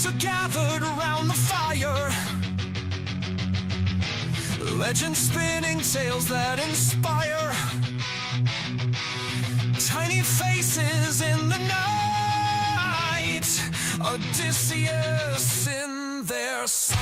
Pugs are gathered around the fire, legend spinning tales that inspire. Tiny faces in the night, Odysseus in their sight.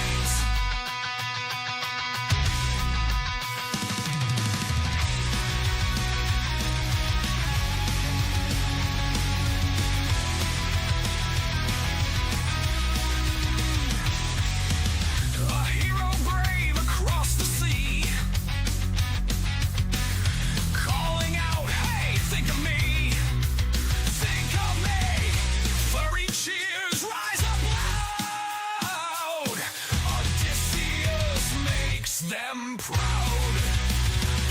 Them proud.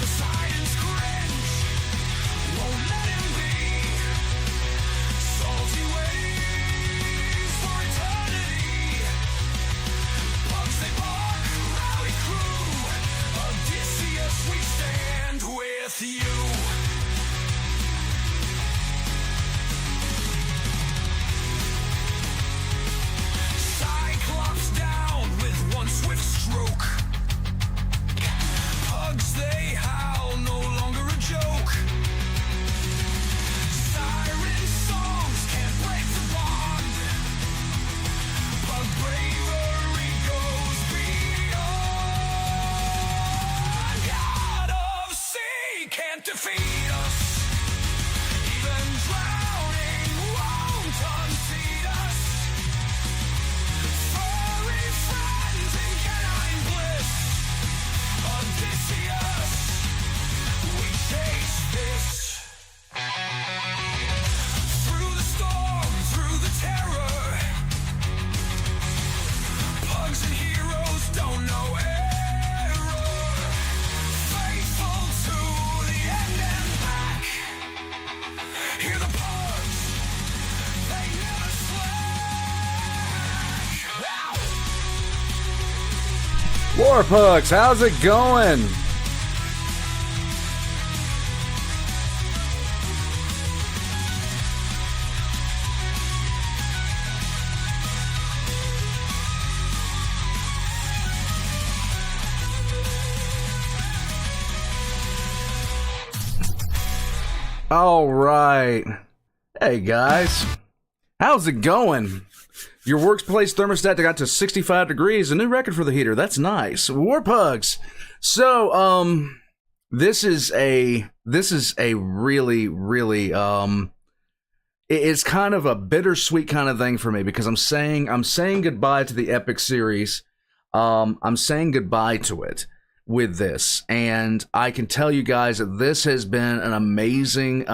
Poseidon's cringe won't let him be. Salty waves for eternity. Bugs they bark, rowdy crew. Odysseus, we stand with you. Cyclops down with one swift stroke. They howl, no longer a joke. Siren songs can't break the bond, but bravery goes beyond. God of sea can't defeat us. Even drowning won't unseat us. Furry friends in canine bliss. Odysseus, we chase this. Through the storm, through the terror. Pugs and heroes don't know error. Faithful to the end and back. Hear the pugs, they never slack. Ow! War Pugs, how's it going? All right. Hey guys, how's it going? Your workplace thermostat got to 65 degrees, a new record for the heater. That's nice. War Pugs. So, this is a really, it's kind of a bittersweet kind of thing for me because I'm saying goodbye to the Epic series. I'm saying goodbye to it with this, and I can tell you guys that this has been an amazing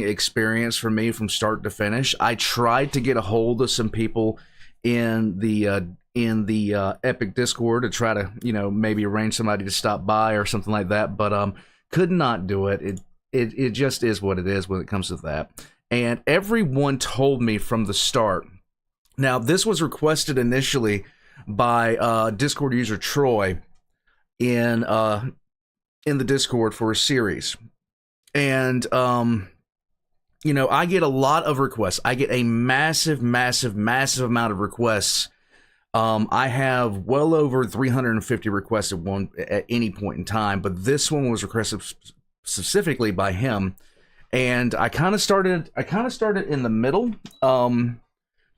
experience for me from start to finish. I tried to get a hold of some people in the Epic Discord to try to, maybe arrange somebody to stop by or something like that, but could not do it. It just is what it is when it comes to that. And everyone told me from the start. Now, this was requested initially by Discord user Troy in the Discord for a series, and I get a lot of requests. I get a massive amount of requests. I have well over 350 requests at any point in time, but this one was requested specifically by him, and I kind of started in the middle,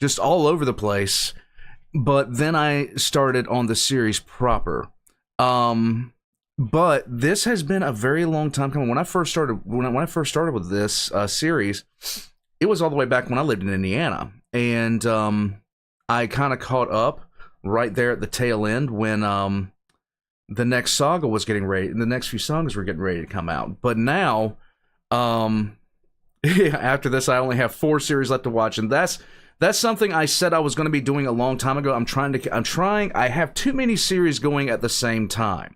just all over the place, but then I started on the series proper. But this has been a very long time coming. When I first started with this series, it was all the way back when I lived in Indiana, and I kind of caught up right there at the tail end when the next saga was getting ready, and the next few songs were getting ready to come out. But now, after this, I only have 4 series left to watch, and that's something I said I was going to be doing a long time ago. I have too many series going at the same time.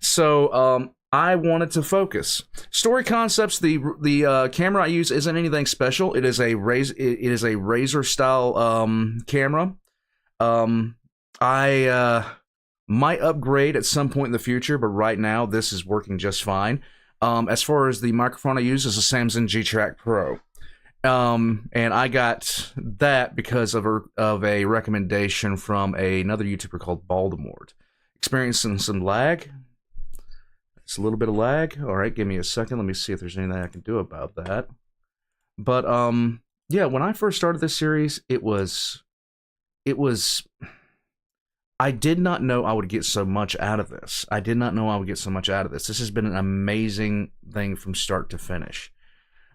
So I wanted to focus. Story concepts. The camera I use isn't anything special. It is a Razor style camera. I might upgrade at some point in the future, but right now this is working just fine. As far as the microphone I use is a Samsung G-Track Pro. And I got that because of a recommendation from another YouTuber called Baltimore. Experiencing some lag. It's a little bit of lag. All right, give me a second. Let me see if there's anything I can do about that. But yeah, when I first started this series, it was I did not know I would get so much out of this. I did not know I would get so much out of this. This has been an amazing thing from start to finish.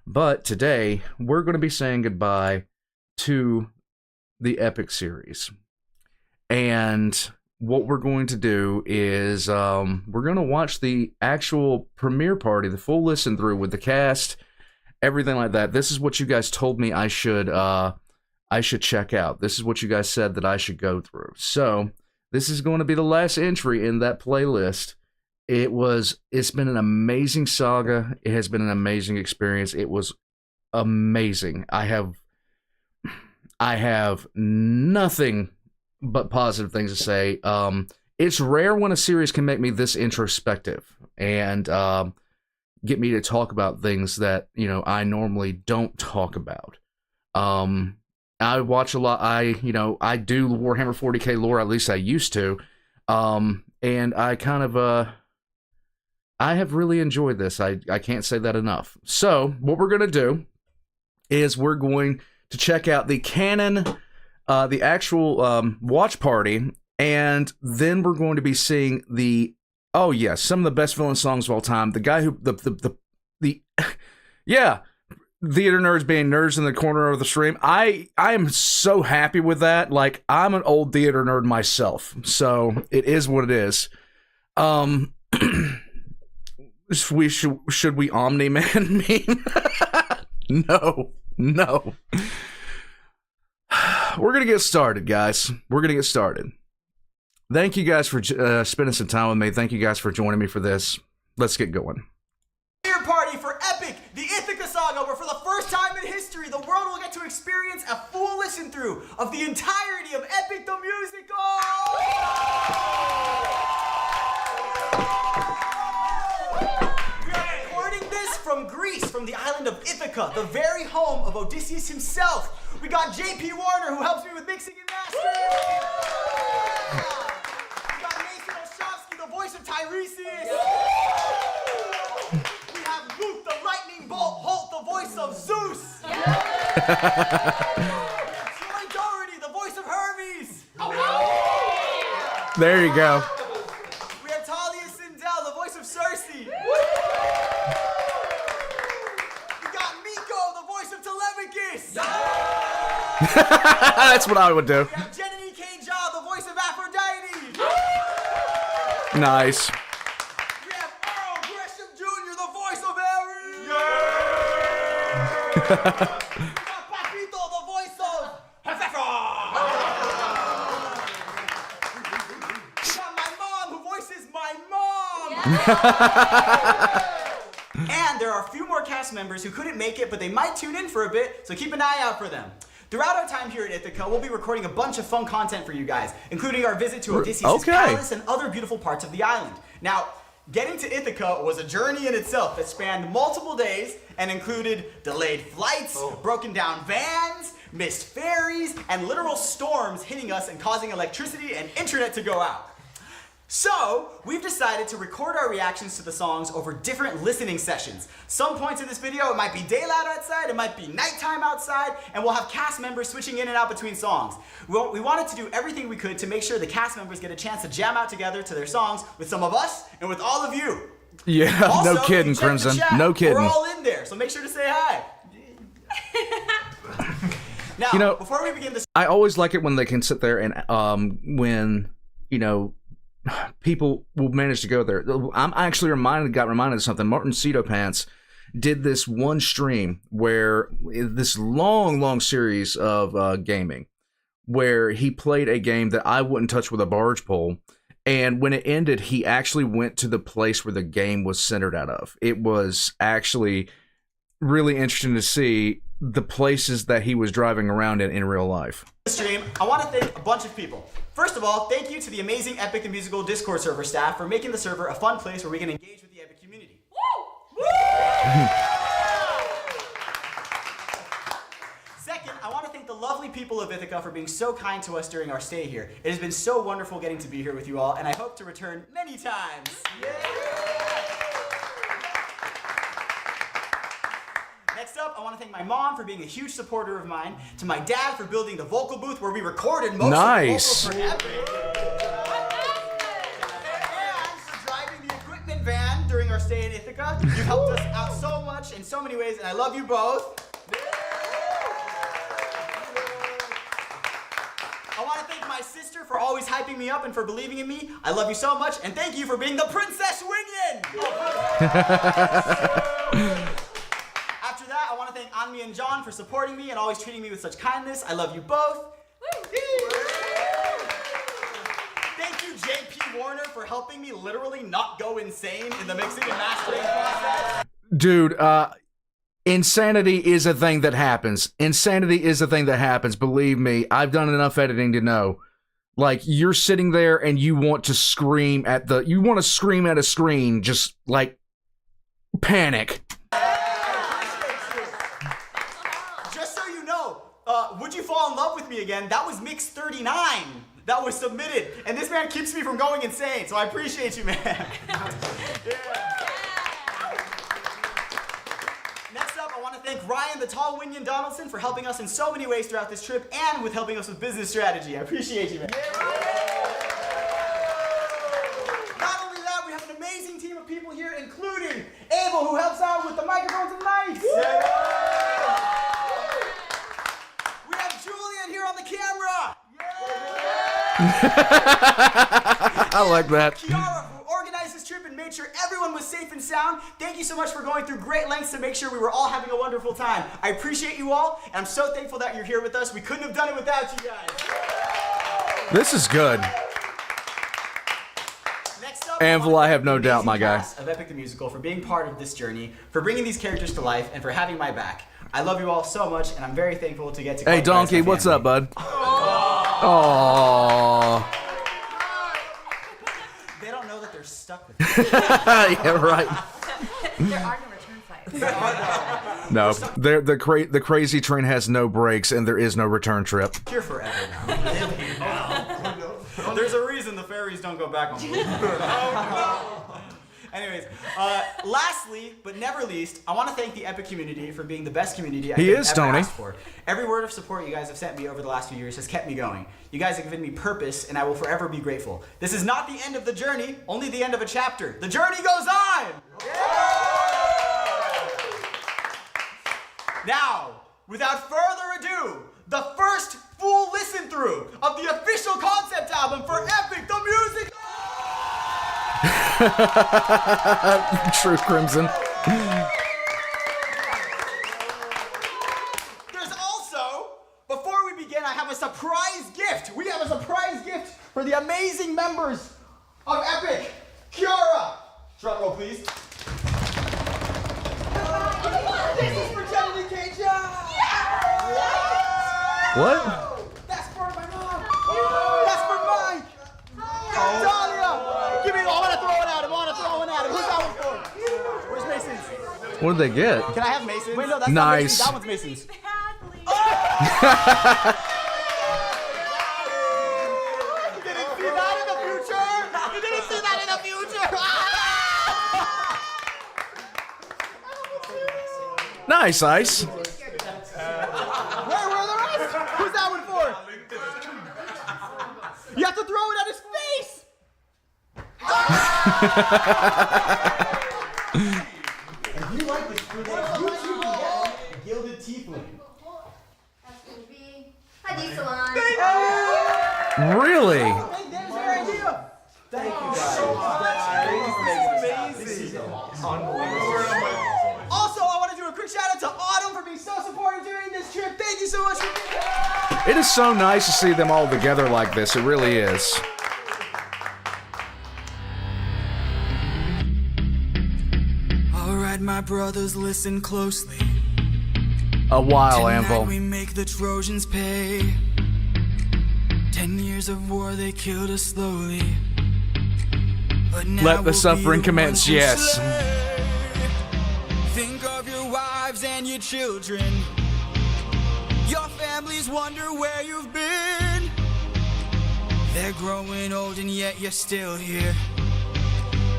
But today, we're going to be saying goodbye to the Epic series. And what we're going to do is we're going to watch the actual premiere party, the full listen through with the cast, everything like that. This is what you guys told me I should check out. This is what you guys said that I should go through. So this is going to be the last entry in that playlist. It's been an amazing saga. It has been an amazing experience. It was amazing. I have nothing but positive things to say. It's rare when a series can make me this introspective and get me to talk about things that, I normally don't talk about. I watch a lot. I do Warhammer 40k lore, at least I used to. And I kind of, I have really enjoyed this. I can't say that enough. So what we're going to do is we're going to check out the canon, the actual watch party, and then we're going to be seeing some of the best villain songs of all time. The guy who, yeah, theater nerds being nerds in the corner of the stream. I am so happy with that. Like, I'm an old theater nerd myself, so it is what it is. Should we Omni-Man meme? No. We're going to get started, guys. We're going to get started. Thank you guys for spending some time with me. Thank you guys for joining me for this. Let's get going. Party for Epic, the Ithaca Saga, where for the first time in history, the world will get to experience a full listen through of the entirety of Epic the Musical! We are recording this from Greece, from the island of Ithaca, the very home of Odysseus himself. We got JP Warner, who helps me with mixing and mastering. We got Mason Oshofsky, the voice of Tiresias. Luke, the lightning bolt, Holt, the voice of Zeus. Troy Doherty, the voice of Hermes. There you go. We have Talia Sindel, the voice of Cersei. We got Miko, the voice of Telemachus. That's what I would do. We have Jenny K. Jaw, the voice of Aphrodite. Nice. We got Papito, the voice of Hefefa! We got my mom, who voices my mom! And there are a few more cast members who couldn't make it, but they might tune in for a bit, so keep an eye out for them. Throughout our time here at Ithaca, we'll be recording a bunch of fun content for you guys, including our visit to Odysseus' palace and other beautiful parts of the island. Now, getting to Ithaca was a journey in itself that spanned multiple days and included delayed flights, broken down vans, missed ferries, and literal storms hitting us and causing electricity and internet to go out. So, we've decided to record our reactions to the songs over different listening sessions. Some points in this video, it might be daylight outside, it might be nighttime outside, and we'll have cast members switching in and out between songs. We wanted to do everything we could to make sure the cast members get a chance to jam out together to their songs with some of us and with all of you. Yeah, also, no kidding, Crimson. No kidding. We're all in there, so make sure to say hi. Now, before we begin this, I always like it when they can sit there and when people will manage to go there. I'm actually got reminded of something. Martin Cedo Pants did this one stream where this long series of gaming where he played a game that I wouldn't touch with a barge pole. And when it ended, he actually went to the place where the game was centered out of. It was actually really interesting to see the places that he was driving around in real life. Stream, I want to thank a bunch of people. First of all, thank you to the amazing Epic the Musical Discord server staff for making the server a fun place where we can engage with the Epic community. Woo! Woo! lovely people of Ithaca for being so kind to us during our stay here. It has been so wonderful getting to be here with you all, and I hope to return many times. Next up, I want to thank my mom for being a huge supporter of mine, to my dad for building the vocal booth where we recorded most of the vocals for Epic, and for driving the equipment van during our stay in Ithaca. You've helped us out so much in so many ways, and I love you both. I want to thank my sister for always hyping me up and for believing in me. I love you so much, and thank you for being the Princess Winion! After that, I want to thank Anmi and John for supporting me and always treating me with such kindness. I love you both. Thank you, JP Warner, for helping me literally not go insane in the mixing and mastering process. Dude, insanity is a thing that happens. Insanity is a thing that happens. Believe me, I've done enough editing to know. Like, you're sitting there and you want to scream at a screen, just like panic. Just so you know, Would You Fall in Love with Me Again? That was mix 39 that was submitted, and this man keeps me from going insane, so I appreciate you, man. Next up, I want to thank Ryan the Tall Winion Donaldson for helping us in so many ways throughout this trip and with helping us with business strategy. I appreciate you, man. Not only that, we have an amazing team of people here, including Abel, who helps out with the microphones and mics. We have Julian here on the camera. I like that. Kiara, who organized this trip and made sure everyone was safe and sound. Thank you so much for going through great lengths to make sure we were all having a wonderful time. I appreciate you all, and I'm so thankful that you're here with us. We couldn't have done it without you guys. This is good. Next up, Anvil, I have no the doubt, my amazing guy. cast of Epic the Musical for being part of this journey, for bringing these characters to life, and for having my back. I love you all so much, and I'm very thankful to get to call Hey, you guys Donkey, my what's family. up, bud? Aww. They don't know that they're stuck with me. Yeah, right. There are no return flights. No, the crazy train has no brakes, and there is no return trip. Here forever now. There's a reason the ferries don't go back on the Anyways, lastly, but never least, I want to thank the Epic community for being the best community I He could is, ever Tony. ask for. Every word of support you guys have sent me over the last few years has kept me going. You guys have given me purpose, and I will forever be grateful. This is not the end of the journey, only the end of a chapter. The journey goes on! Now, without further ado, the first full listen through of the official concept album for Epic the Musical! True Crimson. There's also, before we begin, I have a surprise gift. We have a surprise gift for the amazing members of Epic. Kiara! Drum roll, please. This is for Jenny Cajun! What? That's for my mom! That's for Mike! Dahlia! Give me, I want to throw it at him, Who's that one for? Where's Mason's? What did they get? Can I have Mason's? Wait, no, that's Nice. not Mason's, that one's Mason's. You didn't see that in the future? You didn't see that in the future? Nice, Ice. Where were the rest? Who's that one for? You have to throw it at his face! If you like this for this YouTube wall, Gilded Tiefling. That's gonna be a decent one. Really? There's your idea. Thank you guys so much. This is amazing. Also, I want to do a quick shout out to Autumn for being so supportive during this trip. Thank you so much for being here. It is so nice to see them all together like this. It really is. Alright, my brothers, listen closely. A while, Tonight Anvil. we make the Trojans pay. 10 years of war, they killed us slowly. But now Let the we'll suffering be the ones commence, who yes. slay. Think of your wives and your children. Your families wonder where you've been. They're growing old and yet you're still here.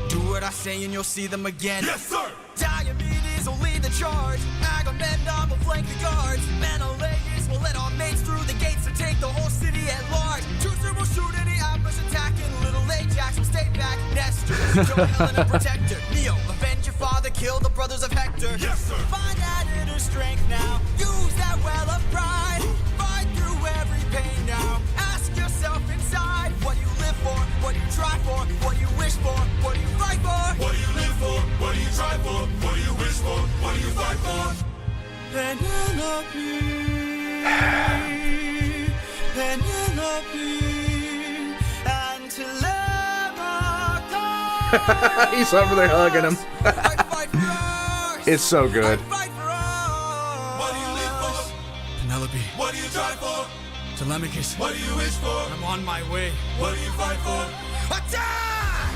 Do what I say and you'll see them again. Yes, sir! Diomedes will lead the charge. Agamemnon will flank the guards. Menelaus will let our mates through the gates to take the whole city at large. Teucer will shoot any outburst attacking. Little Ajax will stay back. Nestor will show Helena protect her. Neo, avenge your father, kill the brothers of Hector. Yes, sir! Find that inner strength now. Use that well of pride. Fight through every pain now. Ask yourself inside, what do you live for? What do you try for? What do you wish for? What do you fight for? What do you live for? What do you try for? What do you wish for? What do you fight for? Penelope, Penelope, and Telemachus. He's over there hugging him. Fight for us. It's so good. Fight for us. What do you live for? Penelope, What do you try for? Telemachus, What do you wish for? I'm on my way. What do you fight for? Attack!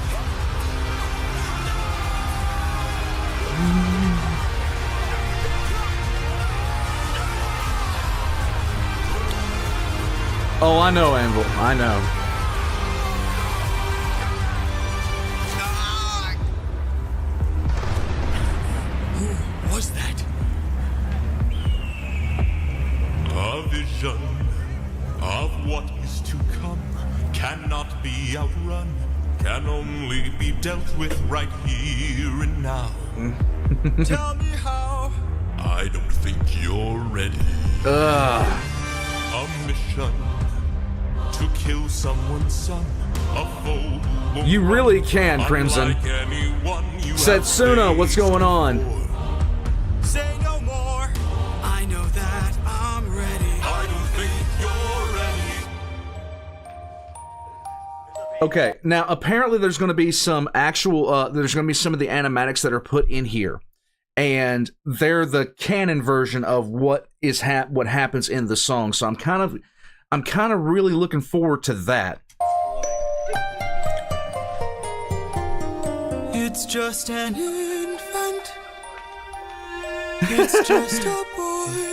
Oh, I know, Anvil. I know. Who was that? A vision of what is to come cannot be outrun, can only be dealt with right here and now. Tell me how. I don't think you're ready. Ugh. A mission to kill someone's son, a foe who won't You really run, can, Crimson. unlike anyone you have Setsuna, what's faced going on? before. Say no more. I know that I'm ready. I don't think you're ready. Okay, now apparently there's going to be some actual, there's going to be some of the animatics that are put in here, and they're the canon version of what is what happens in the song. So I'm kind of really looking forward to that. It's just an infant. It's just a boy.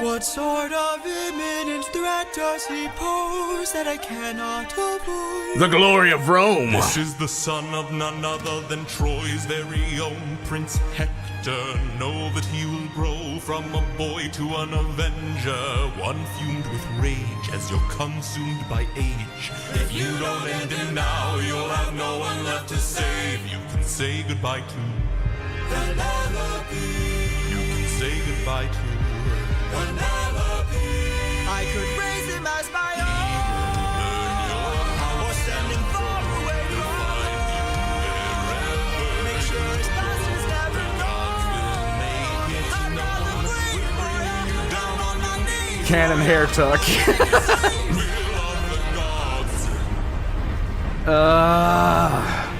What sort of imminent threat does he pose that I cannot avoid? The glory of Rome. This is the son of none other than Troy's very own Prince Hector. Know that he will grow from a boy to an avenger, one fumed with rage as you're consumed by age. If you don't end him now, you'll have no one left to save. You can say goodbye to Penelope. You can say goodbye to Penelope. I could raise him as my own, or send him far away to make sure his past is never known. I'm gonna wait forever down on my knees. Canon hair tuck.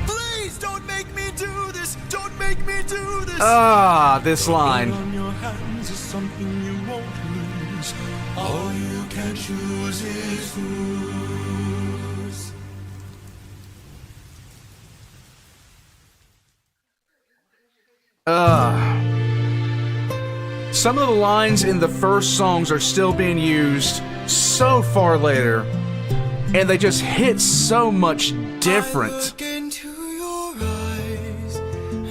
Please don't make me do this. Don't make me do this. This line. On your hands is something you won't lose. All you can choose is lose. Some of the lines in the first songs are still being used so far later, and they just hit so much different. I look into your eyes and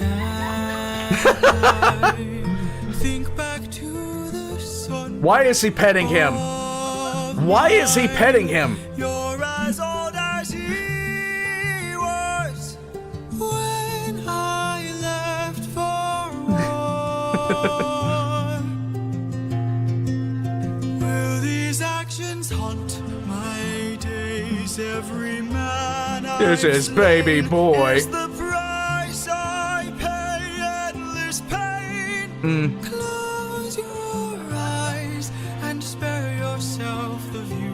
I think back to the sun. Why is he petting him? Why is he petting him? You're as old as he was when I left for war. Will these actions haunt my days? Every man This is baby boy. is the price I pay. Endless pain. Close your eyes and spare yourself the view.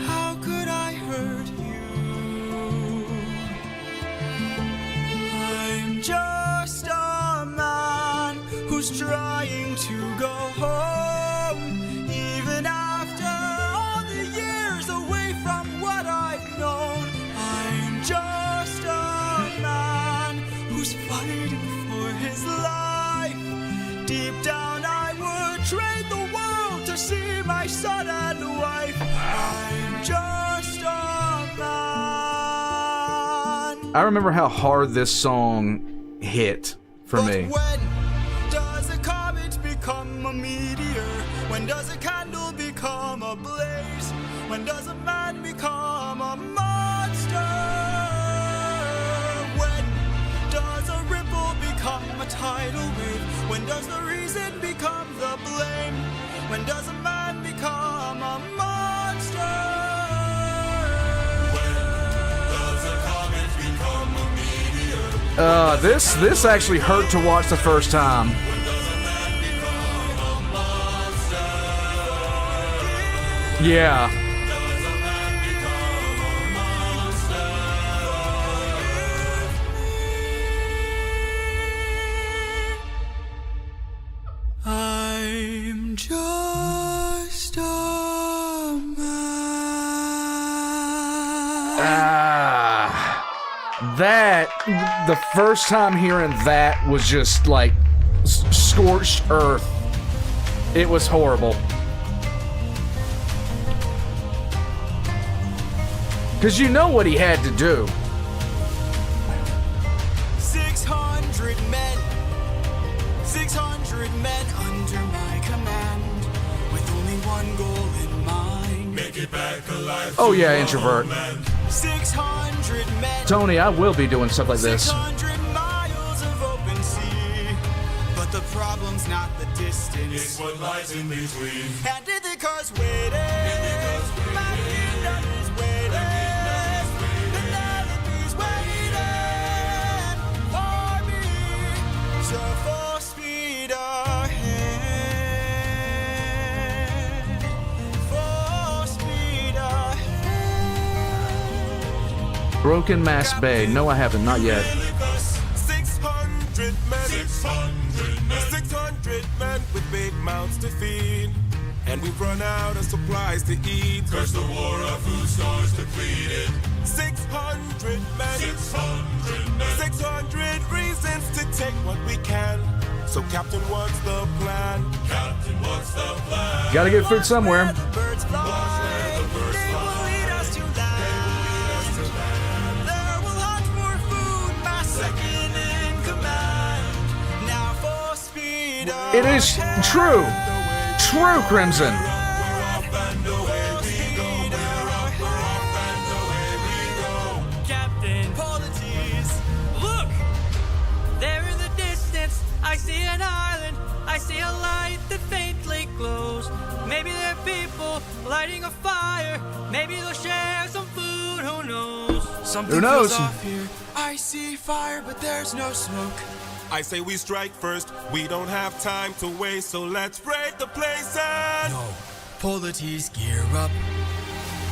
How could I hurt you? I'm just a man who's trying to go home, even after all the years away from what I've known. I'm just a man who's fighting for his life. Deep down I would just a man. I remember how hard this song hit for me. When does a comet become a meteor? When does a candle become a blaze? When does a man become a monster? When does a ripple become a tidal wave? When does the reason become the blame? When does a man become a monster? When does a comet become a meteor? This actually hurt to watch the first time. When does a man become a monster? Yeah. Does a man become a monster? I'm just a man. That, the first time hearing that was just like scorched earth. It was horrible. Because you know what he had to do. 600 men. 600 men under my command. With only one goal in mind. Make it back alive. Oh yeah, introvert. 600 men. Tony, I will be doing stuff like this. 600 miles of open sea. But the problem's not the distance. It's what lies in between. And Ithaca's waiting. My kingdom is waiting. Penelope's waiting for me. So full speed ahead. Full speed ahead. Broken Mass Bay. No, I haven't. Not yet. 600 men. 600 men. 600 men with big mouths to feed. And we've run out of supplies to eat. Cause the war of food stores depleted. 600 men. 600 men. 600 reasons to take what we can. So Captain, what's the plan? Captain, what's the plan? Gotta get food somewhere. Where the birds fly. the birds They will fly. lead us to land. There will hunt for food, my second in command. Now for speed It is true. True, Crimson. Captain Polities, look! There in the distance, I see an island. I see a light that faintly glows. Maybe there are people lighting a fire. Maybe they'll share some food, who knows? Something Who knows? feels off here. I see fire, but there's no smoke. I say we strike first. We don't have time to waste, so let's raid the place and... No. Polities, gear up.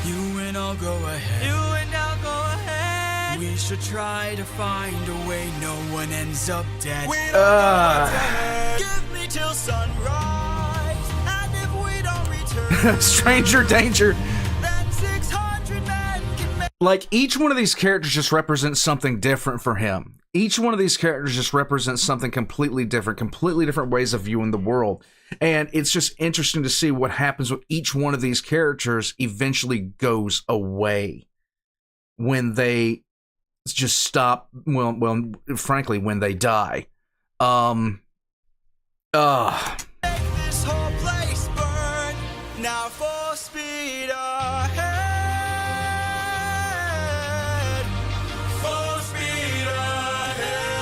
You and I'll go ahead. You and I'll go ahead. We should try to find a way no one ends up dead. We don't know what's ahead. Give me till sunrise. And if we don't return, Stranger danger. then 600 men can make... Like, each one of these characters just represents something different for him. Each one of these characters just represents something completely different ways of viewing the world. And it's just interesting to see what happens when each one of these characters eventually goes away. When they just stop, well, frankly, when they die. Make this whole place burn. Now full speed ahead. Full speed ahead.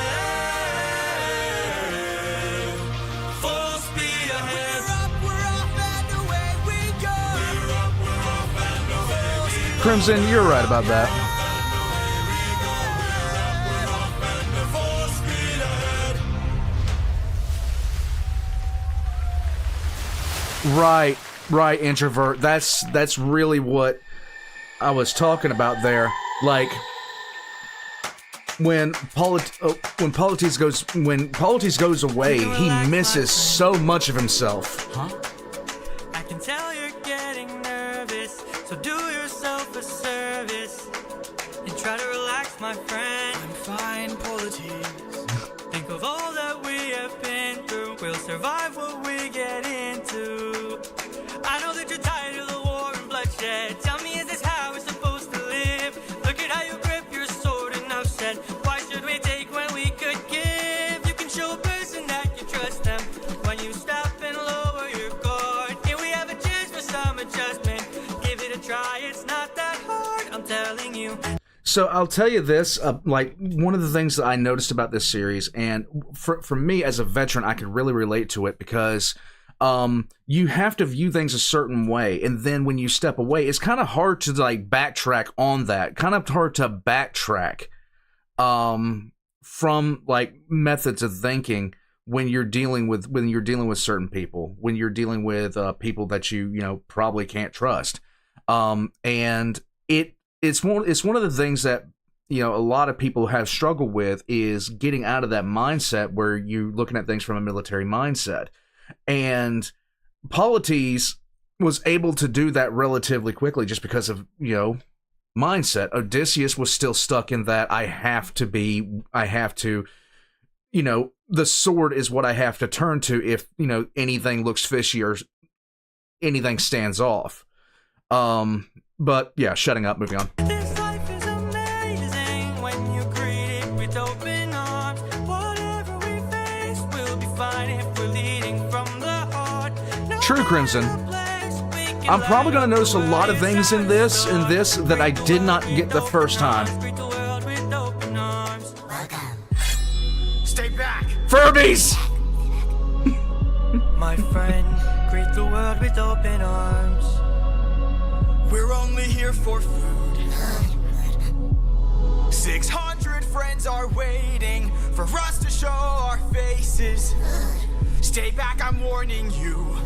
Full speed ahead. We're off and away we go. We're off and away we go. Crimson, you're right about that. Full speed ahead. Right, introvert. That's really what I was talking about there. Like, when Polities goes away, he misses so much of himself. I can tell you're getting nervous, so do yourself a service and try to relax, my friend. I'm fine, Polities. Think of all that we have been through. We'll survive what we get into. I know that you're tired of the war and bloodshed. Tell Tell me, is this how we're supposed to live? Look at how you grip your sword, enough said. Why should we take when we could give? You can show a person that you trust them when you stop and lower your guard. Here we have a chance for some adjustment. Give it a try, it's not that hard, I'm telling you. So I'll tell you this, like one of the things that I noticed about this series, and for me as a veteran, I could really relate to it because you have to view things a certain way, and then when you step away, it's kind of hard to like backtrack on that. Kind of hard to backtrack from like methods of thinking when you're dealing with certain people, when you're dealing with people that you probably can't trust, and it's one of the things that a lot of people have struggled with is getting out of that mindset where you're looking at things from a military mindset. And Polites was able to do that relatively quickly just because of mindset. Odysseus was still stuck in that the sword is what I have to turn to if anything looks fishy or anything stands off. But yeah, shutting up, moving on. This life is amazing when you greet it with open arms. Whatever we face, we'll be fine if we're leading from the heart. No True, Crimson. I'm probably going to notice a lot of things in this that I did not get the first time. Stay back. Furbies! My friend, greet the world with open arms. We're only here for food. 600 friends are waiting for us to show our faces. Stay back, I'm warning you.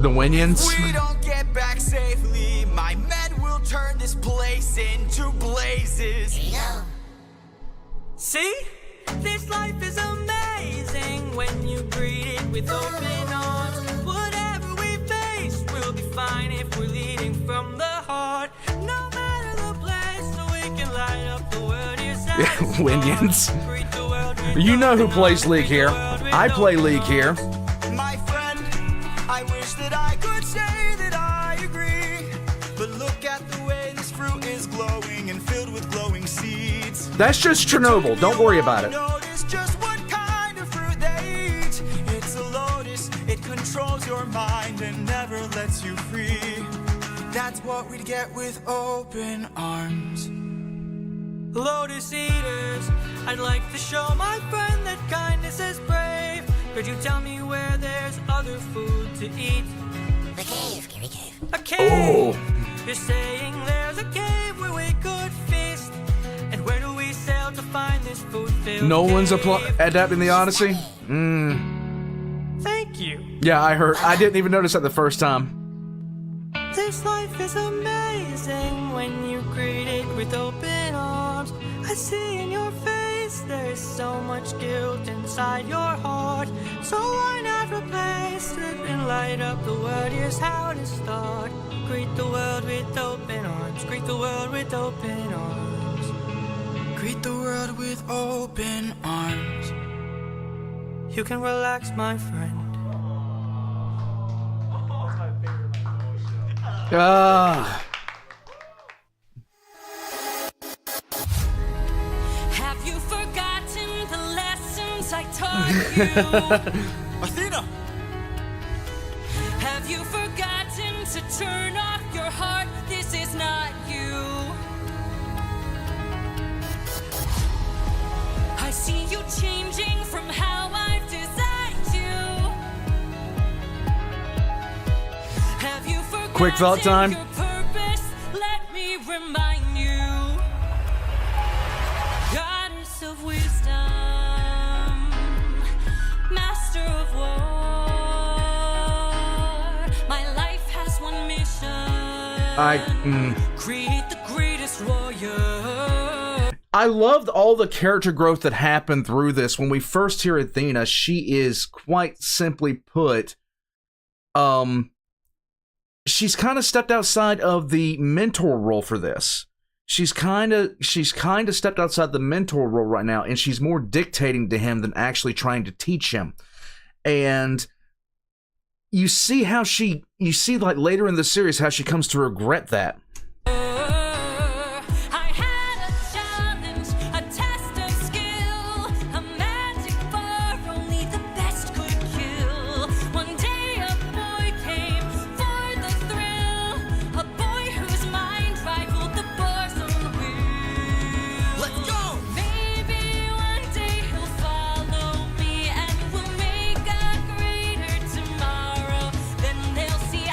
The Winions? If we don't get back safely, my men will turn this place into blazes. See? This life is amazing when you greet it with open arms. Whatever we face, we'll be fine if we're leading from the heart. No matter the place, so we can light up the world. Winions. You know who plays League here. I play League here. My friend, I wish that I could say that I agree. But look at the way this fruit is glowing and filled with glowing seeds. That's just Chernobyl. Don't worry about it. Notice just what kind of fruit they eat. It's a lotus, it controls your mind and never lets you free. That's what we'd get with open arms. Lotus eaters, I'd like to show my friend that kindness is brave. Could you tell me where there's other food to eat? The cave, Gary Cave. A cave! Oh. You're saying there's a cave where we could feast. And where do we sail to find this food-filled Nolan's cave? adapting the Odyssey? Thank you. Yeah, I heard. I didn't even notice that the first time. This life is amazing when you greet it with open arms. I see in your face there's so much guilt inside your heart. So why not replace it and light up the world? Here's how to start. Greet the world with open arms. Greet the world with open arms. Greet the world with open arms. You can relax, my friend. Have you forgotten the lessons I taught you? Athena! Have you forgotten to turn off your heart? This is not you. I see you changing from how I've designed you. Have you forgotten Quick thought time. your purpose? Let me remind you. Goddess of wisdom, master of war. My life has one mission. Create the greatest warrior. I loved all the character growth that happened through this. When we first hear Athena, she is quite simply put, she's kind of stepped outside of the mentor role for this. She's kind of stepped outside the mentor role right now, and she's more dictating to him than actually trying to teach him. And you see how you see like later in the series how she comes to regret that. I had a challenge, a test of skill, a magic bar only the best could kill. One day a boy came for the thrill, a boy whose mind rivaled the bar's own will. Let's go! Maybe one day he'll follow me and we'll make a greater tomorrow. Then they'll see I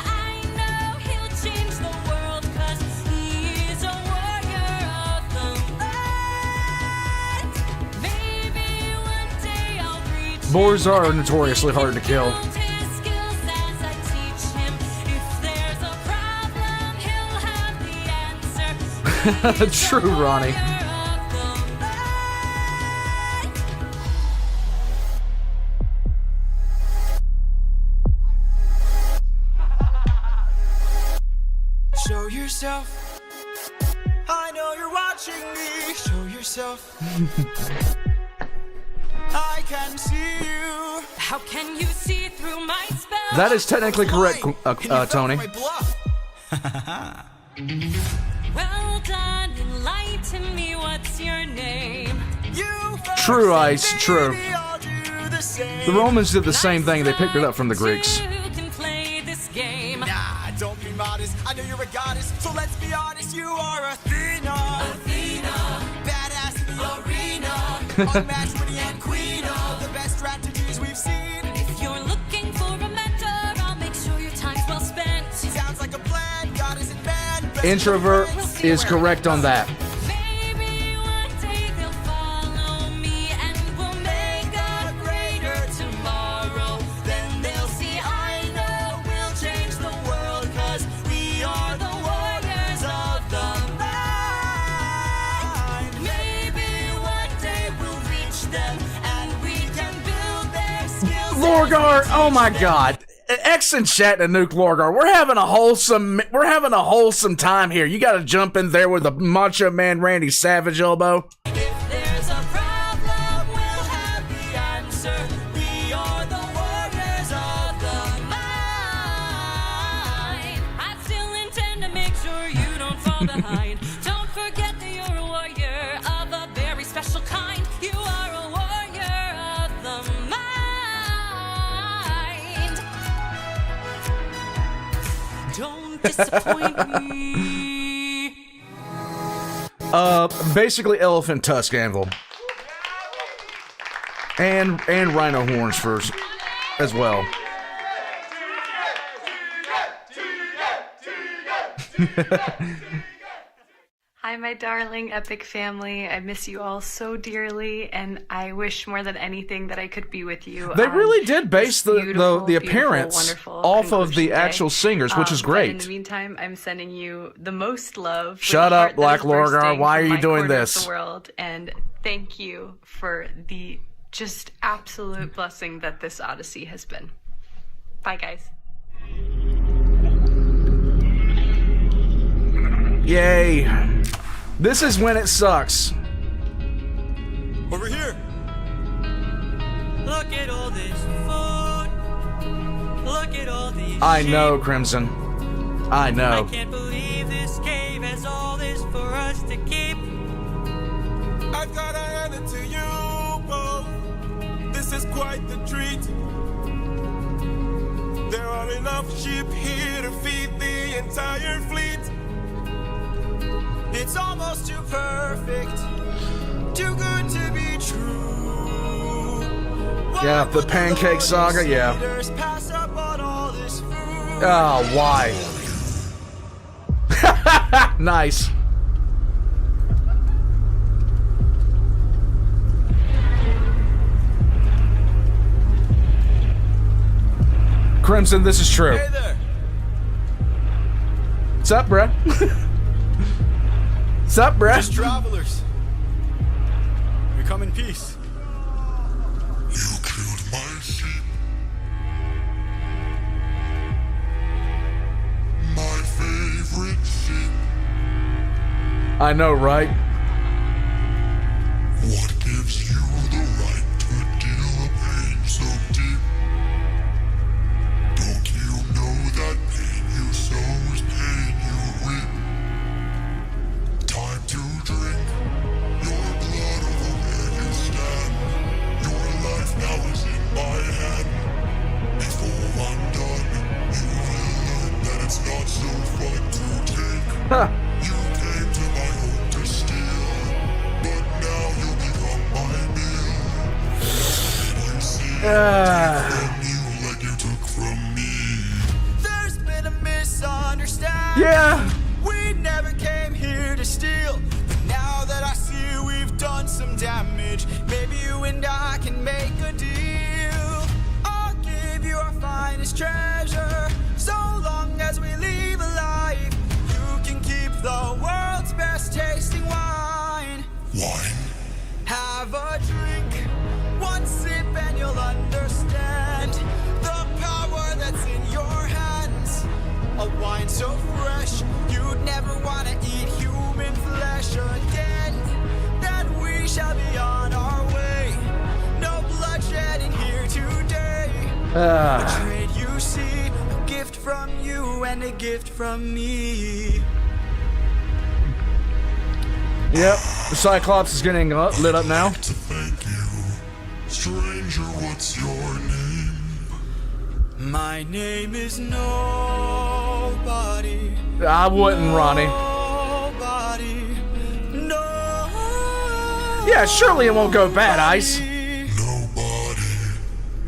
know he'll change the world 'cause he is a warrior of the light. Maybe one day I'll reach Boars are notoriously hard to kill. his skills as I teach him. If there's a problem, he'll have the answer. True, Ronnie. Warrior of the light. Show yourself. I know you're watching me. Show yourself. I can see you. How can you see through my spell? That is technically correct, And you fell Tony. for my bluff. Well done, enlighten me, what's your name? You True, Ice, true. Maybe I'll do the same. The Romans did the same thing. They picked it up from the Greeks. You can play this game. Nah, don't be modest. I know you're a goddess, so let's be honest. You are Athena. Athena. Badass in the arena. Unmatched pretty and queen of the best strategies we've seen. If you're looking for a mentor, I'll make sure your time's well spent. Sounds like a plan, goddess and man. Best Introvert is correct on that. Maybe one day they'll follow me and we'll make a greater tomorrow. Then they'll see I know we'll change the world 'cause we are the warriors of the mind. Maybe one day we'll reach them and we can build their skills. Lorgar, oh my God. X and chat and Nuke Lorgar. We're having a wholesome time here. You got to jump in there with a Macho Man Randy Savage elbow. If there's a problem, we'll have the answer. We are the warriors of the mind. I still intend to make sure you don't fall behind. Don't forget that you're a warrior of a very special kind. You are a warrior of the mind. Don't disappoint me. Basically elephant tusk anvil. And rhino horns first as well. Hi, my darling Epic family. I miss you all so dearly, and I wish more than anything that I could be with you. They on really did base this the beautiful, appearance wonderful off of conclusion the day. actual singers, which is But in great. the meantime, I'm sending you the most love. for Shut the up, heart that Black is Lorgar. bursting Why are from you my doing corner of this? The world, and thank you for the just absolute blessing that this Odyssey has been. Bye, guys. Yay. This is when it sucks. Over here. Look at all this food. Look at all these I know, sheep. Crimson. I know. I can't believe this cave has all this for us to keep. I've got to hand it to you both. This is quite the treat. There are enough sheep here to feed the entire fleet. It's almost too perfect, too good to be true. Yeah, the pancake saga, yeah. Pass up on all this food. Oh, why? Nice. Crimson, this is true. Hey there. What's up, bruh? What's up, bruh? Just travelers. We come in peace. You killed my sheep. My favorite sheep. I know, right? What gives you the right to deal a pain so deep? Don't You came to my home to steal, but now you become my meal. You see, I took from you like you took from me. There's been a misunderstanding. Yeah. We never came here to steal. But now that I see we've done some damage, maybe you and I can make a deal. I'll give you our finest treasure, so long as we leave alive. You can keep the world's best tasting wine. Wine? Have a drink, one sip and you'll understand the power that's in your hands. A wine so fresh, you'd never want to eat human flesh again. Then we shall be on our way. No bloodshed in here today. A trade you see, a gift from you and a gift from me. Yep. The Cyclops is getting lit up now. To thank you. Stranger, what's your name? My name is Nobody. I wouldn't, Ronnie. Nobody. No. Yeah, surely it won't go bad, Ice. Nobody.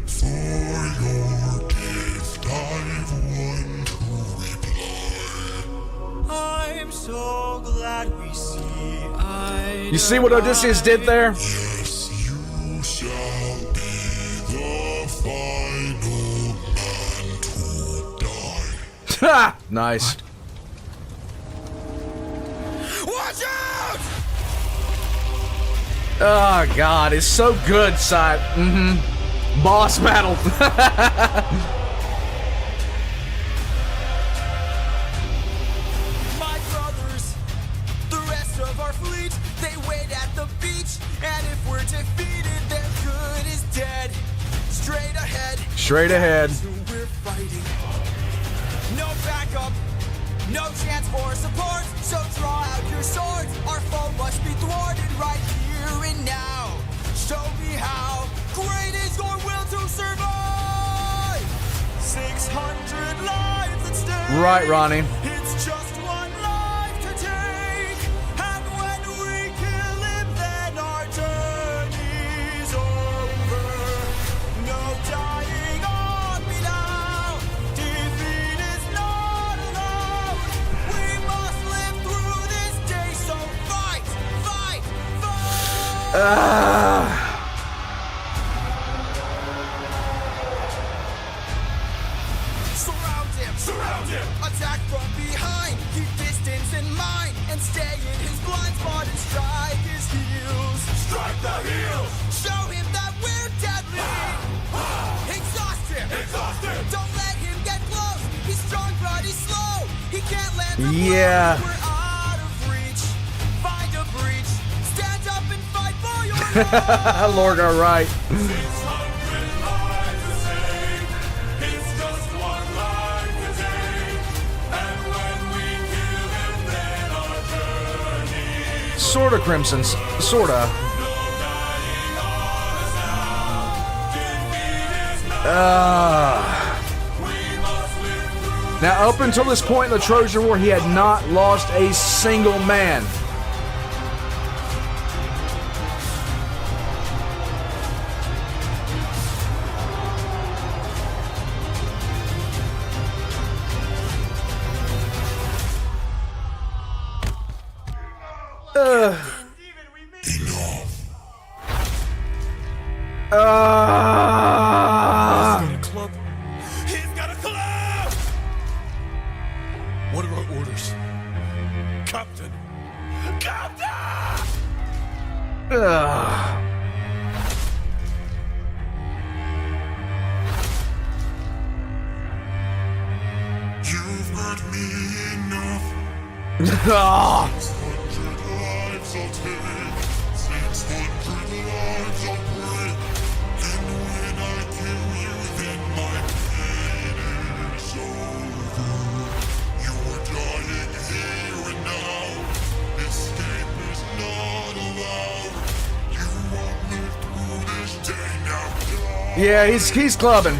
For your gift, I've one to reply. I'm so glad we see eye You see what Odysseus did there? Yes, you shall be the final man to die. Ha! Nice. Watch out! Oh God, it's so good, Cy. Boss battle. My brothers, the rest of our fleet, they wait at the beach, and if we're defeated, their good is dead. Straight ahead. Straight ahead. So we're fighting. No backup, no chance for support. So draw out your swords. Our foe must be thwarted right here and now. Show me how great is your will to survive. 600 lives at stake. Right, Ronnie. It's just one life to take, and when we kill him, then our journey's over. No dying on me now. Defeat is not allowed. We must live through this day, so fight, fight, fight. Surround him! Attack from behind! Keep distance in mind! And stay in his blind spot and strike his heels! Strike the heels! Show him that we're deadly! Exhaust him! Exhaust him! Don't let him get close! He's strong but he's slow! He can't land the Yeah. blow! We're out of reach! Find a breach! Stand up and fight for your life! Lord, all right. Sorta, Crimson. Sorta. Now, up until this point in the Trojan War, he had not lost a single man. He's got a club! What are our orders? Captain! Captain! You've hurt me enough. 600 lives I'll take. 600 lives I'll break. And when I kill you, then my pain is over. You're dying here and now. Escape is not allowed. You won't live through this day now. Yeah, he's clubbing.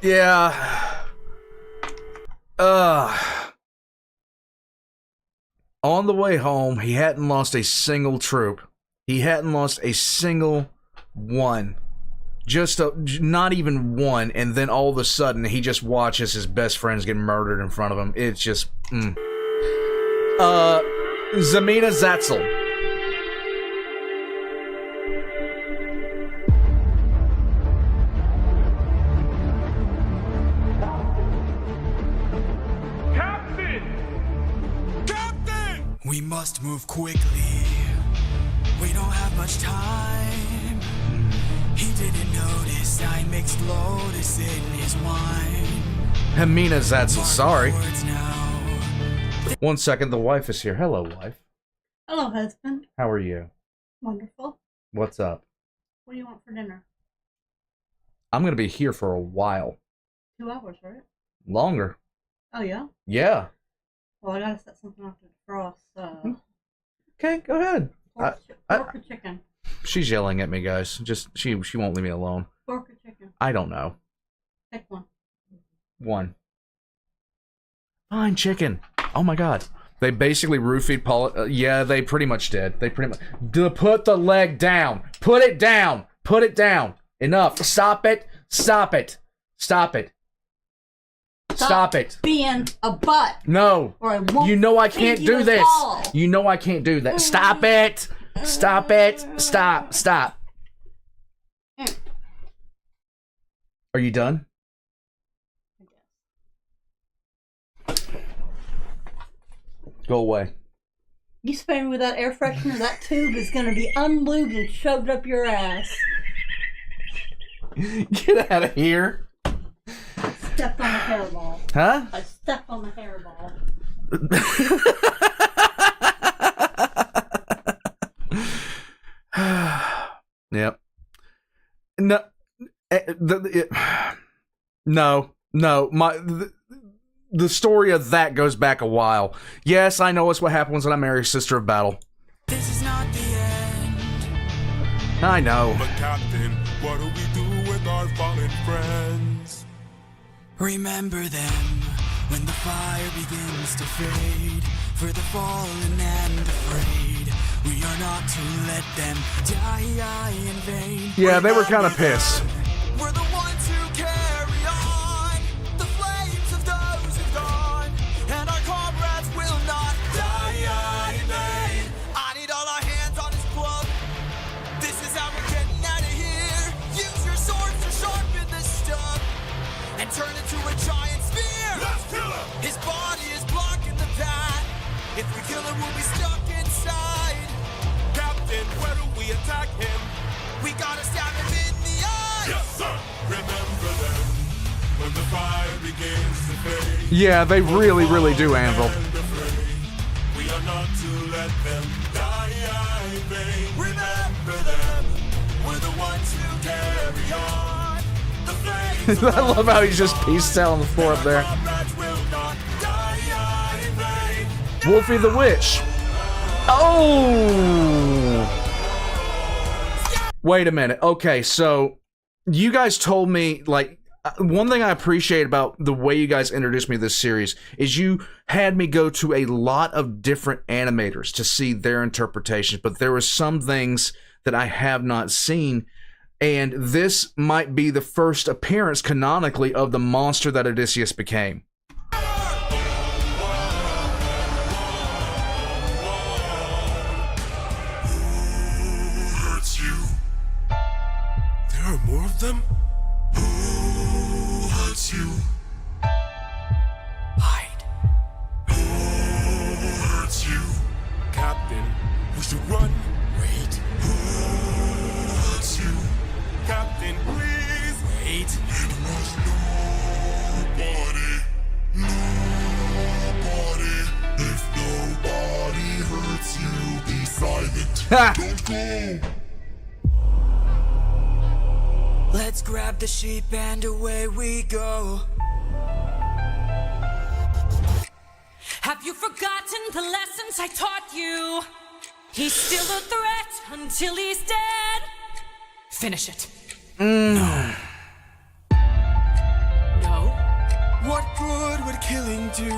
Yeah. On the way home, he hadn't lost a single troop. He hadn't lost a single one. Not even one. And then all of a sudden, he just watches his best friends get murdered in front of him. It's just... Zamina Zatzel. We must move quickly. We don't have much time. He didn't notice I mixed Lotus in his wine. Hermina Zatzel, sorry. Words now. 1 second, the wife is here. Hello, wife. Hello, husband. How are you? Wonderful. What's up? What do you want for dinner? I'm gonna be here for a while. 2 hours, right? Longer. Oh, yeah? Yeah. Well, I gotta set something off to defrost. Okay, go ahead. Pork or chicken? She's yelling at me, guys. Just she won't leave me alone. Pork or chicken? I don't know. Pick one. One. Fine, chicken. Oh my god. They basically roofied Paul. Yeah, they pretty much did. They pretty much. Put the leg down. Put it down. Put it down. Enough. Stop it. Stop it. Stop it. Stop it. Being a butt. No. Or I won't You know I can't feed you do a this. ball. You know I can't do that. Stop it. Stop it. Stop. Stop. Are you done? Go away. You spray me with that air freshener, that tube is gonna be unlubed and shoved up your ass. Get out of here. Stepped on the hairball. Huh? I stepped on the hairball. Yep. No. No. The story of that goes back a while. Yes, I know it's what happens when I marry Sister of Battle. This is not the end. I know. But Captain, what do we do with our fallen friends? Remember them when the fire begins to fade. For the fallen and afraid, we are not to let them die in vain. Yeah, they were kind of pissed. We're the ones who carry on the flames of those who've gone, and our comrades will not die in vain. I need all our hands on this club. This is how we're getting out of here. Use your swords to sharpen this stub and turn into a giant spear. Let's kill him. His body is blocking the path. If we kill him, we'll be stuck inside. Captain, where do we attack him? We gotta stab him in the eye. Yes, sir. Remember them when the fire begins to fade. Yeah, they really, really do, Anvil. We are not to let them die in vain. Remember them. We're the ones who carry on the flames. I love how he's just pieced out on the floor up there. Wolfie the Witch. Oh! Wait a minute. Okay, so you guys told me, like, one thing I appreciate about the way you guys introduced me to this series is you had me go to a lot of different animators to see their interpretations, but there were some things that I have not seen, and this might be the first appearance canonically of the monster that Odysseus became. There are more of them? Who hurts you? Hide. Who hurts you? Captain, we should run. Wait. Who hurts you? Captain, please. Wait. It was nobody. Nobody. If nobody hurts you, be silent. Don't go. Let's grab the sheep and away we go. Have you forgotten the lessons I taught you? He's still a threat until he's dead. Finish it. No. healing do.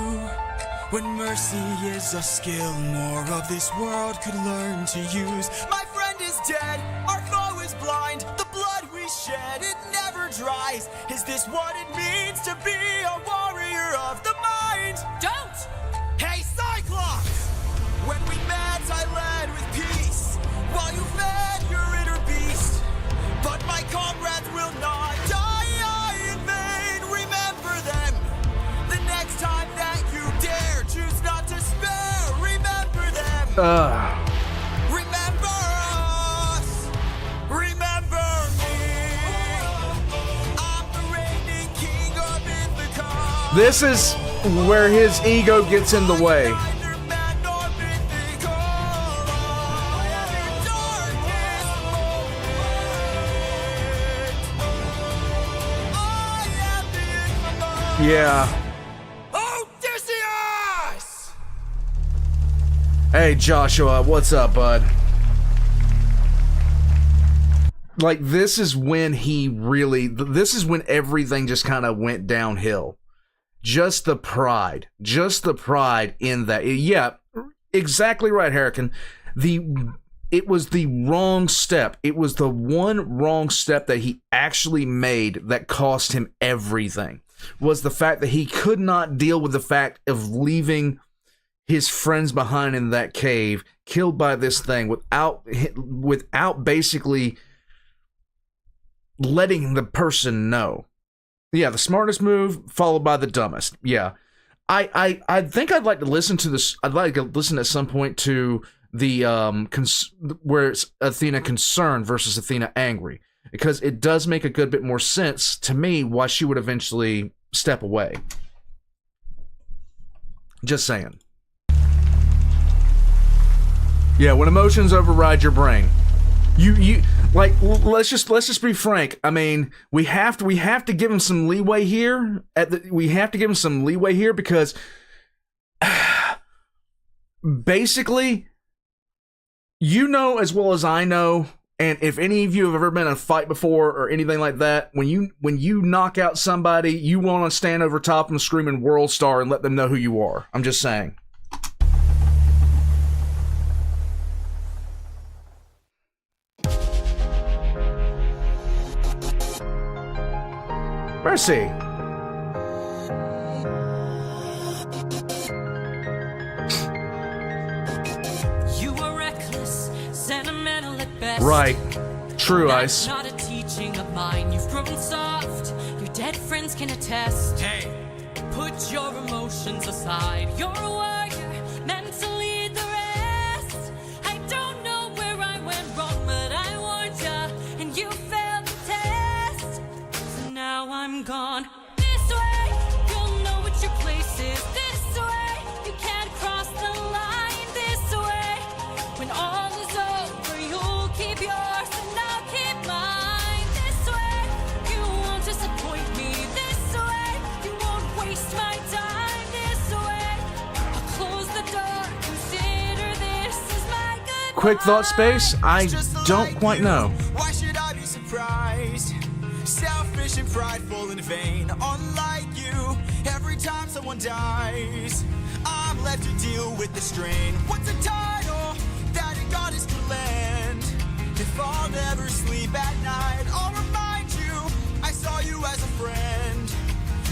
When mercy is a skill more of this world could learn to use. My friend is dead, our foe is blind. The blood we shed, it never dries. Is this what it means to be a warrior of the mind? Don't! Hey, Cyclops! When we met, I led with peace, while you fed your inner beast. But my comrades will not die in vain. Remember them. The next time that you dare, choose not to spare. Remember them. Remember us. Remember me. I'm the reigning king of Ithaca. This is where his ego gets in the way. Yeah. Odysseus! Hey, Joshua, what's up, bud? Like, this is when this is when everything just kind of went downhill. Just the pride in that. Yeah, exactly right, Hurricane. It was the wrong step. It was the one wrong step that he actually made that cost him everything. Was the fact that he could not deal with the fact of leaving his friends behind in that cave, killed by this thing, without basically letting the person know. Yeah, the smartest move followed by the dumbest. Yeah, I think I'd like to listen to this. I'd like to listen at some point to the where it's Athena concerned versus Athena angry, because it does make a good bit more sense to me why she would eventually step away. Just saying. Yeah, when emotions override your brain, you like, let's just be frank. I mean, we have to give him some leeway here. We have to give him some leeway here because basically, you know as well as I know. And if any of you have ever been in a fight before or anything like that, when you knock out somebody, you want to stand over top of them screaming World Star and let them know who you are. I'm just saying. Mercy. Right. True, Ice. Not a teaching of mine. You've grown soft. Your dead friends can attest. Hey, put your emotions aside. You're a warrior, meant to lead the rest. I don't know where I went wrong, but I warned ya, and you failed the test. So now I'm gone. This way, you'll know what your place is. This way, you can't cross the line. This way, when all is over, you'll keep yours and I'll keep mine. This way, you won't disappoint me. This way, you won't waste my time. This way, I'll close the door. Consider this as my goodbye. Quick thought space? I don't quite know. Why should I be surprised? Selfish and prideful and vain, unlike you. Every time someone dies, I'm left to deal with the strain. What's a title that a goddess could land? If I'll never sleep at night, I'll remind you I saw you as a friend.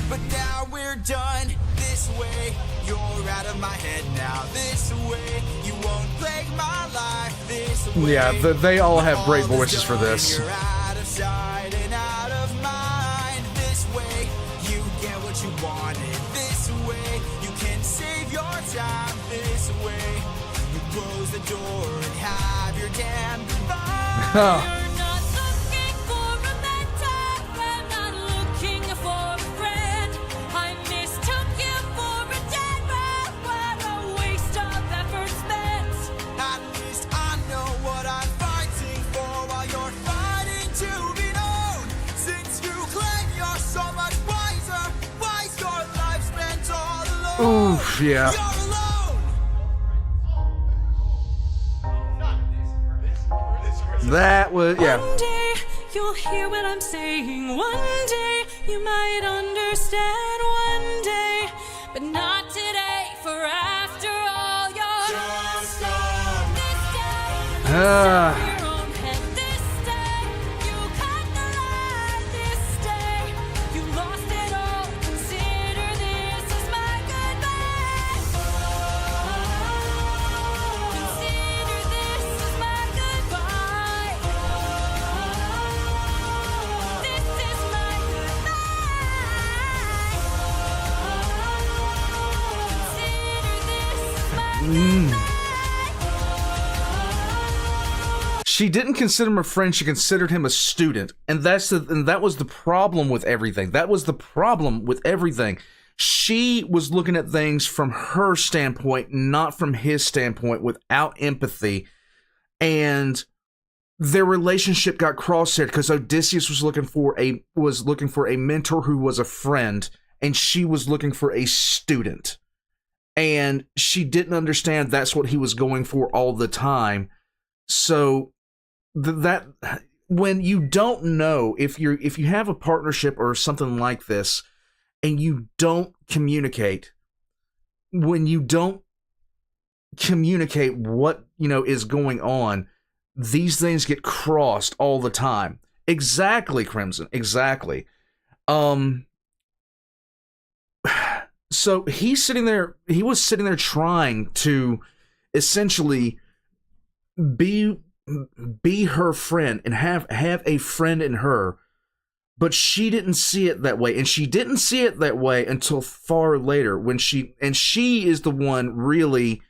But now we're done. This way, you're out of my head now. This way, you won't plague my life. This way, Yeah, they all have great voices for this. you're out of sight and out of mind. This way, you get what you wanted. This way, you can save your time. This way, you close the door and have your damn goodbye. You're not looking for a mentor. I'm not looking for a friend. I mistook you for a dead man. What a waste of effort spent. At least I know what I'm fighting for while you're fighting to be known. Since you claim you're so much wiser, why's your life spent all alone? Oof, yeah. You're alone. That was, yeah. One day you'll hear what I'm saying. One day you might understand. One day, but but not today. For after all, you're just gone. This day, you set your own head. This day, you cut the line. This day, you lost it all. Consider this as my goodbye. Consider this as my goodbye. This is my goodbye. Consider this as my goodbye. She didn't consider him a friend, she considered him a student. And that was the problem with everything. That was the problem with everything. She was looking at things from her standpoint, not from his standpoint, without empathy. And their relationship got crosshair because Odysseus was looking for a mentor who was a friend, and she was looking for a student. And she didn't understand that's what he was going for all the time. So that when you don't know, if you have a partnership or something like this and you don't communicate, when you don't communicate what is going on, these things get crossed all the time. Exactly, Crimson, exactly. So he was sitting there trying to essentially be her friend and have a friend in her, but she didn't see it that way, and she didn't see it that way until far later when she is the one really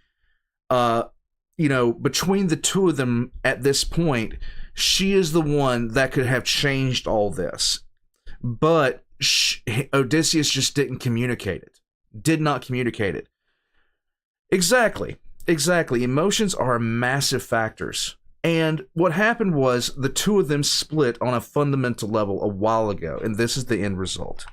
between the two of them at this point, she is the one that could have changed all this, but Odysseus just did not communicate it. Exactly. Emotions are massive factors. And what happened was the two of them split on a fundamental level a while ago, and this is the end result.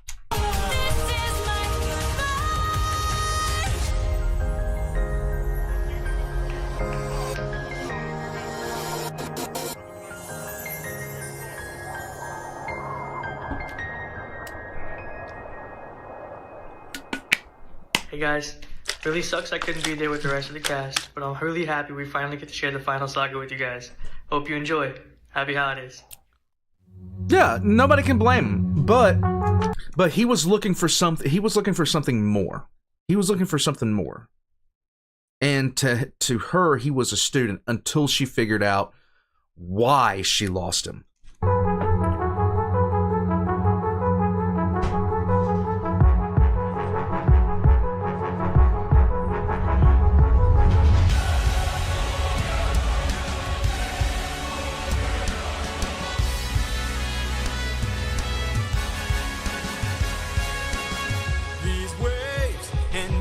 Hey guys, really sucks I couldn't be there with the rest of the cast, but I'm really happy we finally get to share the final saga with you guys. Hope you enjoy. Happy holidays. Yeah, nobody can blame him, but he was looking for something. He was looking for something more. And to her, he was a student until she figured out why she lost him.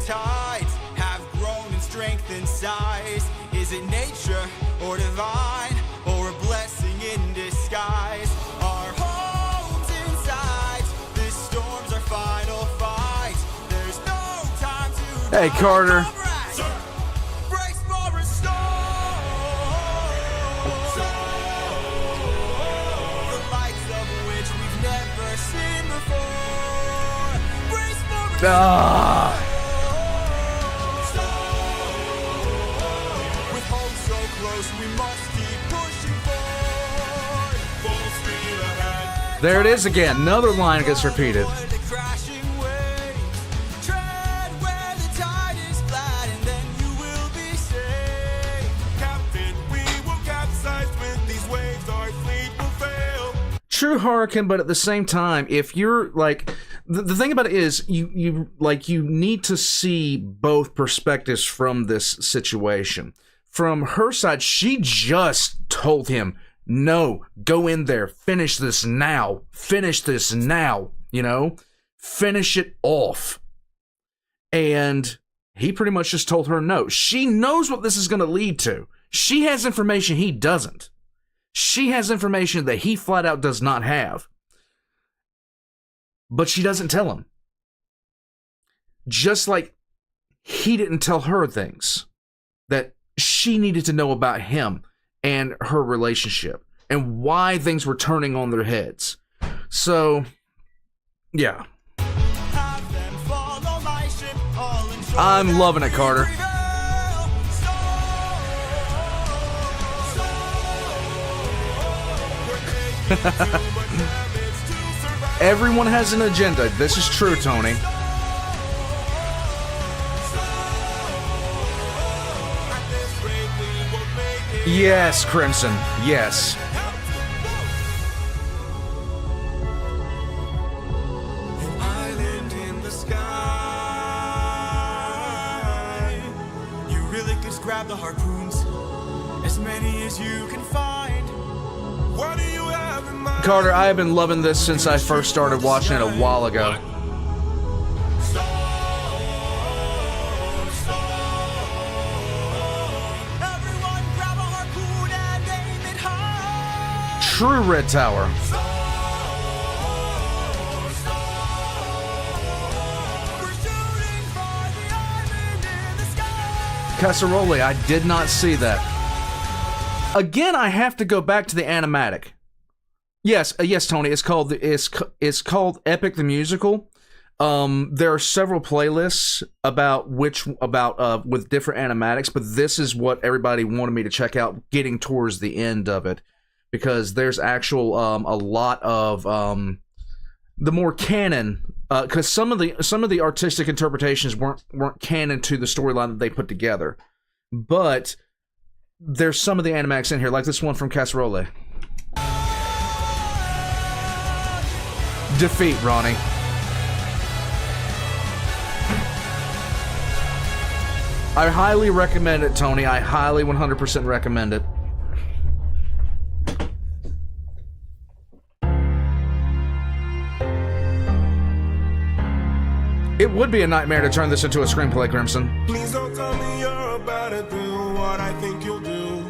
Tides have grown in strength and size. Is it nature or divine, or a blessing in disguise? Our homes inside, this storm's our final fight. There's no time to Hey Carter. brace for a storm. The likes of which we've never seen before. Brace for a storm. There it is again. Another line gets repeated. True hurricane, but at the same time, if you're like, the thing about it is, you need to see both perspectives from this situation. From her side, she just told him, no, go in there, finish this now, finish it off. And he pretty much just told her no. She knows what this is going to lead to. She has information he doesn't. She has information that he flat out does not have. But she doesn't tell him. Just like he didn't tell her things that she needed to know about him and her relationship and why things were turning on their heads. So, yeah. Have them follow my ship. I'm loving it, Carter. Everyone has an agenda. This is true, Tony. Yes, Crimson. Yes. An island in the sky. You really could grab the harpoons, as many as you can find. What do you have in mind? Carter, I have been loving this since I first started watching it a while ago. Everyone grab a harpoon and aim it high. True Red Tower. We're shooting for the island in the sky. Casserole, I did not see that. Again, I have to go back to the animatic. Yes, yes, Tony. It's called Epic the Musical. There are several playlists with different animatics, but this is what everybody wanted me to check out, getting towards the end of it, because there's actual a lot of the more canon. Because some of the artistic interpretations weren't canon to the storyline that they put together, but there's some of the animatics in here, like this one from Casserole. Defeat, Ronnie. I highly recommend it, Tony. I highly 100% recommend it. It would be a nightmare to turn this into a screenplay, Crimson. Please don't tell me you're about to do what I think you'll do.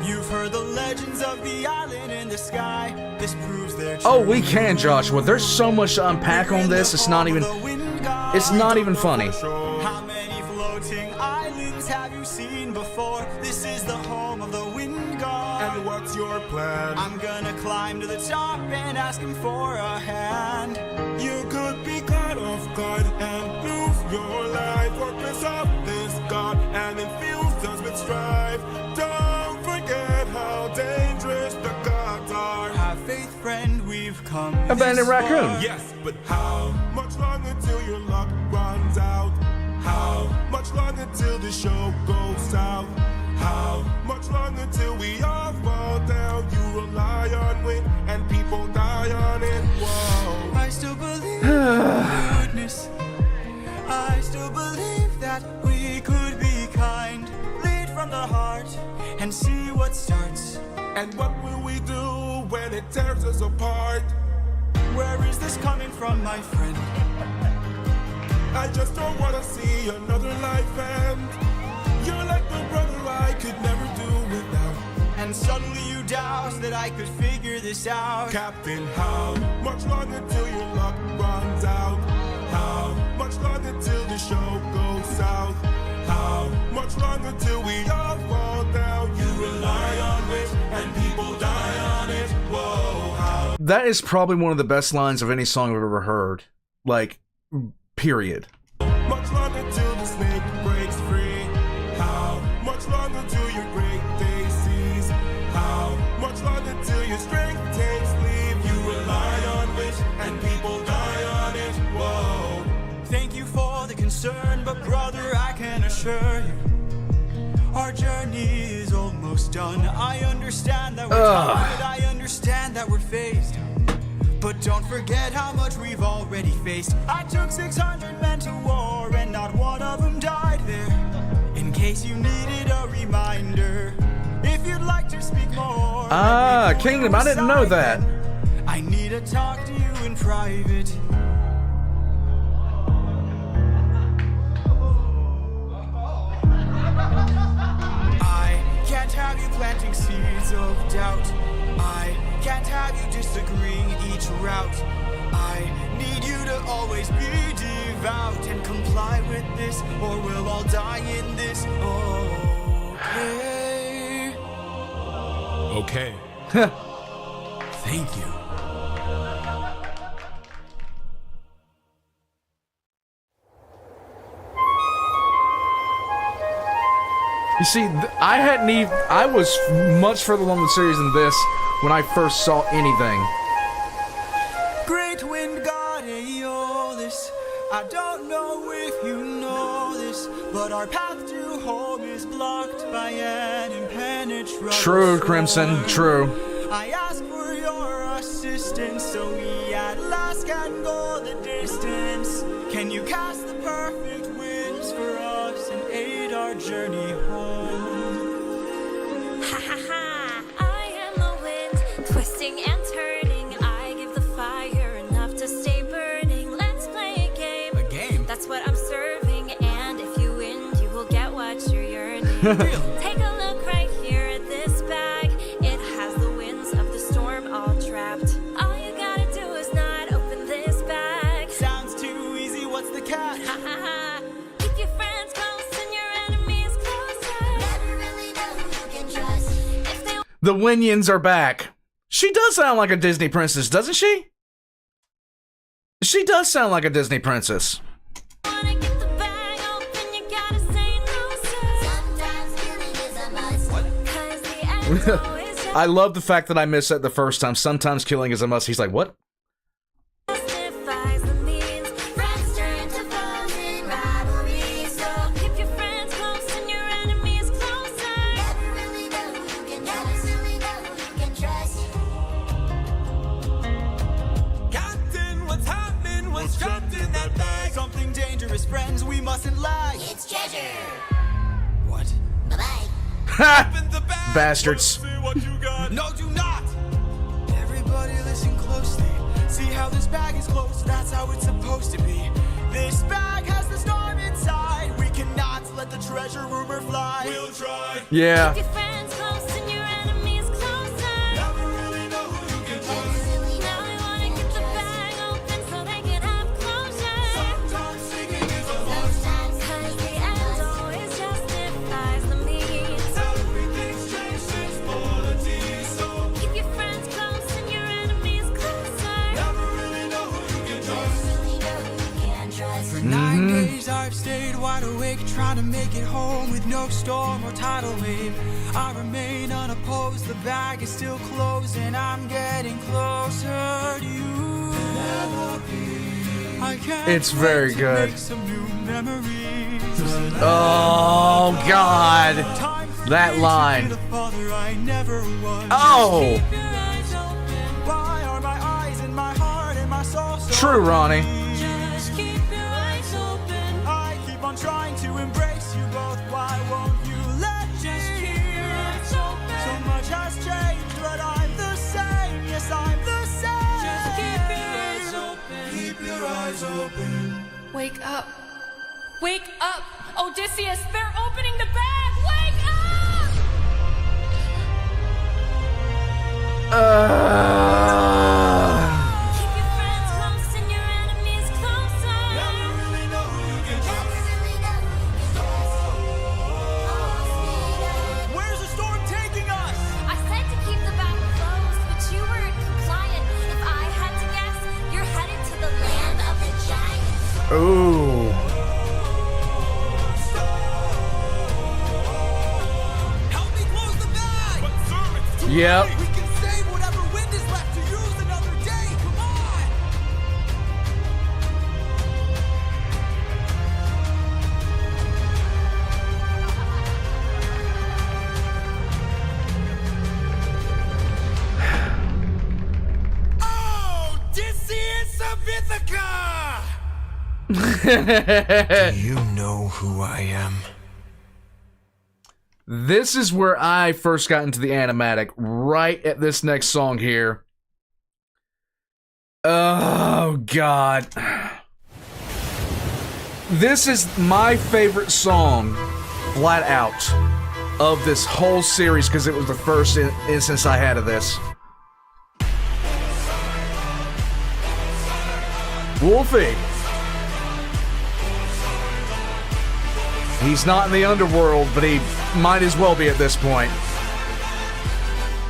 You've heard the legends of the island in the sky. This proves their Oh, we can, Joshua. There's so much to unpack on this. It's not even funny. How many floating islands have you seen before? This is the home of the wind god. And what's your plan? I'm gonna climb to the top and ask him for a hand. You could be caught off guard and lose your life. Fortress of this god and infuse us with strife. Don't forget how dangerous the gods are. Have faith, friend, we've come Abandoned this raccoon. far. Yes, but how much longer till your luck runs out? How much longer till the show goes south? How much longer till we all fall down? You rely on wind and people die on it. Whoa. I still believe in goodness. I still believe that we could be kind. Lead from the heart and see what starts. And what will we do when it tears us apart? Where is this coming from, my friend? I just don't wanna see another life end. You're like the brother I could never do without. And suddenly you doubt that I could figure this out. Captain, how much longer till your luck runs out? How much longer till the show goes south? How much longer till we all fall down? You rely on it and people die on it. Whoa, how? That is probably one of the best lines of any song I've ever heard. Like, period. Much longer till the snake breaks free. How much longer till your great day sees? How much longer till your strength takes leave? You rely on it and people die on it. Whoa. Thank you for the concern, but brother, I can assure you, our journey is almost done. I understand that we're tired, I understand that we're phased, but don't forget how much we've already faced. I took 600 men to war, and not one of them died there. In case you needed a reminder, if you'd like to speak more. Kingdom, I didn't know that. I need to talk to you in private. I can't have you planting seeds of doubt. I can't have you disagreeing each route. I need you to always be devout and comply with this, or we'll all die in this. Okay. Okay. Thank you. You see, I was much further along the series than this when I first saw anything. Great wind god Aeolus, I don't know if you know this, but our path to home is blocked by an impenetrable True, Crimson, true. I ask for your assistance so we at last can go the distance. Can you cast the perfect winds for us and aid our journey home? Ha ha ha! I am the wind, twisting and turning. I give the fire enough to stay burning. Let's play a game. A game? That's what I'm serving, and if you win, you will get what you're yearning. Take a look right here at this bag. It has the winds of the storm all trapped. All you gotta do is not open this bag. Sounds too easy, what's the catch? Ha ha ha! Keep your friends close and your enemies closer. Never really know who you can trust. If they The Winions are back. She does sound like a Disney princess, doesn't she? She does sound like a Disney princess. wanna get the bag open, you gotta say no, sir. Sometimes killing is a must. 'Cause the end's always just I love the fact that I missed that the first time. Sometimes killing is a must. He's like, what? justifies the means. Friends turn to foes in rivalry. So keep your friends close and your enemies closer. Never really know who you can trust. Captain, what's happening? What's trapped in that bag? Something dangerous, friends, we mustn't lag. It's treasure. What? Bye-bye. Ha! Open the bag. Bastards. See what you got. No, do not. Everybody listen closely. See how this bag is closed? That's how it's supposed to be. This bag has the storm inside. We cannot let the treasure rumor fly. We'll try. Yeah. Keep your friends close and your enemies closer. Never really know who you can trust. Now I wanna get the bag open so they can have closure. Sometimes seeking is a must. 'Cause the end always justifies the means. Everything's changed since polity. So Keep your friends close and your enemies closer. never really know who you can trust. For Mm-hmm. 9 days I've stayed wide awake, trying to make it home with no storm or tidal wave. I remain unopposed, the bag is still closed, and I'm getting closer to you. I can't It's very wait to good. make some new memories. Oh, God. Time for That me to line. be the father I never was. Oh. Keep your eyes open. Why are my eyes and my heart and my soul so True, Ronnie. Just keep your eyes open. I keep on trying to embrace you both. Why won't you let me? Just keep your eyes open. So much has changed, but I'm the same. Yes, I'm the same. Just keep your eyes open. Keep your eyes open. Wake up. Wake up! Odysseus, they're opening the bag! Wake up! Keep your friends close and your enemies closer. Never really know who you can trust. Where's the storm taking us? I said to keep the bag closed, but you weren't compliant. If I had to guess, you're headed to the land of the giants. Ooh. Help me close the bag. But sir, it's too Yep. late. We can save whatever wind is left to use another day. Come on. Oh, Odysseus of Ithaca! You know who I am. This is where I first got into the animatic, right at this next song here. Oh, God. This is my favorite song, flat out, of this whole series, because it was the first instance I had of this. Wolfie. He's not in the underworld, but he might as well be at this point.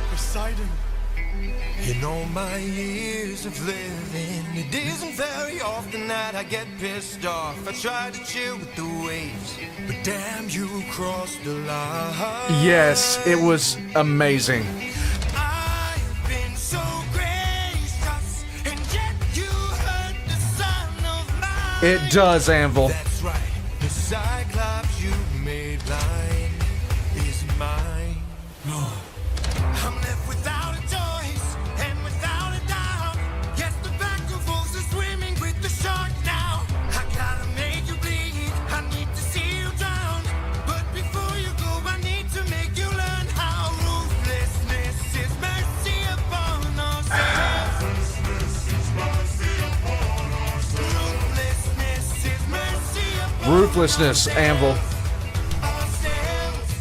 Poseidon, In all my years of living, it isn't very often that I get pissed off. I try to chill with the waves, but damn, you crossed the line. Yes, it was amazing. I've been so gracious, and yet you hurt the son of mine. It does, Anvil. That's right, the Cyclops you made blind is mine. I'm left without a choice and without a doubt. Yes, the back of wolves are swimming with the shark now. I gotta make you bleed, I need to see you drown. But before you go, I need to make you learn how ruthlessness is mercy upon ourselves. Ruthlessness is mercy upon Ruthlessness, Anvil. ourselves.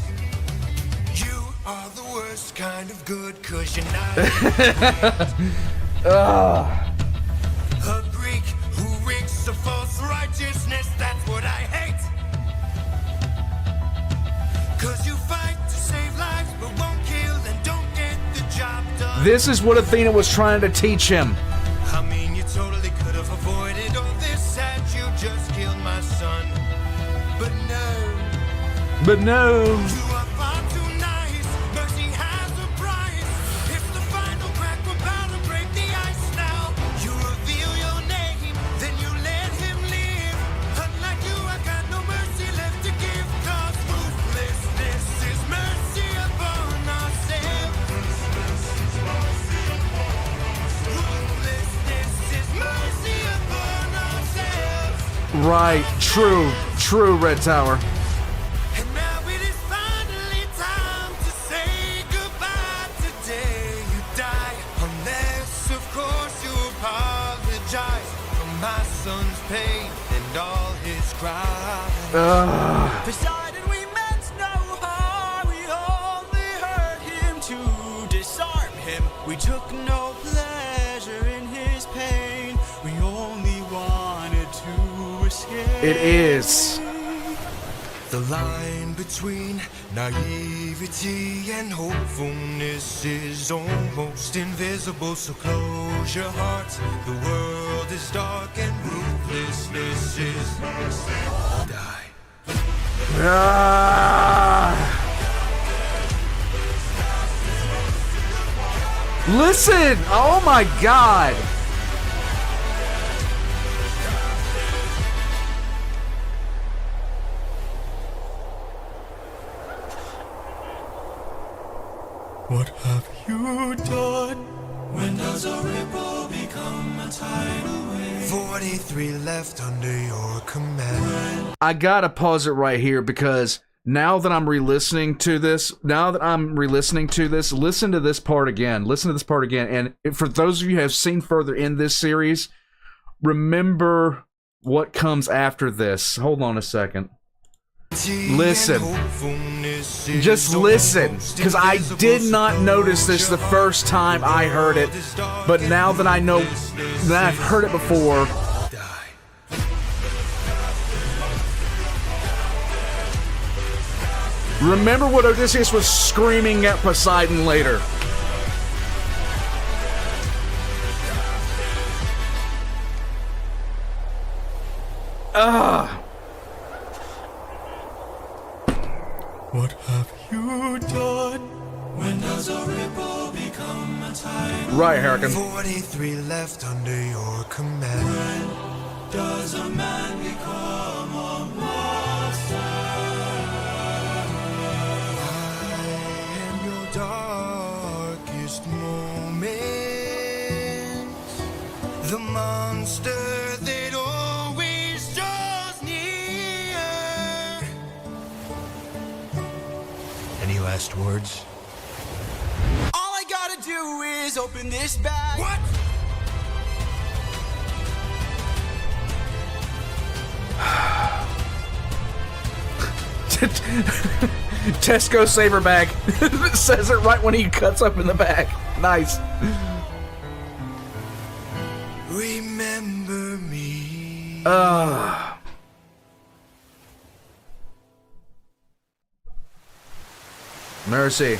You are the worst kind of good, 'cause you're not a Greek who reeks of false righteousness. That's what I hate. 'Cause you fight to save lives but won't kill and don't get the job done. This is what Athena was trying to teach him. I mean, you totally could have avoided all this had you just killed my son. But no, But no. you are far too nice. Mercy has a price. It's the final crack, we're about to break the ice now. You reveal your name, then you let him live. Unlike you, I got no mercy left to give. 'Cause ruthlessness is mercy upon ourselves. Ruthlessness is mercy upon ourselves. Right. True, Red Tower. And now it is finally time to say goodbye. Today you die, unless of course you apologize for my son's pain and all his cries. Decided we meant no harm, we only hurt him to disarm him. We took no pleasure in his pain, we only wanted to escape. It is. The line between naivety and hopefulness is almost invisible, so close your heart. The world is dark and ruthlessness is die. Listen! Oh my god! What have you done? When does a ripple become a tidal wave? 43 left under your command. I gotta pause it right here because now that I'm re-listening to this, listen to this part again. Listen to this part again. And for those of you who have seen further in this series, remember what comes after this. Hold on a second. Listen. Just listen. Because I did not notice this the first time I heard it. But now that I know that I've heard it before. Remember what Odysseus was screaming at Poseidon later. What have you done? When does a ripple become a tide? Right, Hurricane. 43 left under your command. When does a man become a monster? I am your darkest moment. The monster that always draws near. Any last words? All I gotta do is open this bag. What? Tesco saver bag. Says it right when he cuts open the bag. Nice. Remember me. Mercy.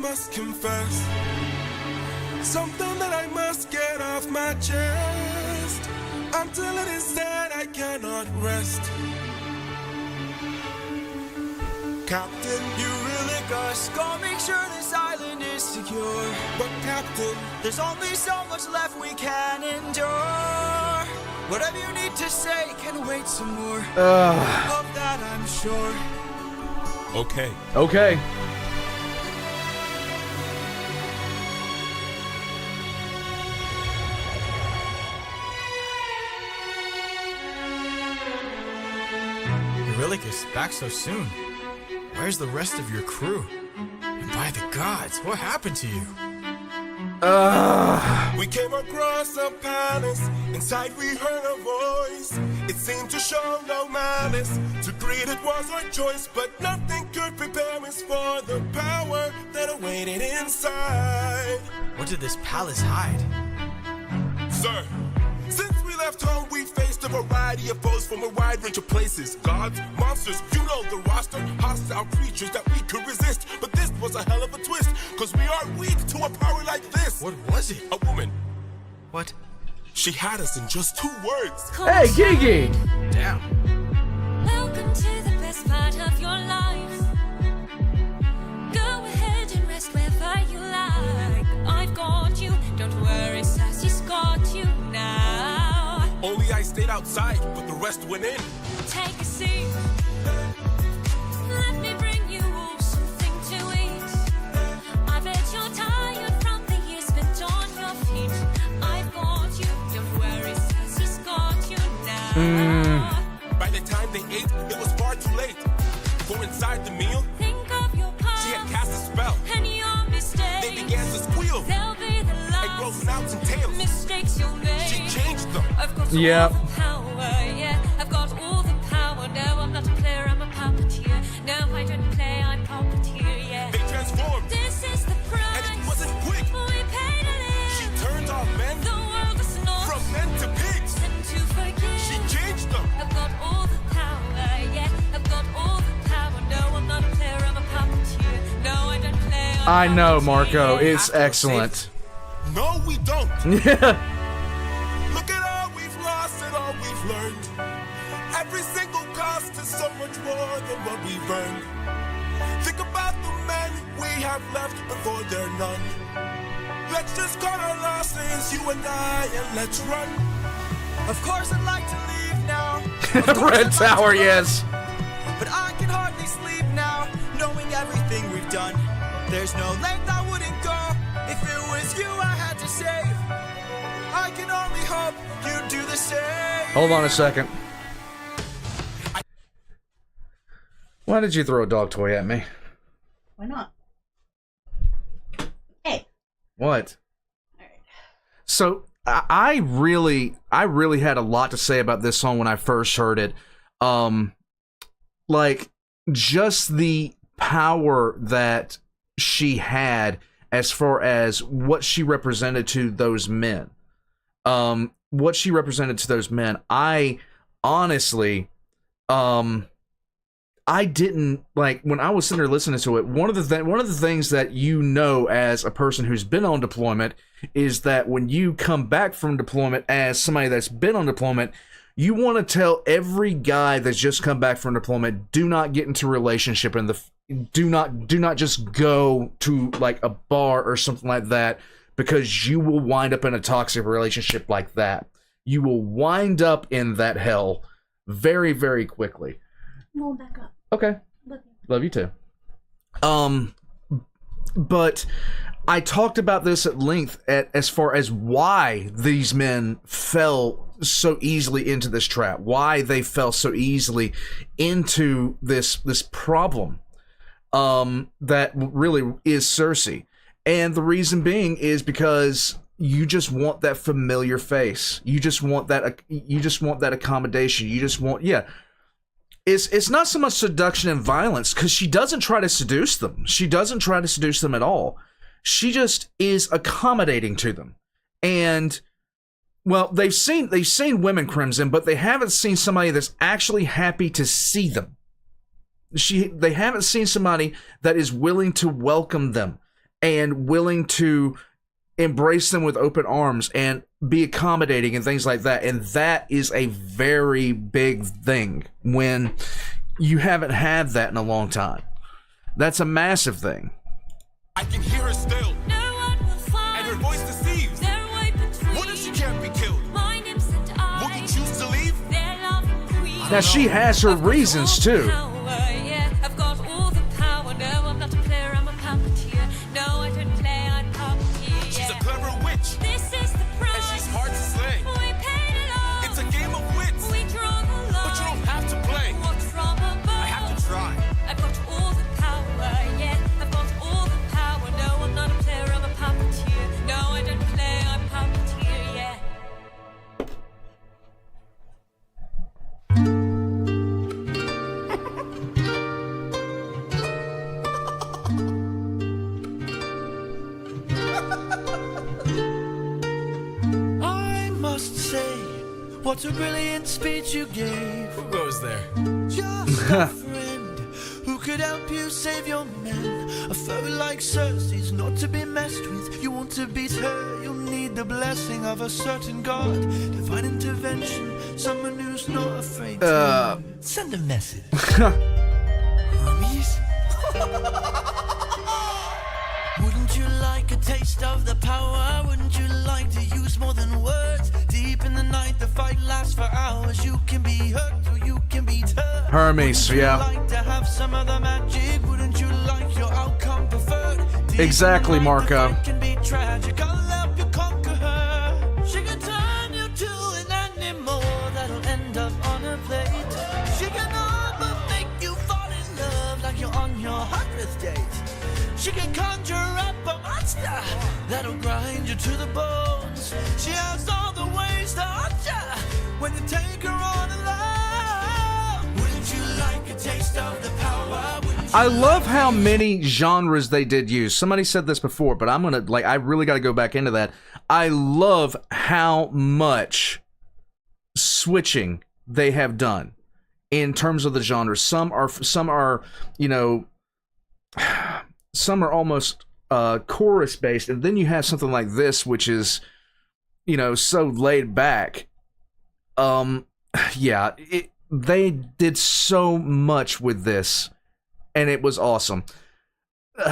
must confess. Something that I must get off my chest. Until it is said, I cannot rest. Captain, You really gotta make sure this island is secure. but Captain, There's only so much left we can endure. Whatever you need to say can wait some more. Of that I'm sure. okay. Okay. Eurylicus, back so soon. Where's the rest of your crew? And by the gods, what happened to you? We came across a palace. Inside we heard a voice. It seemed to show no malice. To greet it was our choice, but nothing could prepare us for the power that awaited inside. What did this palace hide? Sir, since we left home, we faced a variety of foes from a wide range of places. Gods, monsters, you know the roster. Hostile creatures that we could resist. But this was a hell of a twist, cause we are weak to a power like this. What was it? A woman. What? She had us in just 2 words. Hey, Gigi! Damn. Welcome to the best part of your life. Go ahead and rest wherever you like. I've got you, don't worry, Sassy's got you now. Only I stayed outside, but the rest went in. Take a seat. Let me bring you all something to eat. I bet you're tired from the years spent on your feet. I've got you, don't worry, Sassy's got you now. By the time they ate, it was far too late. For inside the meal, Think of your past. she had cast a spell. And your mistakes. They began to squeal They'll be the and last grow snouts and tails. mistakes you'll make. She changed them. I've got Yep. all the power, yeah. I've got all the power. No, I'm not a player, I'm a puppeteer. No, I don't play, I'm puppeteer, yeah. They transformed, This is the price. and it wasn't quick. We pay to live. She turned our men The world is not from men to pigs. and to forgive. She changed them. I've got all the power, yeah. I've got all the power. No, I'm not a player, I'm a puppeteer. No, I don't play, I'm I know, puppeteer, Marco. yeah. It's excellent. No, we don't. Yeah. Look at all we've lost and all we've learned. Every single cost is so much more than what we've earned. Think about the men we have left before they're none. Let's just cut our losses, you and I, and let's run. Of course I'd like to leave now. Of course I'd Red like Tower, to run. yes. But I can hardly sleep now, knowing everything we've done. There's no length I wouldn't go if it was you I had to save. I can only hope you do the same. Hold on a second. Why did you throw a dog toy at me? Why not? Hey. What? So I really had a lot to say about this song when I first heard it. Like just the power that she had as far as what she represented to those men. What she represented to those men. I honestly, I didn't like when I was sitting there listening to it. One of the things that you know as a person who's been on deployment is that when you come back from deployment as somebody that's been on deployment, you want to tell every guy that's just come back from deployment, do not get into a relationship and do not just go to like a bar or something like that, because you will wind up in a toxic relationship like that. You will wind up in that hell very, very quickly. Roll back up. Okay. Love you too. But I talked about this at length as far as why these men fell so easily into this trap, why they fell so easily into this problem that really is Cersei. And the reason being is because you just want that familiar face. You just want that accommodation. You just want, yeah. It's not so much seduction and violence, because she doesn't try to seduce them. She doesn't try to seduce them at all. She just is accommodating to them. And well, they've seen women crimson, but they haven't seen somebody that's actually happy to see them. They haven't seen somebody that is willing to welcome them and willing to embrace them with open arms and be accommodating and things like that. And that is a very big thing when you haven't had that in a long time. That's a massive thing. I can hear her still. No one will find. And her voice deceives. Their way between. What if she can't be killed? My innocent eyes. Will you choose to leave? Their love and greed. Now, she has her reasons, too. Yeah, I've got all the power. No, I'm not a player, I'm a puppeteer. No, I don't play, I puppeteer. She's a clever witch. This is the price. And she's hard to slay. We paid it all. It's a game of wits. We draw the line. But you don't have to play. Watch from above. I have to try. I've got all the power, yeah. I've got all the power. No, I'm not a player, I'm a puppeteer. No, I don't play, I'm puppeteer, yeah. I must say, what a brilliant speech you gave. Who goes there? Just a friend who could help you save your men. A foe like Cersei's not to be messed with. You want to beat her, you'll need the blessing of a certain god. Divine intervention, someone who's not afraid to send a message. Hermes? Wouldn't you like a taste of the power? Wouldn't you like to use more than words? Deep in the night, the fight lasts for hours. You can be hurt or you can be hurt. Hermes, yeah. Like to have some of the magic? Wouldn't you like your outcome preferred? Exactly, Marco. The fight can be tragic. I'll help you conquer her. She can turn you to an animal that'll end up on a plate. She can all but make you fall in love like you're on your 100th date. She can conjure up a monster that'll grind you to the bones. She has all the ways to haunt you when you take her on alone. Wouldn't you like a taste of the power? I love how many genres they did use. Somebody said this before, but I'm gonna I really got to go back into that. I love how much switching they have done in terms of the genres. Some are, you know, some are almost chorus based, and then you have something like this, which is, you know, so laid back. Yeah, they did so much with this, and it was awesome. More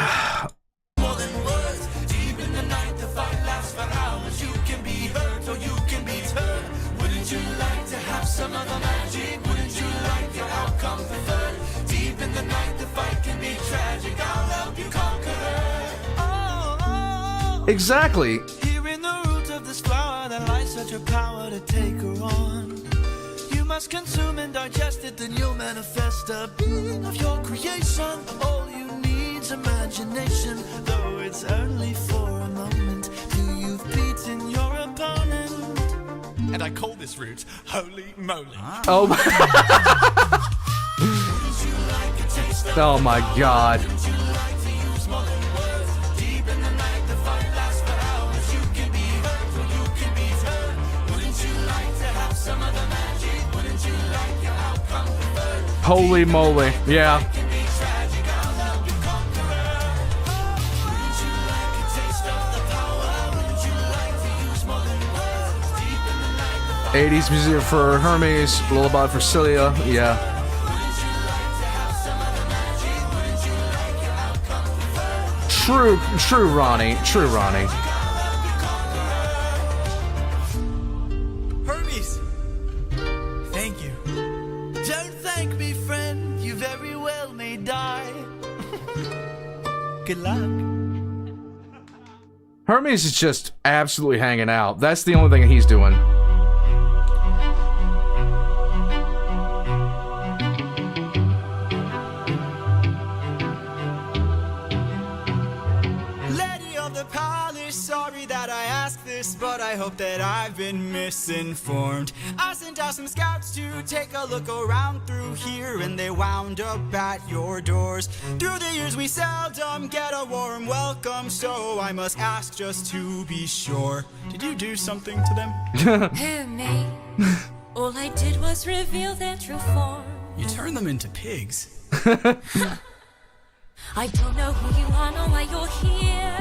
than words, deep in the night, the fight lasts for hours. You can be hurt or you can be hurt. Wouldn't you like to have some of the magic? Wouldn't you like your outcome preferred? Deep in the night, the fight can be tragic. I'll help you conquer her. Oh. Exactly. Here in the root of this flower, there lies such a power to take her on. You must consume and digest it, then you'll manifest a being of your creation. All you need's imagination, though it's only for a moment. Till you've beaten your opponent. And I call this route Holy Moly. Oh my. Oh my God. Holy moly. Yeah. '80s music for Hermes, lullaby for Celia. Yeah. True Ronnie. Hermes, thank you. Don't thank me, friend. You very well may die. Good luck. Hermes is just absolutely hanging out. That's the only thing he's doing. Sorry that I asked this, but I hope that I've been misinformed. I sent out some scouts to take a look around through here, and they wound up at your doors. Through the years we seldom get a warm welcome, so I must ask just to be sure. Did you do something to them? Who, me? All I did was reveal their true form. You turned them into pigs. I don't know who you are, nor why you're here,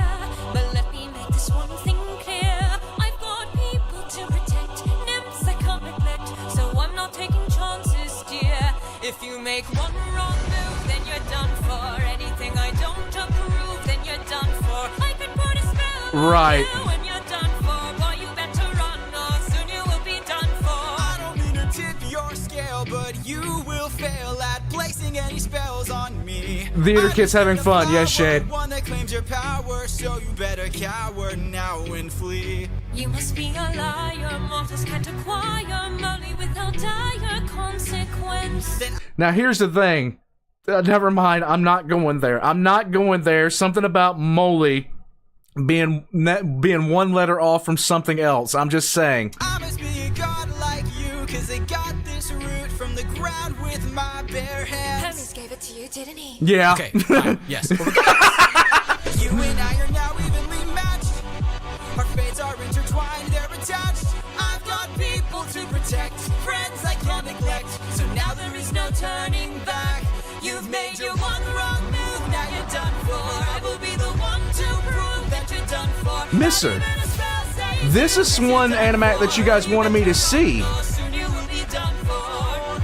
but let me make this one thing clear. I've got people to protect, nymphs I can't neglect, so I'm not taking chances, dear. If you make one wrong move, then you're done for. Anything I don't approve, then you're done for. I could put a spell Right. on you when you're done for. Boy, you better run, or soon you will be done for. I don't mean to tip your scale, but you will fail at placing any spells on me. Theater kids having fun. Yes, Shade. One that claims your power, so you better cower now and flee. You must be a liar, mortals can't acquire money without dire consequence. Now, here's the thing. Never mind. I'm not going there. I'm not going there. Something about moly being one letter off from something else. I'm just saying. I must be a god like you, cause I got this root from the ground with my bare hands. Hermes gave it to you, didn't he? Yeah. Okay, fine, yes. You and I are now evenly matched. Our fates are intertwined, they're attached. I've got people to protect, friends I can't neglect. So now there is no turning back. You've made your one wrong move, now you're done for. I will be the one to prove that you're done for. Mister, this is one animatic that you guys wanted me to see. Soon you will be done for.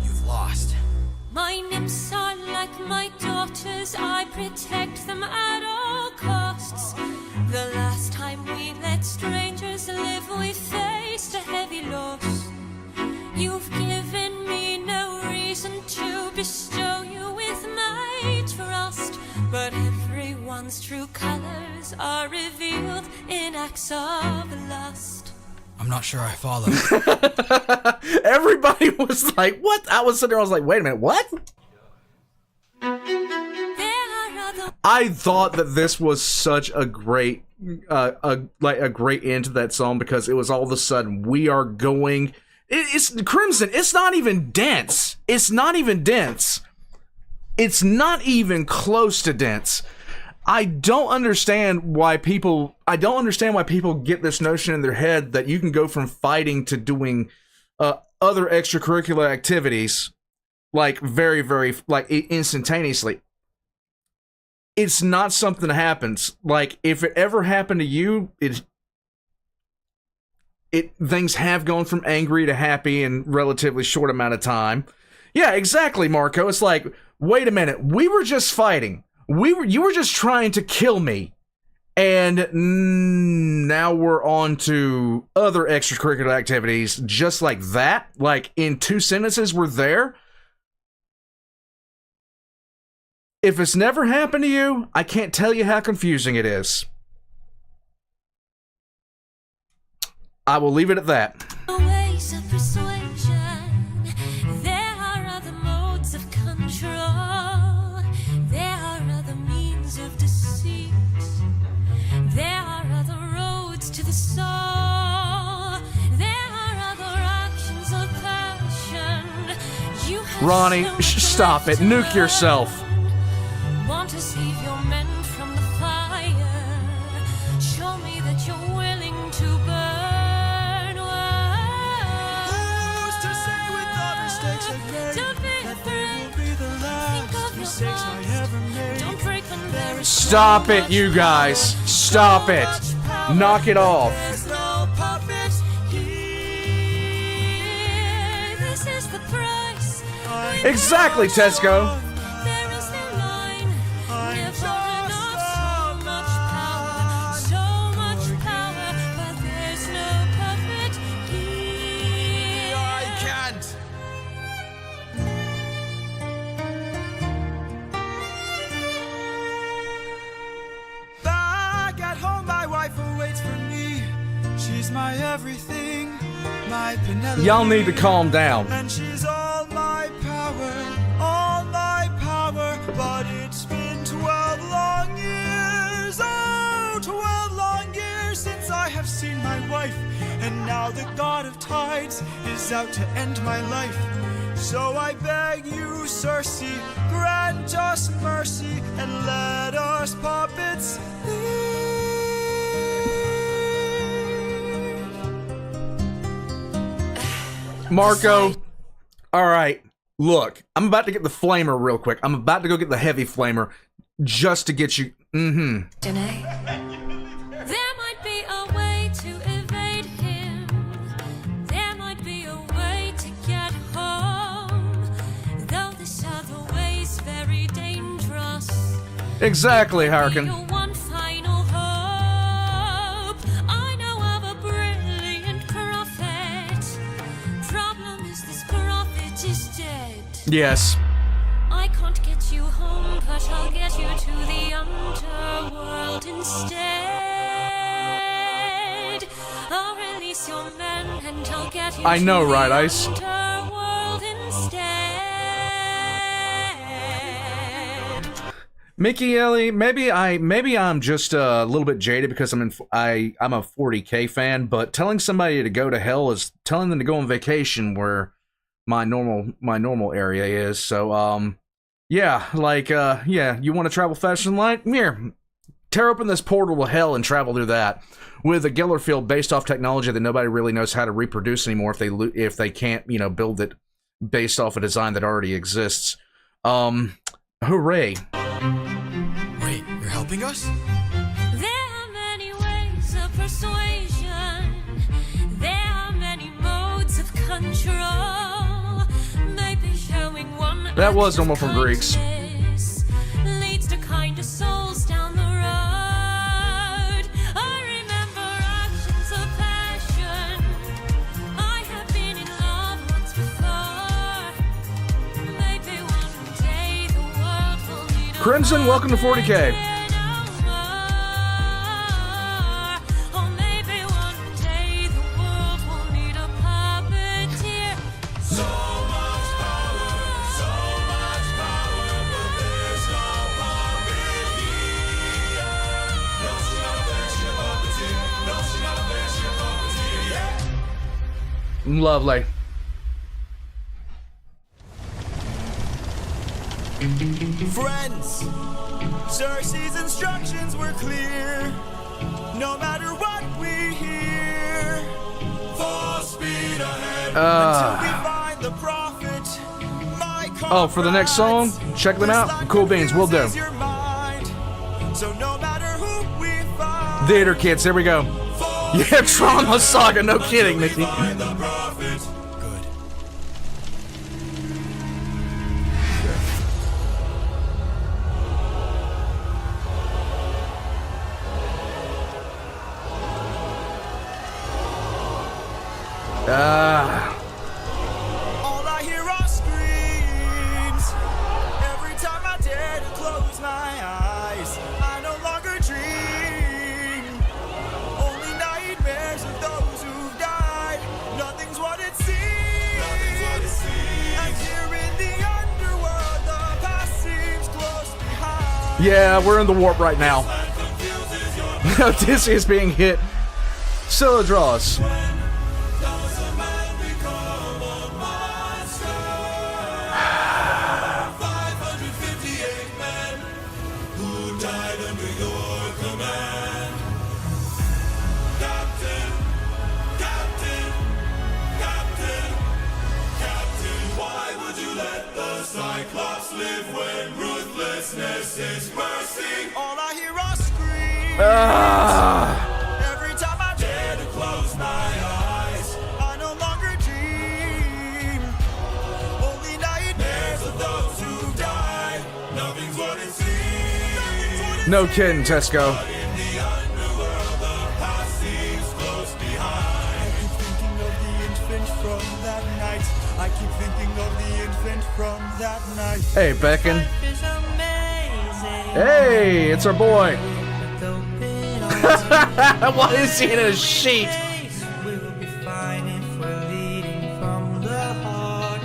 You've lost. My nymphs are like my daughters, I protect them at all costs. The last time we let strangers live, we faced a heavy loss. You've given me no reason to bestow you with my trust, but everyone's true colors are revealed in acts of lust. I'm not sure I follow. Everybody was like, what? I was sitting there, I was like, wait a minute, what? I thought that this was such a great, a great end to that song, because it was all of a sudden, we are going... It's Crimson. It's not even dense. It's not even dense. It's not even close to dense. I don't understand why people get this notion in their head that you can go from fighting to doing other extracurricular activities like very, very, like instantaneously. It's not something that happens. Like, if it ever happened to you, things have gone from angry to happy in relatively short amount of time. Yeah, exactly, Marco. It's like, wait a minute, we were just fighting. You were just trying to kill me. And now we're on to other extracurricular activities just like that. Like, in 2 sentences, we're there. If it's never happened to you, I can't tell you how confusing it is. I will leave it at that. Ways of persuasion, there are other modes of control, there are other means of deceit, there are other roads to the soul, there are other actions of passion. You have Ronnie, so much stop it. to Nuke yourself. Want to save your men from the fire? Show me that you're willing to burn. Who's to say with all mistakes I've made, Don't be that afraid. they will be the last mistakes I ever made? Don't break when there is Stop it, you guys. Stop it. Knock it off. There's no puppet here. This is the price. Exactly, Tesco. There is no line. Never enough. So much power, but there's no puppet here. I can't. Back at home, my wife awaits for me. She's my everything, my Penelope. Y'all need to calm down. And she's all my power, but it's been 12 long years, oh, 12 long years since I have seen my wife, and now the god of tides is out to end my life. So I beg you, Circe, grant us mercy, and let us puppets Marco, All right, look, I'm about to get the flamer real quick. I'm about to go get the heavy flamer just to get you. There might be a way to evade him. There might be a way to get home. Though this other way's very dangerous. Exactly, Harkin. One final hope. I know of a brilliant prophet. Problem is this prophet is dead. Yes. I can't get you home, but I'll get you to the underworld instead. I'll release your men and I'll get you I know, to the right, Ice? underworld instead. Mickey Ellie, maybe I'm just a little bit jaded because I'm a 40K fan, but telling somebody to go to hell is telling them to go on vacation where my normal area is. So yeah, like yeah, you want to travel fast and light? Here, tear open this portal to hell and travel through that with a Geller field based off technology that nobody really knows how to reproduce anymore if they can't, you know, build it based off a design that already exists. Hooray. Wait, you're helping us? There are many ways of persuasion. There are many modes of control. Maybe showing one That was normal from Greeks. leads to kinder souls down the road. I remember actions of passion. I have been in love once before. Maybe one day the world will need a Crimson, welcome to 40K. or maybe one day the world will need a puppeteer. So much power, but there's no puppet here. No, she's not a bear, she's a puppeteer. No, she's not a bear, she's a puppeteer, yeah. Lovely. Friends, Cersei's instructions were clear. No matter what we hear, full speed ahead until we find the prophet. Oh, for the next song, check them out. Cool beans, will do. So no matter who we find, Theater Kids, here we go. Yeah, Trauma Saga, no kidding, Mickey. find the prophet. Good. All I hear are screams. Every time I dare to close my eyes, I no longer dream. Only nightmares of those who've died. Nothing's what it seems. And here in the underworld, the past seems close behind. Yeah, we're in the warp right now. Odysseus being hit. Scylla draws. Does a man become a monster? 558 men who died under your command. Captain, Captain, Captain, Captain, why would you let the Cyclops live when ruthlessness is mercy? All I hear are screams. Every time I dare to close my eyes, I no longer dream. Only nightmares of those who died. Nothing's what it seems. No kidding, Tesco. But in the underworld, the past seems close behind. I keep thinking of the infant from that night. I keep thinking of the infant from that night. Hey, Beckon. Life is amazing. Hey, it's our boy. With open arms. Why is he in a sheet? We'll be fine if we're leading from the heart.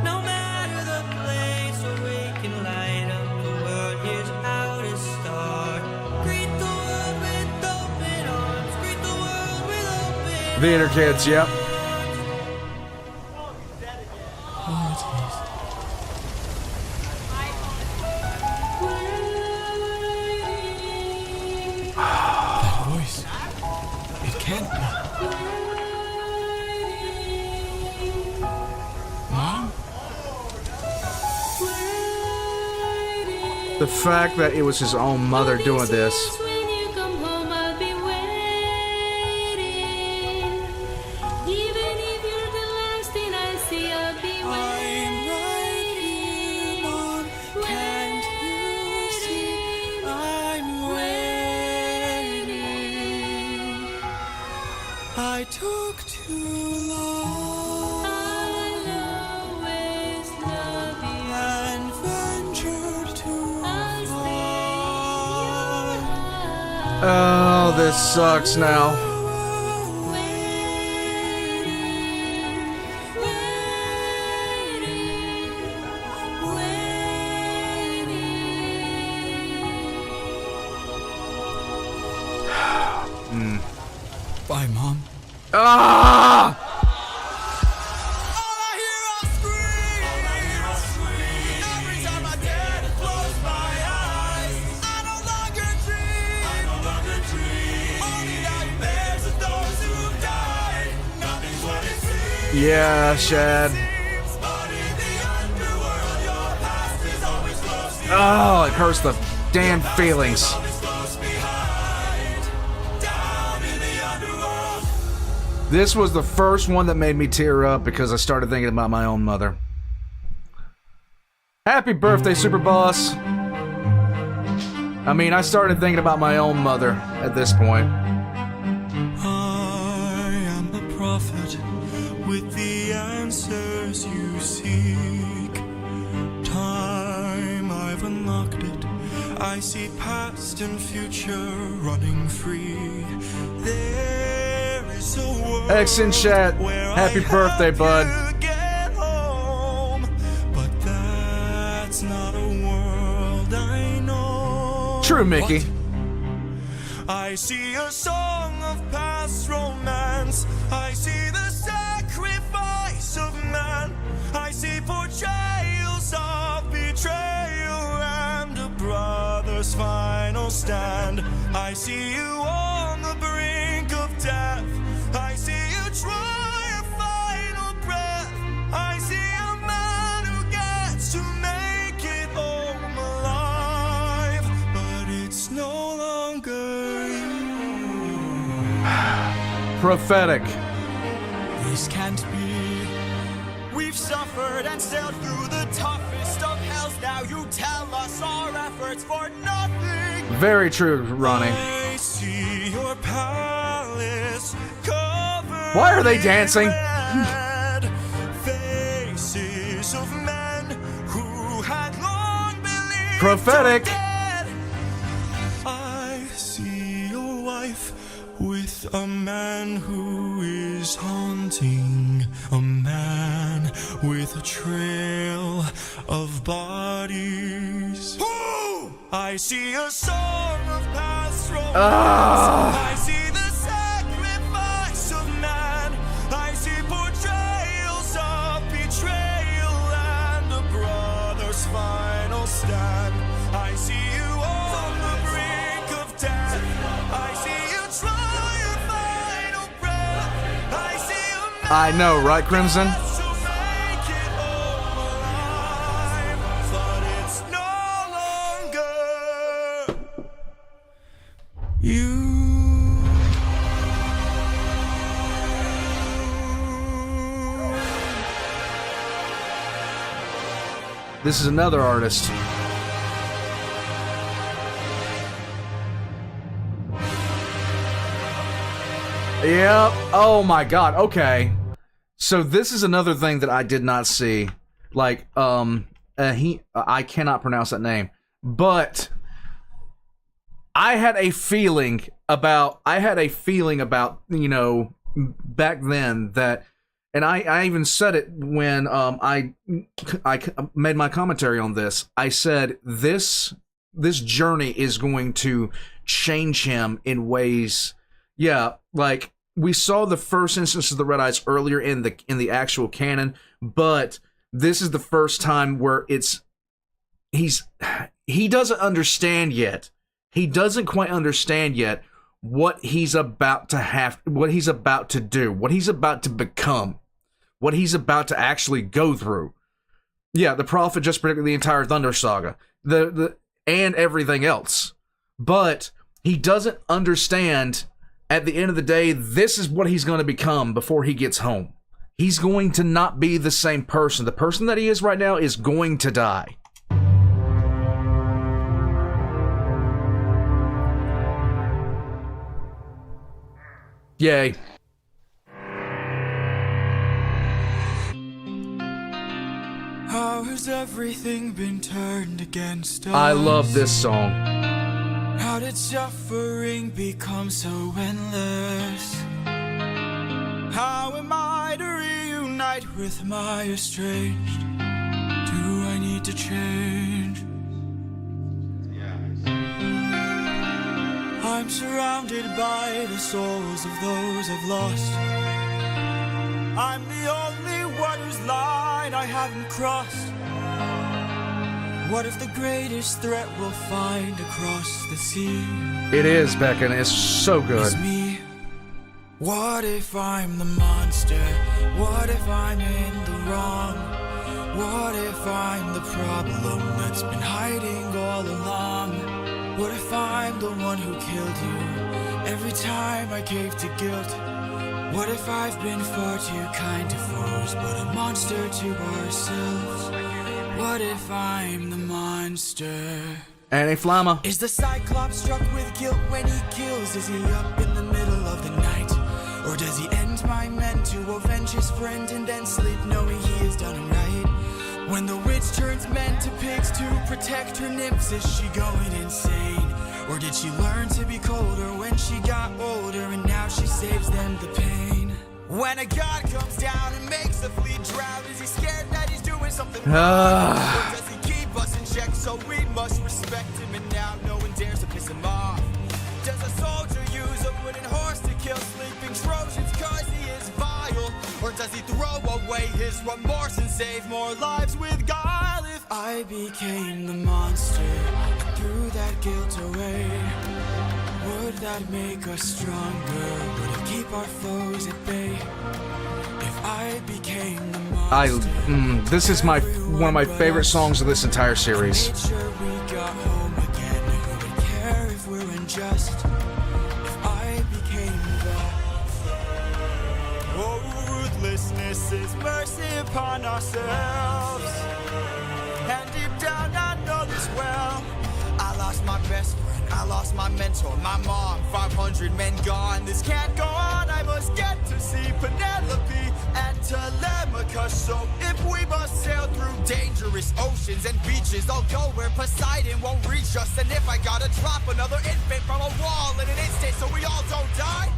No matter the place where we can light up the world, here's how to start. Greet the world with open arms. Greet the world with open Theater Kids, yep. That voice. It can't be. Mom? The fact that it was his own mother doing this. When you come home, I'll be waiting. Even if you're the last thing I see, I'll be waiting. Mom, can't you see? I'm waiting. I took too long. I'll always love you. And ventured too I'll stay in your heart. Oh, this sucks now. Bye, Mom. Ah! Yeah, Shad. Oh, it hurts the damn feelings. This was the first one that made me tear up because I started thinking about my own mother. Happy birthday, Super Boss. I mean, I started thinking about my own mother at this point. I am the prophet with the answers you seek. Time, I've unlocked it. I see past and future running free. There is a world X in chat. where Happy I birthday, have bud. to get home. But that's not a world I know. True, Mickey. I see a song of past romance. I see the sacrifice of man. I see portrayals of betrayal and a brother's final stand. I see you on the brink of death. I see you try a final breath. I see a man who gets to make it home alive. But it's no longer you. Prophetic. This can't be. We've suffered and sailed through the toughest of hells. Now you tell us our efforts for nothing. Very true, Ronnie. I see your palace covered. Why are they dancing? in red. Faces of men who had long believed Prophetic. you're dead. I see your wife with a man who is haunting, a man with a trail of bodies. I see a song of past romance. I see the sacrifice of man. I see portrayals of betrayal and a brother's final stand. I see you on the brink of death. I see you try a final breath. I see a man I know, right, Crimson? to make it home alive. But it's no longer you. This is another artist. Yep. Oh my god. Okay. So this is another thing that I did not see. Like, I cannot pronounce that name. But I had a feeling about, you know, back then that, and I even said it when I made my commentary on this. I said this journey is going to change him in ways. Yeah, like we saw the first instance of the Red Eyes earlier in the actual canon, but this is the first time where he doesn't understand yet. He doesn't quite understand yet what he's about to what he's about to do, what he's about to become, what he's about to actually go through. Yeah, the Prophet just predicted the entire Thunder Saga. and everything else. But he doesn't understand, at the end of the day, this is what he's going to become before he gets home. He's going to not be the same person. The person that he is right now is going to die. Yay. How has everything been turned against us? I love this song. How did suffering become so endless? How am I to reunite with my estranged? Do I need to change? I'm surrounded by the souls of those I've lost. I'm the only one whose line I haven't crossed. What if the greatest threat we'll find across the sea? It is, Becca, and it's so good. Is me. What if I'm the monster? What if I'm in the wrong? What if I'm the problem that's been hiding all along? What if I'm the one who killed you every time I gave to guilt? What if I've been far too kind to foes, but a monster to ourselves? What if I'm the monster? Annie Flama. Is the Cyclops struck with guilt when he kills? Is he up in the middle of the night? Or does he end my men to avenge his friend and then sleep knowing he has done him right? When the witch turns men to pigs to protect her nymphs, is she going insane? Or did she learn to be colder when she got older and now she saves them the pain? When a god comes down and makes a fleet drown, is he scared that he's doing something wrong? Or does he keep us in check so we must respect him and now no one dares to piss him off? Does a soldier use a wooden horse to kill sleeping Trojans cause he is vile? Or does he throw away his remorse and save more lives with guile? If I became the monster, I threw that guilt away, would that make us stronger? Would it keep our foes at bay? If I became the monster, this is one of my favorite songs of this entire series. made sure we got home again. Who would care if we're unjust? If I became the ruthlessness is mercy upon ourselves. And deep down I know this well. I lost my best friend, I lost my mentor, my mom, 500 men gone. This can't go on, I must get to see Penelope and Telemachus. So if we must sail through dangerous oceans and beaches, I'll go where Poseidon won't reach us. And if I gotta drop another infant from a wall in an instant so we all don't die,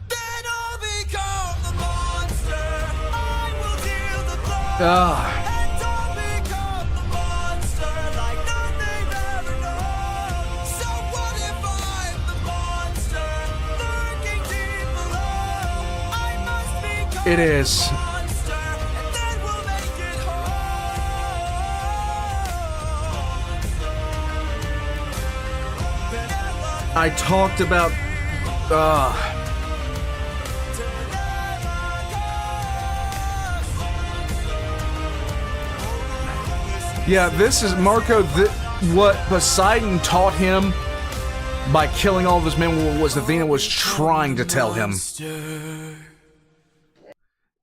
then I'll become the monster. I will deal the blow. And I'll become the monster like nothing ever known. So what if I'm the monster lurking deep below? I must become It is. the monster, and then we'll make it home. I talked about. Yeah, this is Marco. What Poseidon taught him by killing all of his men was Athena was trying to tell him.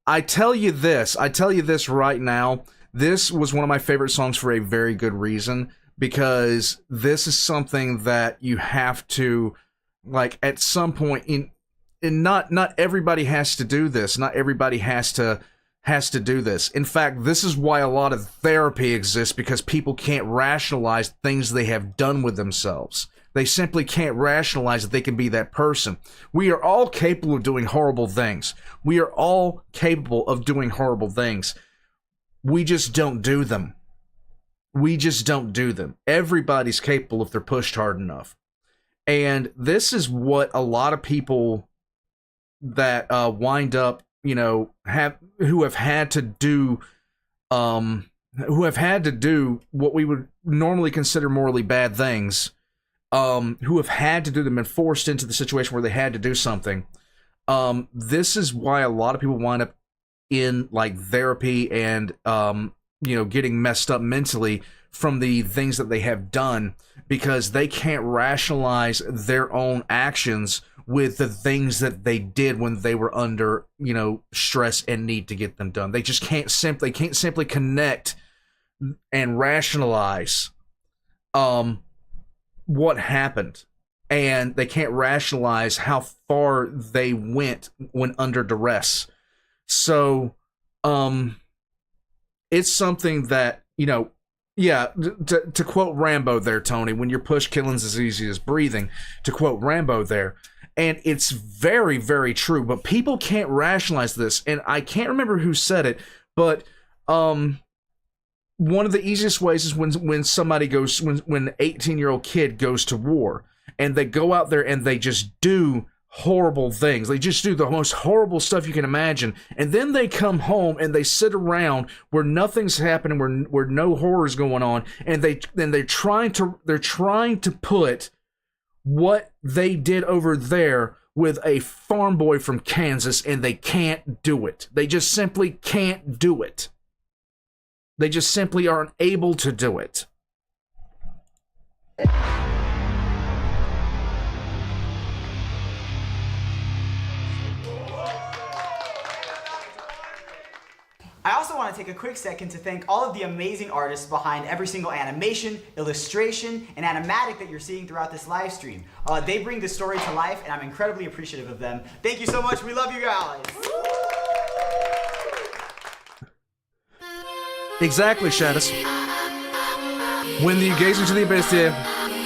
I tell you this right now. This was one of my favorite songs for a very good reason, because this is something that you have to, like, at some point not everybody has to do this. Not everybody has to do this. In fact, this is why a lot of therapy exists, because people can't rationalize things they have done with themselves. They simply can't rationalize that they can be that person. We are all capable of doing horrible things. We are all capable of doing horrible things. We just don't do them. We just don't do them. Everybody's capable if they're pushed hard enough. And this is what a lot of people that wind up, who have had to do what we would normally consider morally bad things, who have had to do them and forced into the situation where they had to do something. This is why a lot of people wind up in like therapy and getting messed up mentally from the things that they have done because they can't rationalize their own actions with the things that they did when they were under, stress and need to get them done. They just can't simply connect and rationalize what happened, and they can't rationalize how far they went when under duress. So it's something that, to quote Rambo there, Tony, when you're pushed, killing's as easy as breathing, to quote Rambo there. And it's very, very true, but people can't rationalize this. And I can't remember who said it, but one of the easiest ways is when somebody goes, when an 18-year-old kid goes to war, and they go out there and they just do horrible things. They just do the most horrible stuff you can imagine, and then they come home and they sit around where nothing's happening, where no horror's going on, and they're trying to put what they did over there with a farm boy from Kansas, and they can't do it. They just simply can't do it. They just simply aren't able to do it. I also want to take a quick second to thank all of the amazing artists behind every single animation, illustration, and animatic that you're seeing throughout this live stream. They bring the story to life, and I'm incredibly appreciative of them. Thank you so much. We love you guys. Exactly, Shaddus. When you gaze into the abyss,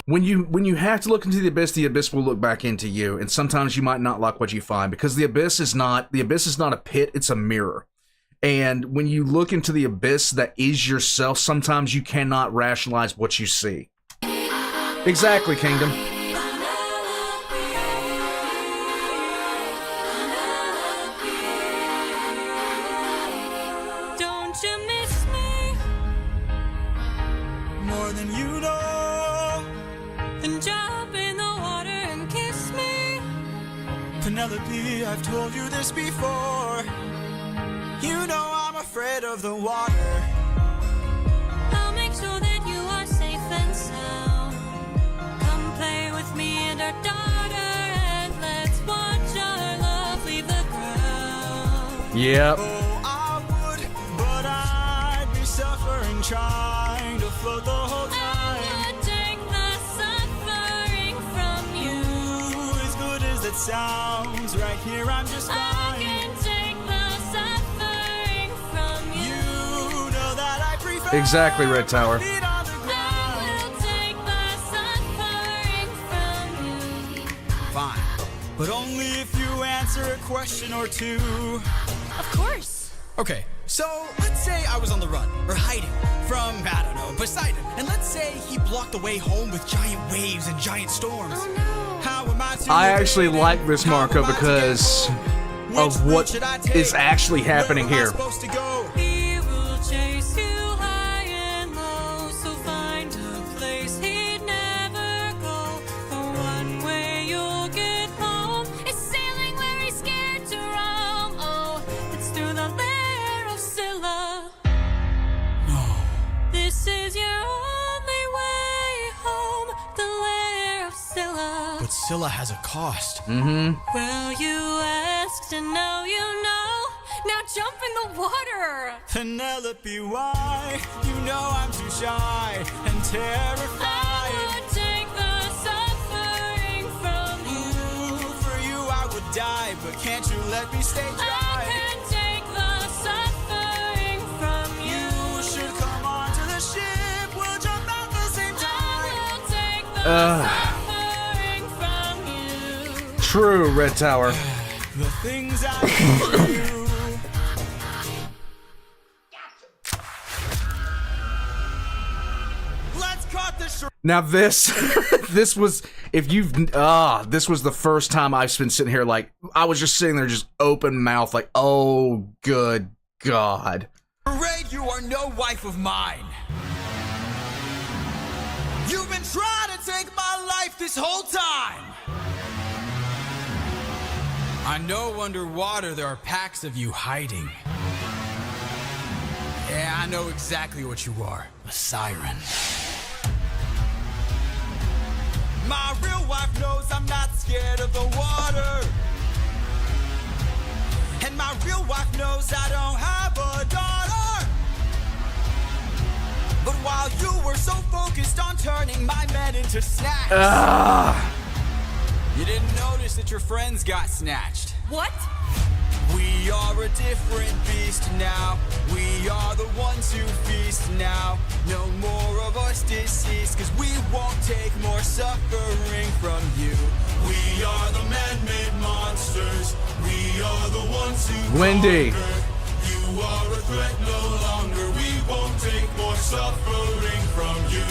when you have to look into the abyss will look back into you, and sometimes you might not like what you find, because the abyss is not a pit, it's a mirror. And when you look into the abyss that is yourself, sometimes you cannot rationalize what you see. Exactly, Kingdom. Don't you miss me more than you know? Then jump in the water and kiss me. Penelope, I've told you this before. You know I'm afraid of the water. I'll make sure that you are safe and sound. Come play with me and our daughter, and let's watch our love leave the ground. Yep. Oh, I would, but I'd be suffering trying to float the whole time. I would take the suffering from you. As good as it sounds, right here I'm just fine. I can take the suffering from you. You know that I prefer Exactly, Red Tower. feet on the ground. I will take the suffering from you. Fine, but only if you answer a question or two. Of course. Okay, so let's say I was on the run, or hiding, from, I don't know, Poseidon. And let's say he blocked the way home with giant waves and giant storms. Oh no. How am I to I live actually in it? like this, How Marco, am I to because get home? of Which route what should I take? is actually happening Where am I here. supposed to go? He will chase you high and low, so find a place he'd never go. The one way you'll get home is sailing where he's scared to roam. Oh, it's through the lair of Scylla. No. This is your only way home, the lair of Scylla. But Scylla has a cost. Well, you asked and now you know. Now jump in the water. Penelope, why? You know I'm too shy and terrified. I would take the suffering from you. Ooh, for you I would die, but can't you let me stay I dry? can take the suffering from you. You should come onto the ship. We'll jump out the same time. I will take the suffering from you. True, Red Tower. The things I do. Let's cut the short. Now this was this was the first time I've been sitting here like I was just sitting there just open mouth like, oh good God. Parade, you are no wife of mine. You've been trying to take my life this whole time. I know underwater there are packs of you hiding. Yeah, I know exactly what you are. A siren. My real wife knows I'm not scared of the water. And my real wife knows I don't have a daughter. But while you were so focused on turning my men into snacks, you didn't notice that your friends got snatched. What? We are a different beast now. We are the ones who feast now. No more of us deceased, cause we won't take more suffering from you. We are the man-made monsters. We are the ones who Wendy. conquer. You are a threat no longer. We won't take more suffering from you.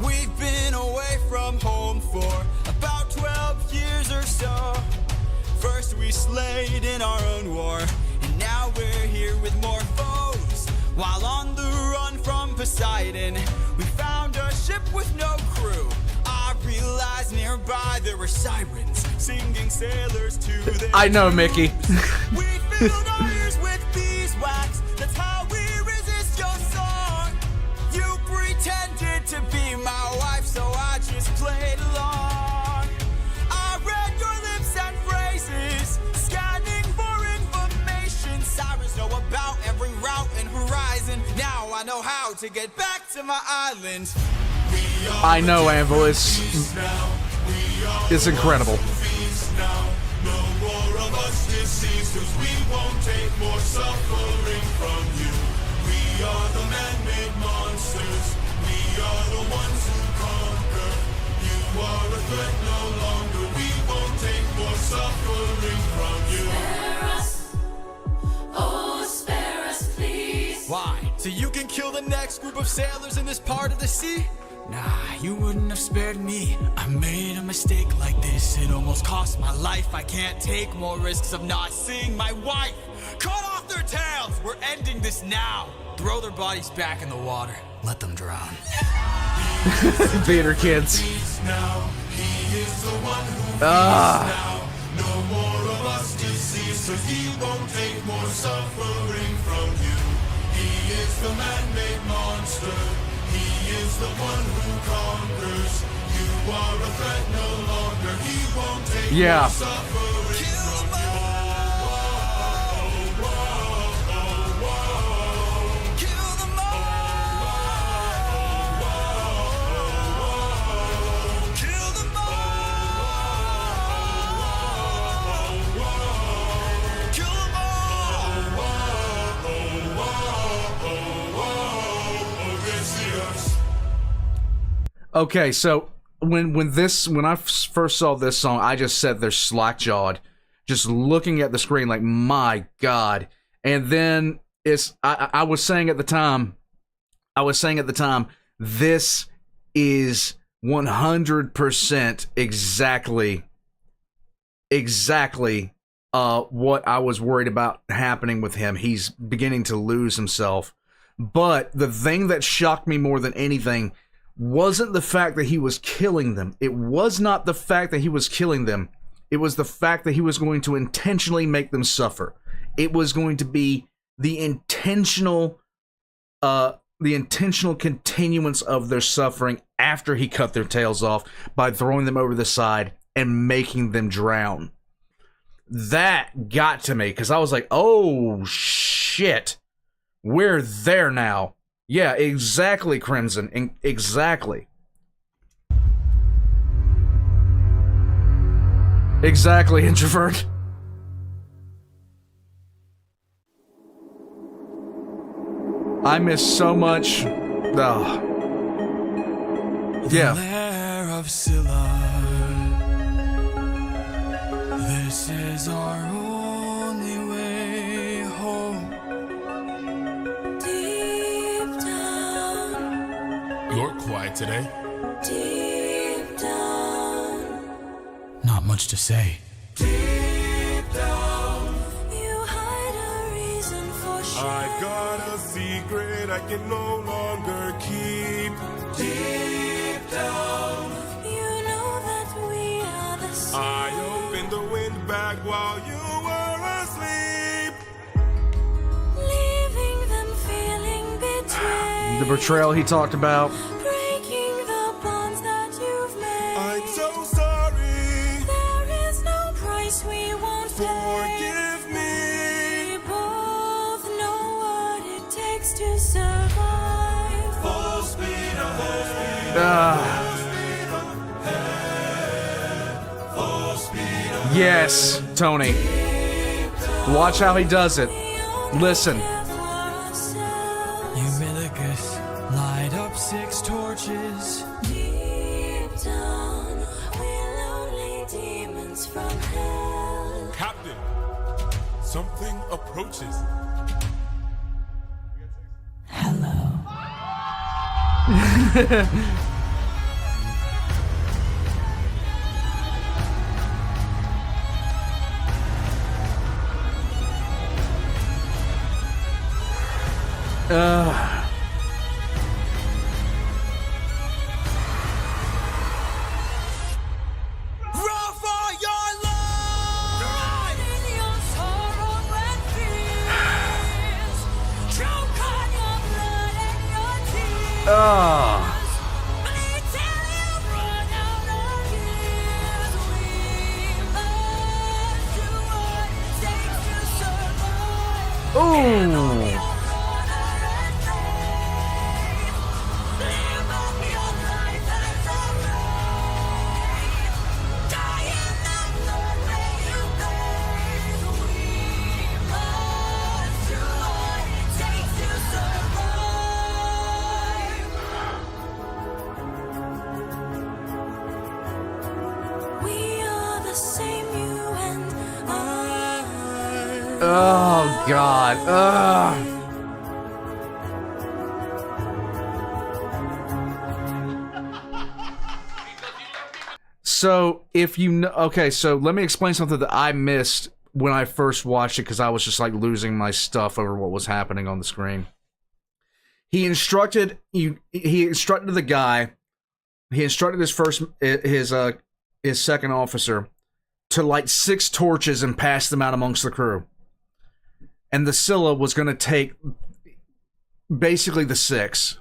We've been away from home for about 12 years or so. First we slayed in our own war, and now we're here with more foes. While on the run from Poseidon, we found a ship with no crew. I realized nearby there were sirens singing sailors to their I know, Mickey. We filled our ears with beeswax. That's how we resist your song. You pretended to be my wife, so I just played along. I read your lips and phrases, scanning for information. Sirens know about every route and horizon. Now I know how to get back to my island. I know, Anvil. It's incredible. No more of us deceased, cause we won't take more suffering from you. We are the man-made monsters. We are the ones who conquer. You are a threat no longer. We won't take more suffering from you. Spare us. Oh, spare us, please. Why? So you can kill the next group of sailors in this part of the sea? Nah, you wouldn't have spared me. I made a mistake like this. It almost cost my life. I can't take more risks of not seeing my wife. Cut off their tails. We're ending this now. Throw their bodies back in the water. Let them drown. Theater kids. No more of us deceased, cause he won't take more suffering from you. He is the man-made monster. He is the one who conquers. You are a threat no longer. He won't take more suffering from you. Kill them all. Kill them all. Kill them all. Okay, so when I first saw this song, I just sat there slack-jawed, just looking at the screen like, my God. And then I was saying at the time, this is 100% exactly what I was worried about happening with him. He's beginning to lose himself. But the thing that shocked me more than anything wasn't the fact that he was killing them. It was not the fact that he was killing them. It was the fact that he was going to intentionally make them suffer. It was going to be the intentional continuance of their suffering after he cut their tails off by throwing them over the side and making them drown. That got to me because I was like, oh shit, we're there now. Yeah, exactly, Crimson. Exactly. Exactly, Introvert. I miss so much. Oh. Yeah. Lair of Scylla. This is our only way home. Deep down, You're quiet today. deep down, Not much to say. Deep down, you hide a reason for shame. I've got a secret I can no longer keep. Deep down, You know that we are the same. I opened the wind bag while you were asleep. Leaving them feeling The betrayal he talked about. breaking the bonds that you've made. I'm so sorry. There is no price we won't pay. Forgive me. We both know what it takes to survive. Full speed ahead. Full speed ahead. Yes, Tony. Watch how he does it. Listen. You made us light up 6 torches. Deep down, we're lonely demons from hell. Captain, something approaches. Run for your life! In your sorrow and fears, choke on your blood and your tears. Bleed till you run out of years. We must do what it takes to survive. Ooh. Live up your life as a race. Die in the blood where you bathe. We must do what it takes to survive. We are the same, you and I. Oh, God. Ugh. So, if you know... Okay, so let me explain something that I missed when I first watched it, because I was just, like, losing my stuff over what was happening on the screen. He instructed the guy... He instructed his second officer to light 6 torches and pass them out amongst the crew. And the Scylla was going to take basically the 6.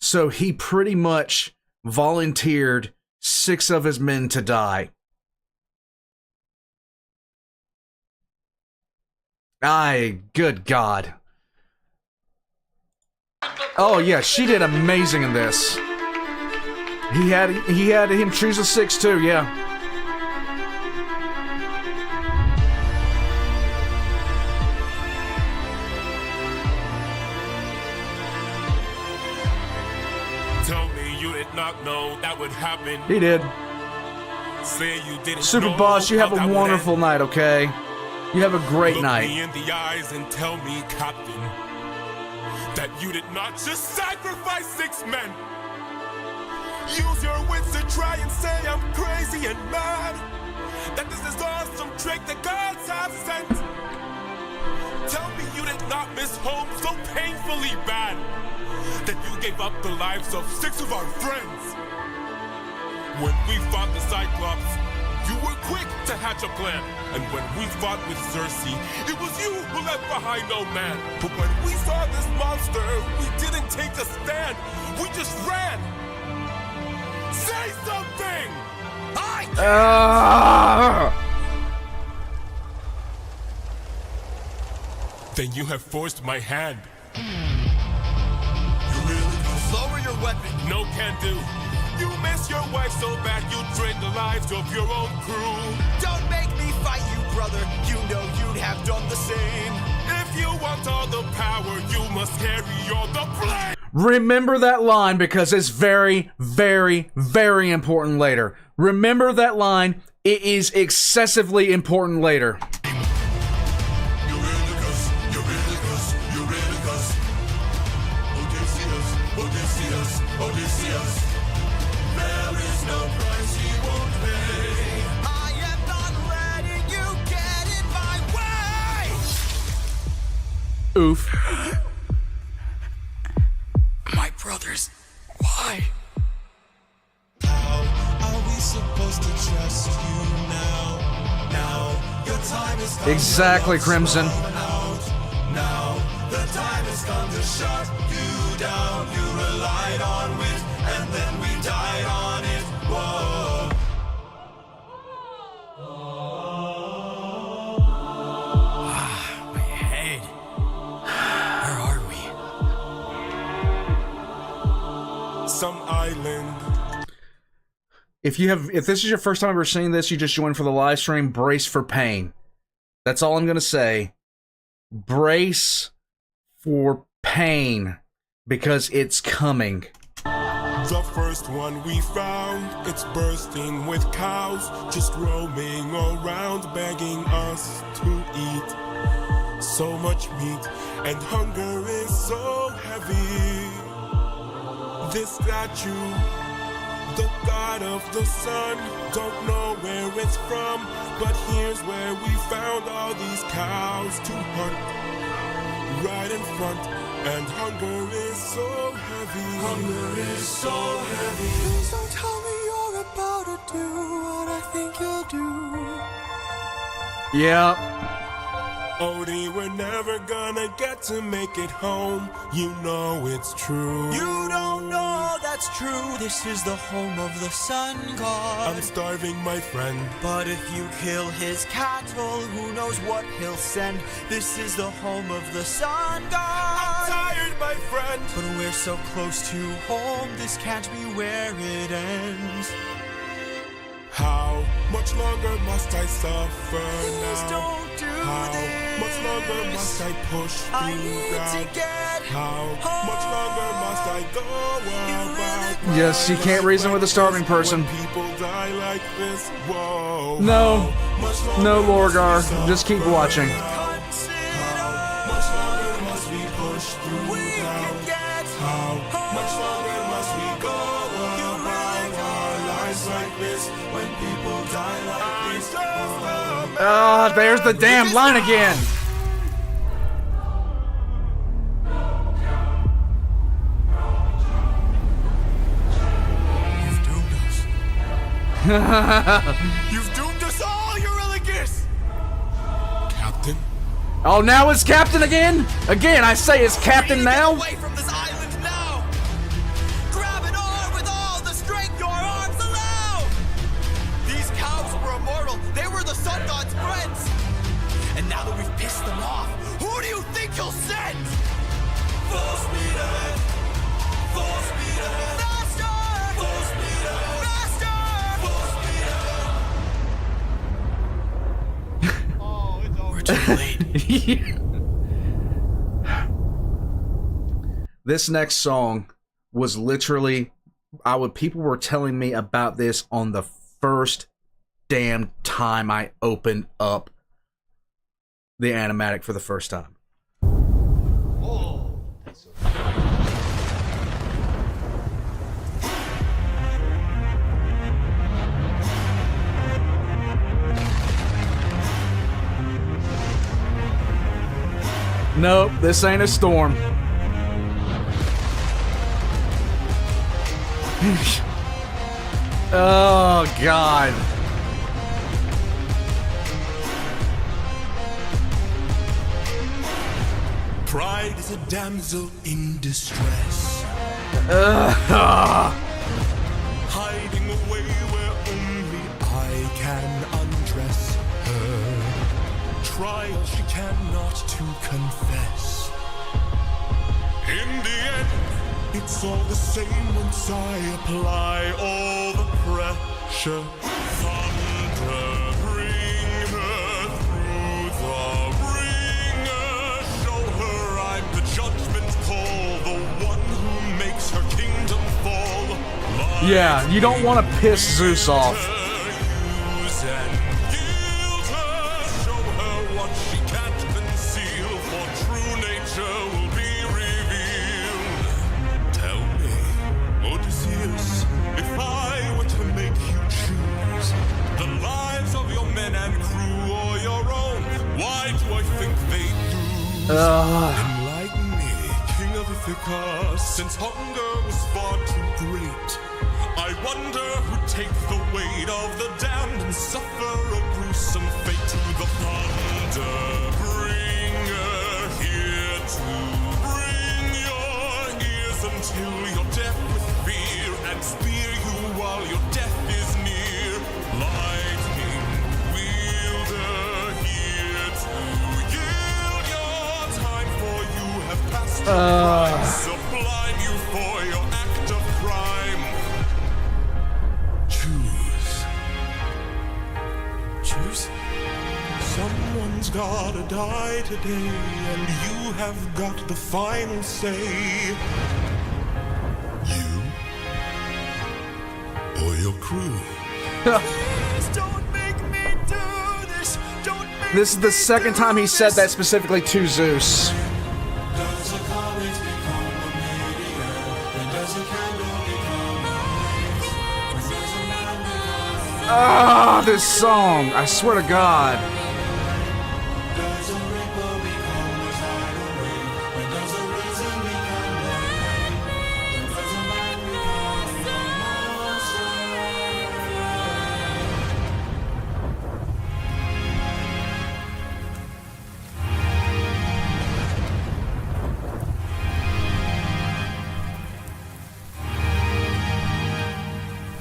So he pretty much volunteered 6 of his men to die. Good God. Oh yeah, she did amazing in this. He had him choose a 6 too, yeah. Tell me you did not know that would happen. He did. Say you didn't Super know Boss, you have how a that would wonderful end. night, okay? You have a great Look night. me in the eyes and tell me, Captain, that you did not just sacrifice 6 men. Use your wits to try and say I'm crazy and mad. That this is all some trick the gods have sent. Tell me you did not miss home so painfully bad that you gave up the lives of 6 of our friends. When we fought the Cyclops, you were quick to hatch a plan. And when we fought with Cersei, it was you who left behind no man. But when we saw this monster, we didn't take a stand. We just ran. Say something! Then you have forced my hand. Lower your weapon. No can do. You miss your wife so bad you drain the lives of your own crew. Don't make me fight you, brother. You know you'd have done the same. If you want all the power, you must carry all the blame. Remember that line because it's very, very, very important later. Remember that line. It is excessively important later. Oof. My brothers, why? How are we supposed to trust you now? Now, your time is Exactly, Crimson. Now, the time is has come to shut you down. You relied on wit, and then we died on it. Whoa. My head. Where are we? Some island. If this is your first time ever seeing this, you just joined for the live stream, brace for pain. That's all I'm gonna say. Brace for pain, because it's coming. The first one we found, it's bursting with cows, just roaming around, begging us to eat. So much meat, and hunger is so heavy. This statue, the god of the sun, don't know where it's from, but here's where we found all these cows to hunt. Right in front, and hunger is so heavy. Hunger is so heavy. Please don't tell me you're about to do what I think you'll do. Yeah. Odie, we're never gonna get to make it home. You know it's true. You don't know that's true. This is the home of the sun god. I'm starving, my friend. But if you kill his cattle, who knows what he'll send. This is the home of the sun god. I'm tired, my friend. But we're so close to home, this can't be where it ends. How much longer must I suffer Please now? don't do How this. much longer must I push through I need doubt? to get How much longer must I go about? Yes, you can't reason with a starving person. When people die like this, whoa. No. No, Lorgar. Just keep watching. How much longer must we push through doubt? How much longer must we go about our lives like this? When people die like this, Ah, there's the damn line again. You've doomed us. You've doomed us all, Eurylochus! Captain? Oh, now it's Captain again? Again, I say it's Captain now? Away from this island now! Grab an arm with all the strength your arms allow! These cows were immortal, they were the sun god's friends! And now that we've pissed them off, who do you think he'll send? Full speed ahead. Full speed ahead. Faster! Full speed ahead. Faster! Full speed ahead. We're too late. This next song was literally, people were telling me about this on the first damn time I opened up the animatic for the first time. Nope, this ain't a storm. Oh, God. Pride is a damsel in distress, hiding away where only I can undress her. Trial she cannot to confess. In the end, it's all the same once I apply all the pressure. Thunder, bring her through the ringer. Show her I'm the judgment call, the one who makes her kingdom fall. Yeah, you don't want to piss Zeus off. Use and yield her. Show her what she can't conceal, for true nature will be revealed. Tell me, Odysseus, if I were to make you choose the lives of your men and crew or your own, why do I think they lose? Enlighten me, King of Ithaca, since hunger was far too great. I wonder who'd take the weight of the damned and suffer a gruesome fate. To the thunder bringer, here to bring until you're deaf with fear and spear you while your death is near. Lightning wielder here to yield your time, for you have passed your prime. Sublime you for your act of crime. Choose. Someone's gotta die today, and you have got the final say. You or your crew. Please don't make me do this. Don't make This is the second time he said that specifically to Zeus. Does a comet become a meteor? When does a candle become a blaze? When does a man become a Ah, this song. I swear to God. Does a ripple become a tidal wave? When does a reason become rain? When does a man become a monster?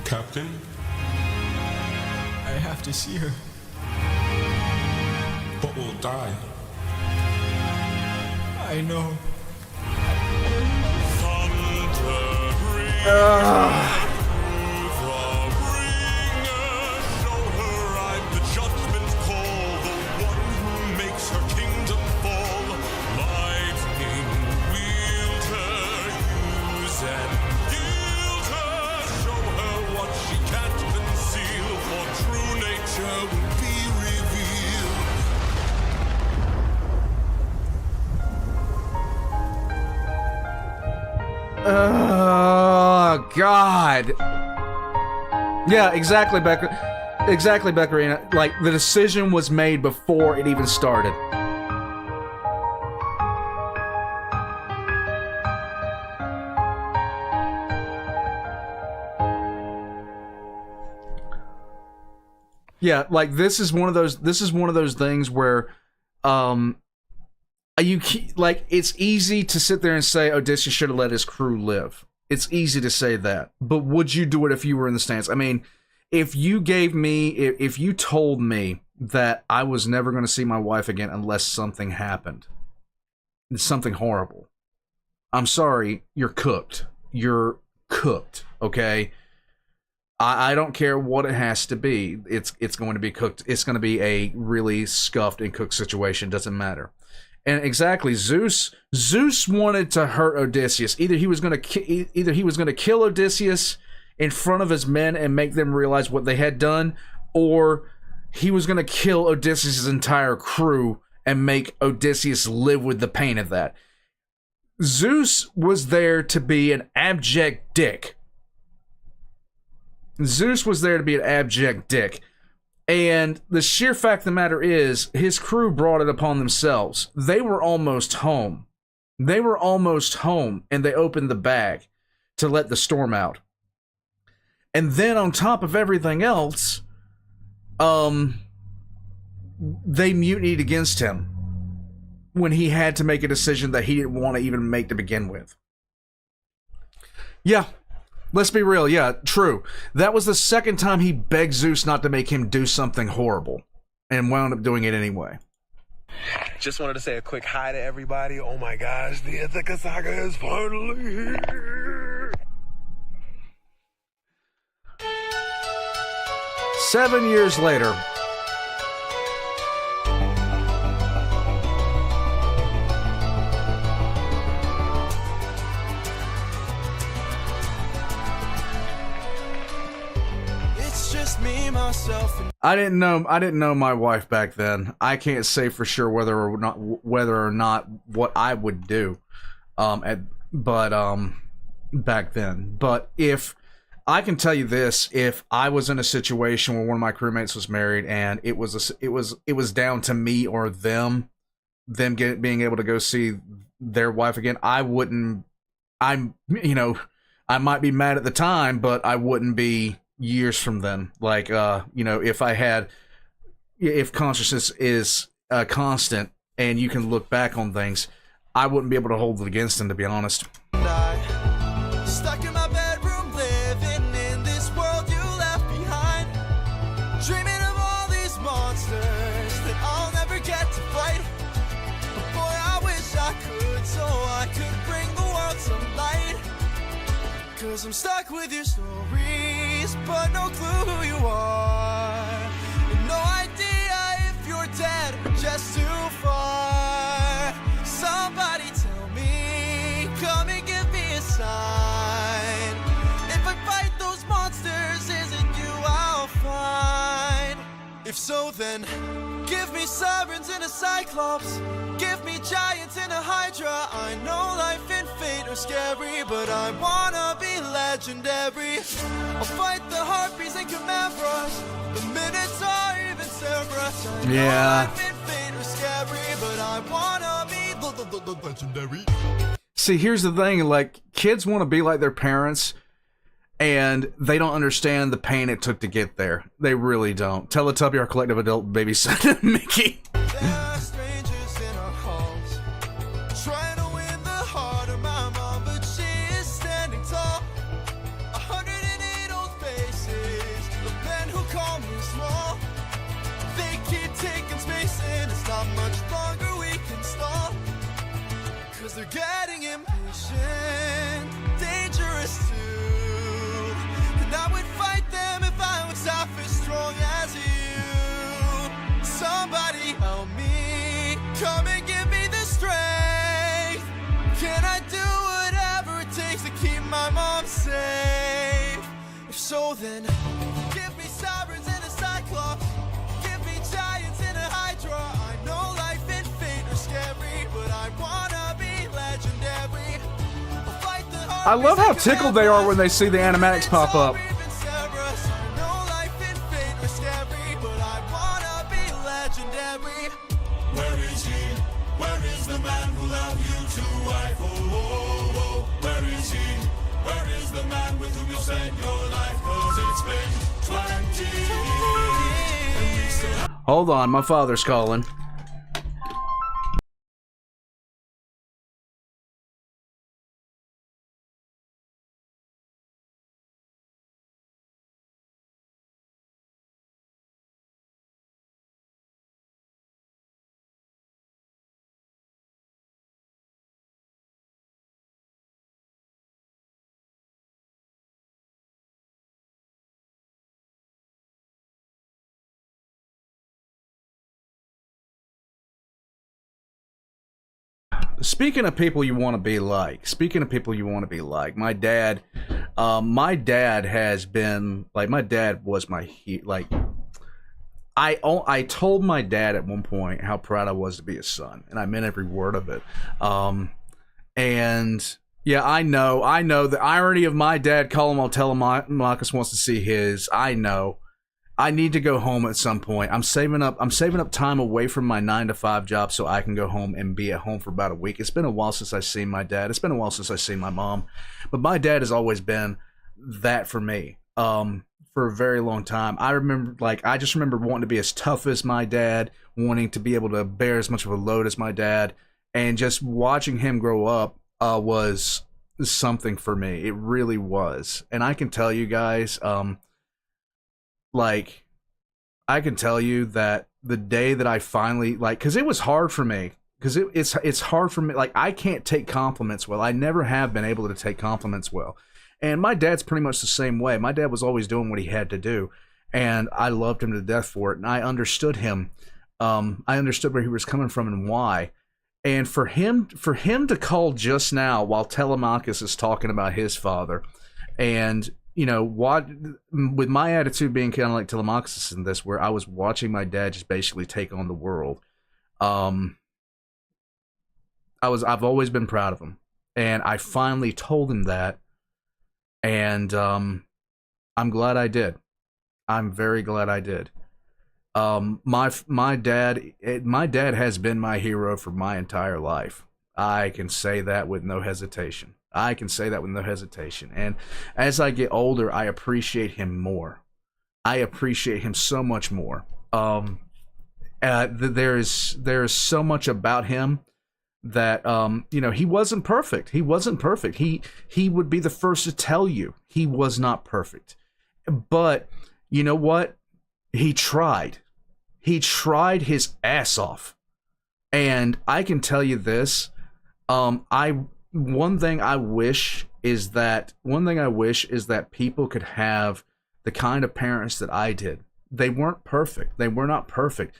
Captain? I have to see her. But we'll die. I know. Show her I'm the judgment call, the one who makes her kingdom fall. Lightning wielder, use and yield her. Show her what she can't conceal, for true nature will be revealed. Oh, God. Yeah, exactly, Becker. Exactly, Beccarina. Like, the decision was made before it even started. Yeah, like, this is one of those things where, like, it's easy to sit there and say Odysseus should have let his crew live. It's easy to say that. But would you do it if you were in the stance? I mean, if you told me that I was never going to see my wife again unless something happened, something horrible, I'm sorry, you're cooked. You're cooked, okay? I don't care what it has to be. It's going to be cooked. It's going to be a really scuffed and cooked situation. Doesn't matter. And exactly, Zeus wanted to hurt Odysseus. Either he was going to kill Odysseus in front of his men and make them realize what they had done, or he was going to kill Odysseus' entire crew and make Odysseus live with the pain of that. Zeus was there to be an abject dick. Zeus was there to be an abject dick. And the sheer fact of the matter is, his crew brought it upon themselves. They were almost home. And they opened the bag to let the storm out. And then on top of everything else, they mutinied against him when he had to make a decision that he didn't want to even make to begin with. Yeah. Let's be real, yeah, true. That was the second time he begged Zeus not to make him do something horrible, and wound up doing it anyway. Just wanted to say a quick hi to everybody. Oh my gosh, the Ithaca saga is finally here. 7 years later. Me, myself, and I didn't know my wife back then. I can't say for sure whether or not what I would do back then. But if I can tell you this, if I was in a situation where one of my crewmates was married and it was down to me or them being able to go see their wife again, I might be mad at the time, but I wouldn't be years from then. Like, if consciousness is constant and you can look back on things, I wouldn't be able to hold it against them, to be honest. I Dreaming of all these monsters that I'll never get to fight. But boy, I wish I could, so I could bring the world some light. Cause I'm stuck with your stories, but no clue who you are. And no idea if you're dead or just too far. Somebody tell me, come and give me a sign. If I fight those monsters, is it you I'll find? If so, then give me sirens and a cyclops. Give me giants and a hydra. I know life and fate are scary, but I wanna be legendary. I'll fight the harpies and chimera's, the minotaur, even Cerberus. I know life and fate are scary, but I wanna be legendary. See, here's the thing, like, kids want to be like their parents, and they don't understand the pain it took to get there. They really don't. Teletubby, our collective adult babysitter, Mickey. There are strangers in our halls, trying to win the heart of my mom, but she is standing tall. 108 old faces of men who call me small. They keep taking space and it's not much longer we can stall. Cause they're getting impatient, dangerous too. And I would fight them if I was half as strong as you. Somebody help me, come and give me the strength. Can I do whatever it takes to keep my mom safe? If so, then give me sirens and a cyclops. Give me giants and a hydra. I know life and fate are scary, but I wanna be legendary. I'll fight the I love how tickled they are when they see the animatics pop up. Where is he? Where is the man who loved you to wife? Oh, oh, oh, where is he? Where is the man with whom you spent your life? Cause it's been 20 years and we still have... Hold on, my father's calling. Speaking of people you want to be like, my dad has been, like, my dad was I told my dad at one point how proud I was to be his son, and I meant every word of it. And yeah, I know the irony of my dad calling while Telemachus wants to see his. I know. I need to go home at some point. I'm saving up time away from my 9-to-5 job so I can go home and be at home for about a week. It's been a while since I've seen my dad. It's been a while since I've seen my mom. But my dad has always been that for me. For a very long time. I just remember wanting to be as tough as my dad, wanting to be able to bear as much of a load as my dad, and just watching him grow up was something for me. It really was. And I can tell you guys, I can tell you that the day that I finally, because it was hard for me, because it's hard for me, I can't take compliments well. I never have been able to take compliments well. And my dad's pretty much the same way. My dad was always doing what he had to do, and I loved him to death for it, and I understood him. I understood where he was coming from and why. And for him to call just now while Telemachus is talking about his father, and what, with my attitude being kind of like Telemachus in this, where I was watching my dad just basically take on the world. I've always been proud of him, and I finally told him that, and I'm glad I did. I'm very glad I did. My dad has been my hero for my entire life. I can say that with no hesitation. And as I get older, I appreciate him more. I appreciate him so much more. There is so much about him that he wasn't perfect. He would be the first to tell you he was not perfect. But you know what? he tried his ass off. And I can tell you this, one thing I wish is that people could have the kind of parents that I did. They weren't perfect. They were not perfect,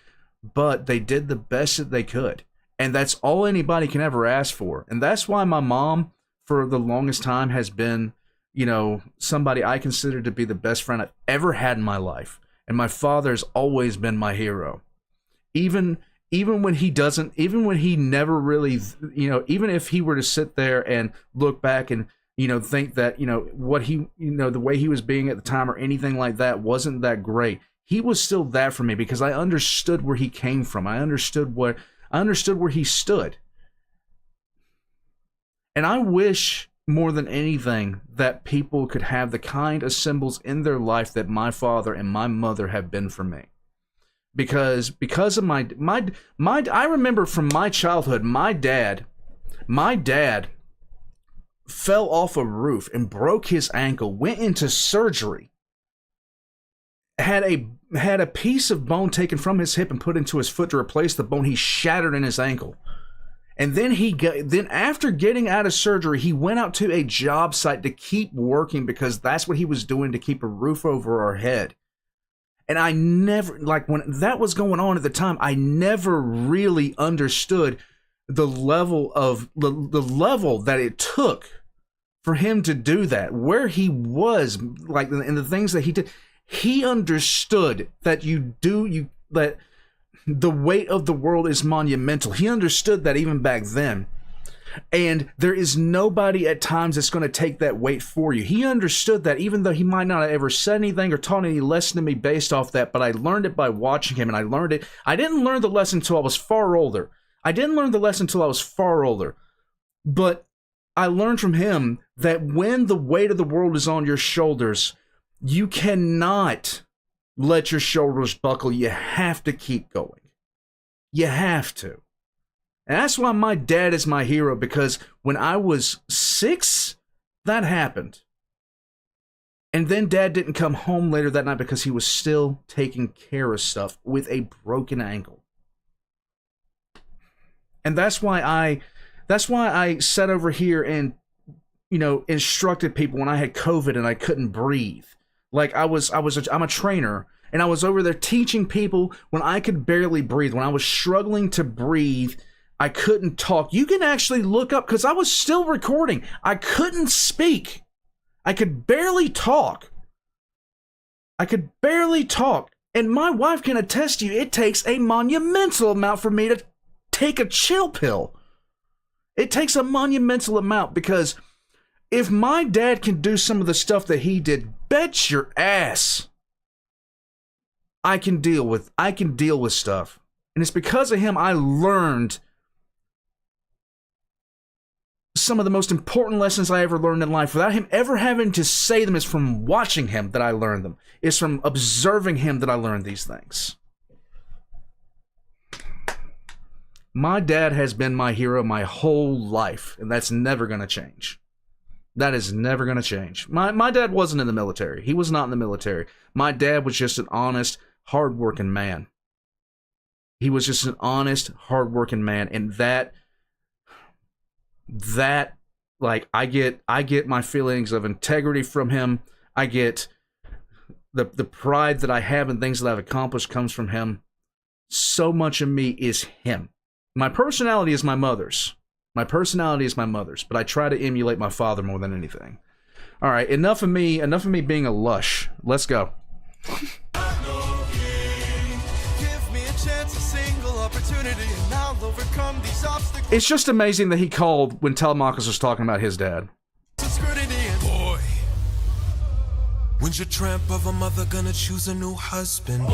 but they did the best that they could. And that's all anybody can ever ask for. And that's why my mom, for the longest time, has been, you know, somebody I consider to be the best friend I've ever had in my life. And my father's always been my hero. Even when he never really, you know, even if he were to sit there and look back and, you know, think that, you know, what he, you know, the way he was being at the time or anything like that wasn't that great, he was still that for me because I understood where he came from. I understood where he stood. And I wish more than anything that people could have the kind of symbols in their life that my father and my mother have been for me. Because of my I remember from my childhood, my dad fell off a roof and broke his ankle, went into surgery, had a piece of bone taken from his hip and put into his foot to replace the bone he shattered in his ankle. And then after getting out of surgery, he went out to a job site to keep working because that's what he was doing to keep a roof over our head. And I never, like, when that was going on at the time, I never really understood the level of the level that it took for him to do that, where he was, like, and the things that he did. He understood that that the weight of the world is monumental. He understood that even back then. And there is nobody at times that's going to take that weight for you. He understood that, even though he might not have ever said anything or taught any lesson to me based off that, but I learned it by watching him, and I learned it. I didn't learn the lesson until I was far older. But I learned from him that when the weight of the world is on your shoulders, you cannot let your shoulders buckle. You have to keep going. You have to. And that's why my dad is my hero, because when I was 6, that happened. And then Dad didn't come home later that night because he was still taking care of stuff with a broken ankle. And that's why I sat over here and, you know, instructed people when I had COVID and I couldn't breathe. Like I'm a trainer, and I was over there teaching people when I could barely breathe, when I was struggling to breathe. I couldn't talk. You can actually look up, because I was still recording. I couldn't speak. I could barely talk. And my wife can attest to you, it takes a monumental amount for me to take a chill pill. It takes a monumental amount, because if my dad can do some of the stuff that he did, bet your ass I can deal with stuff. And it's because of him I learned some of the most important lessons I ever learned in life without him ever having to say them. It's from watching him that I learned them. It's from observing him that I learned these things. My dad has been my hero my whole life, and that's never going to change. That is never going to change. My dad wasn't in the military. He was not in the military. My dad was just an honest, hardworking man. He was just an honest, hardworking man, and that like I get my feelings of integrity from him. I get the pride that I have in things that I've accomplished comes from him. So much of me is him. My personality is my mother's. But I try to emulate my father more than anything. All right, enough of me being a lush. Let's go. It's just amazing that he called when Telemachus was talking about his dad. Boy, when's your tramp of a mother gonna choose a new husband?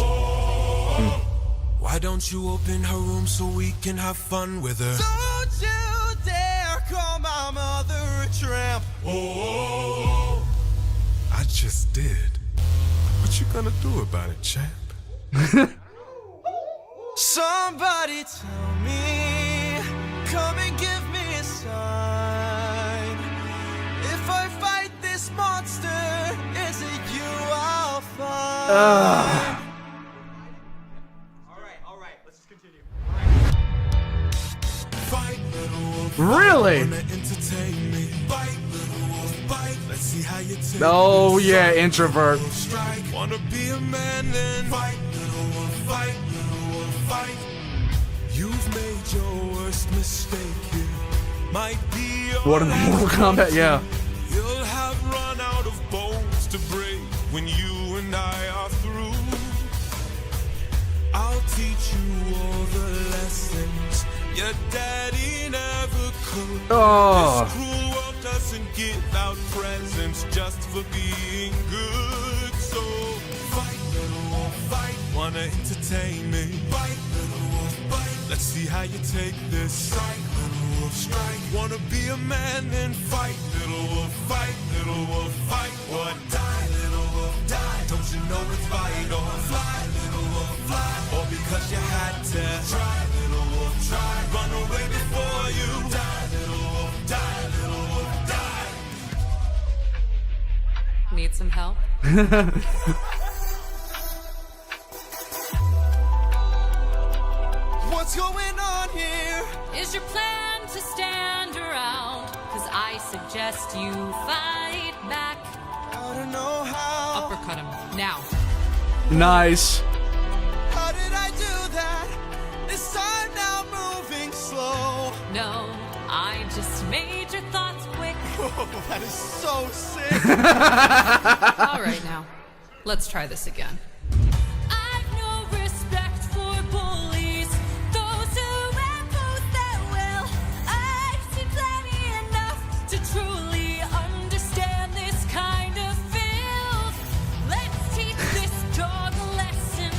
Why don't you open her room so we can have fun with her? Don't you dare call my mother a tramp. I just did. What you gonna do about it, champ? Somebody tell me, come and give me a sign. If I fight this monster, is it you I'll find? Really? Oh yeah, introvert. Wanna be a man then fight, little wolf, fight, little wolf, fight. You've made your worst mistake here. Might be your What in Mortal Kombat? Yeah. You'll have run out of bones to break when you and I are through. I'll teach you all the lessons your daddy never could. Oh. This cruel world doesn't give out presents just for being good. So fight, little wolf, fight. Wanna entertain me? Fight, little wolf, bite. Let's see how you take this. Strike, little wolf, strike. Wanna be a man? Then fight, little wolf, fight, little wolf, fight. What? Die, little wolf, die. Don't you know it's vital? Fly, little wolf, fly. Or because you had to try, little wolf, try. Run away before you die, little wolf, die, little wolf, die. Need some help? What's going on here? Is your plan to stand around? Cause I suggest you fight back. I don't know how. Uppercut him now. Nice. How did I do that? This time now moving slow. No, I just made your thoughts quick. Oh, that is so sick. All right, now. Let's try this again. I've no respect for bullies, those who impose their will. I've seen plenty enough to truly understand this kind of filth. Let's teach this dog a lesson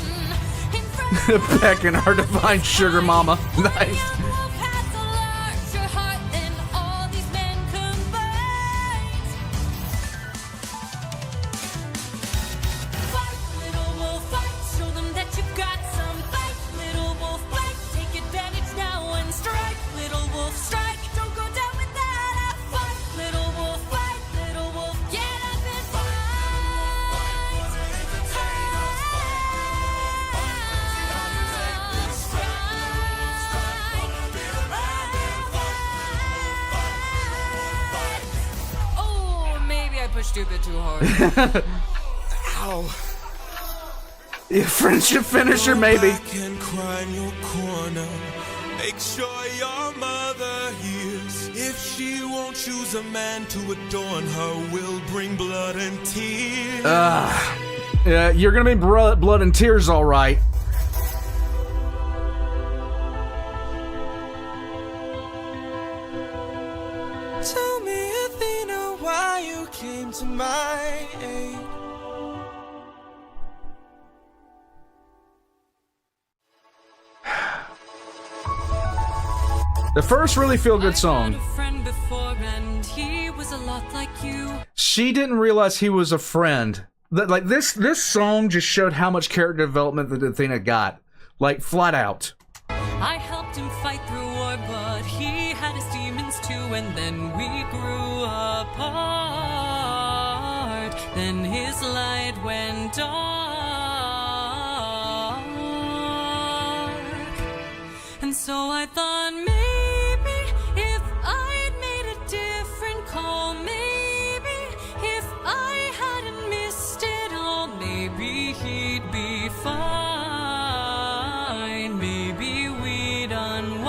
in front Pecking our divine sugar mama. Nice. wolf has a larger heart than all these men combined. Fight, little wolf, fight. Show them that you've got some fight. Little wolf, fight. Take advantage now and strike. Little wolf, strike. Don't go down without a fight. Little wolf, fight. Little wolf, get up and fight. Oh, maybe I pushed you a bit too hard. Ow. Yeah, friendship finisher, maybe. Go back and cry in your corner. Make sure your mother hears. If she won't choose a man to adorn her, we'll bring blood and tears. Yeah, you're gonna be blood and tears, all right. Tell me, Athena, why you came to my aid. The first really feel-good Had song. a friend before and he was a lot like you. She didn't realize he was a friend. Like this song just showed how much character development that Athena got. Like flat out. I helped him fight through war, but he had his demons too, and then we grew apart. Then his light went dark, and so I thought maybe if I'd made a different call, maybe if I hadn't missed it all, maybe he'd be fine. Maybe we'd unwind.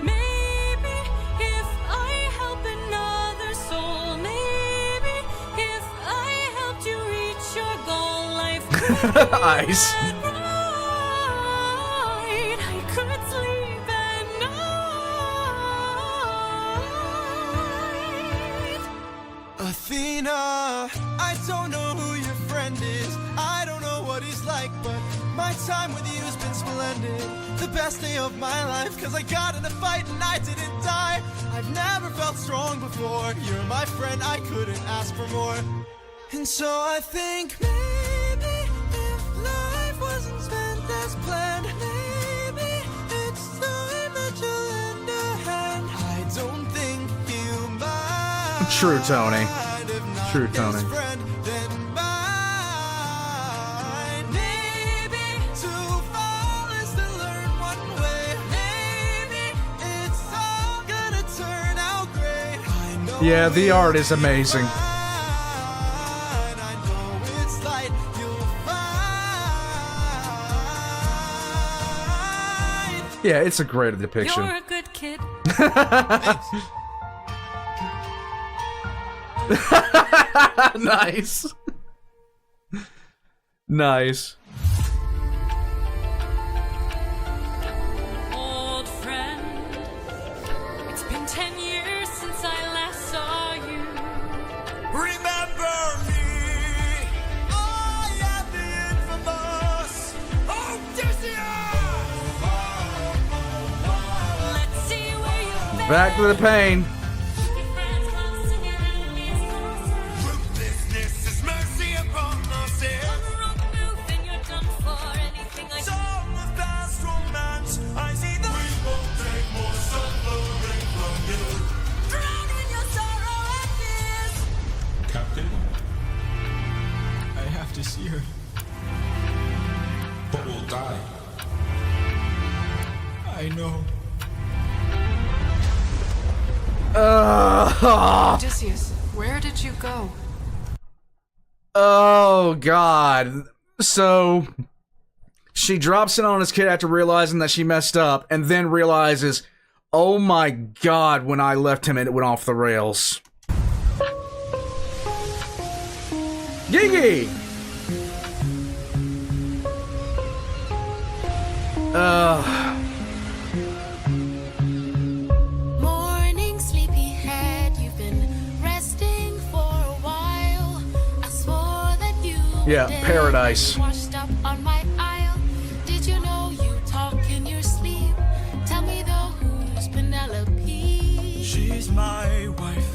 Maybe if I help another soul, maybe if I helped you reach your goal, life could Ice. be right. I could sleep at night. Athena, I don't know who your friend is. I don't know what he's like, but my time with you has been splendid. The best day of my life, cause I got in a fight and I didn't die. I've never felt strong before. You're my friend, I couldn't ask for more. And so I think maybe if life wasn't spent as planned, maybe it's time that you lend a hand. I don't think you mind. True, Tony. True, Tony. Friend, then mine. Maybe to fall is to learn one way. Maybe Yeah, the art is amazing. Yeah, it's a great depiction. You're a good kid. Nice. Nice. Old friend, it's been 10 years since I last saw you. Remember me? I am the infamous Odysseus! Let's see where you've been. Back to the pain. Ruthlessness is mercy upon mercy. Song of past romance, I see the. We won't take more suffering from you. Drown in your sorrow and tears. Captain, I have to see her. but we'll die. I know. Odysseus, where did you go? Oh, God. So, she drops in on his kid after realizing that she messed up, and then realizes, oh my God, when I left him, it went off the rails. Gigi! Morning, sleepyhead, you've been resting for a while. I swore that you Yeah, were paradise. washed up on my aisle. Did you know you talk in your sleep? Tell me though, who's Penelope? She's my wife.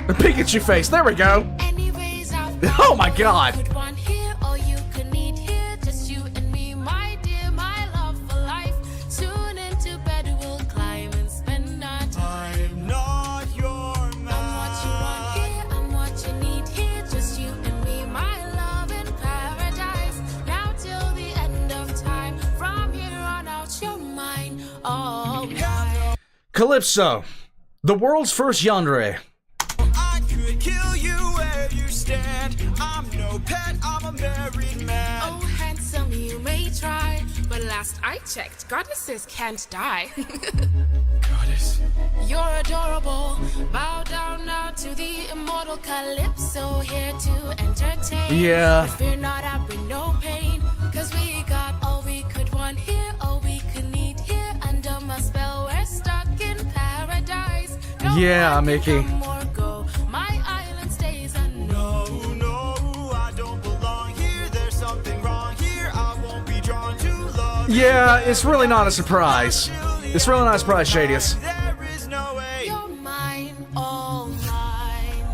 The Pikachu face, there we go! Anyways, Oh my God! could one here, all you could need here, just you and me, my dear, my love for life. Soon into bed we'll climb and spend our time. I'm not your man. I'm what you want here, I'm what you need here, just you and me, my love in paradise. Now till the end of time, from here on out you're mine, all mine. Calypso, the world's first yandere. I could kill you where you stand. I'm no pet, I'm a married man. Oh, handsome, you may try, but last I checked, goddesses can't die. Goddess. You're adorable. Bow down now to the immortal Calypso, here to entertain. Yeah. But fear not, I bring no pain, cause we got all we could want here, all we could need here. Under my spell, we're stuck in paradise. No Yeah, one can Mickey. come or go. My island stays unknown. No, I don't belong here. There's something wrong here. I won't be drawn to love. Yeah, it's really not a surprise. It's really not a surprise, Shadius. There is no way. You're mine, all mine.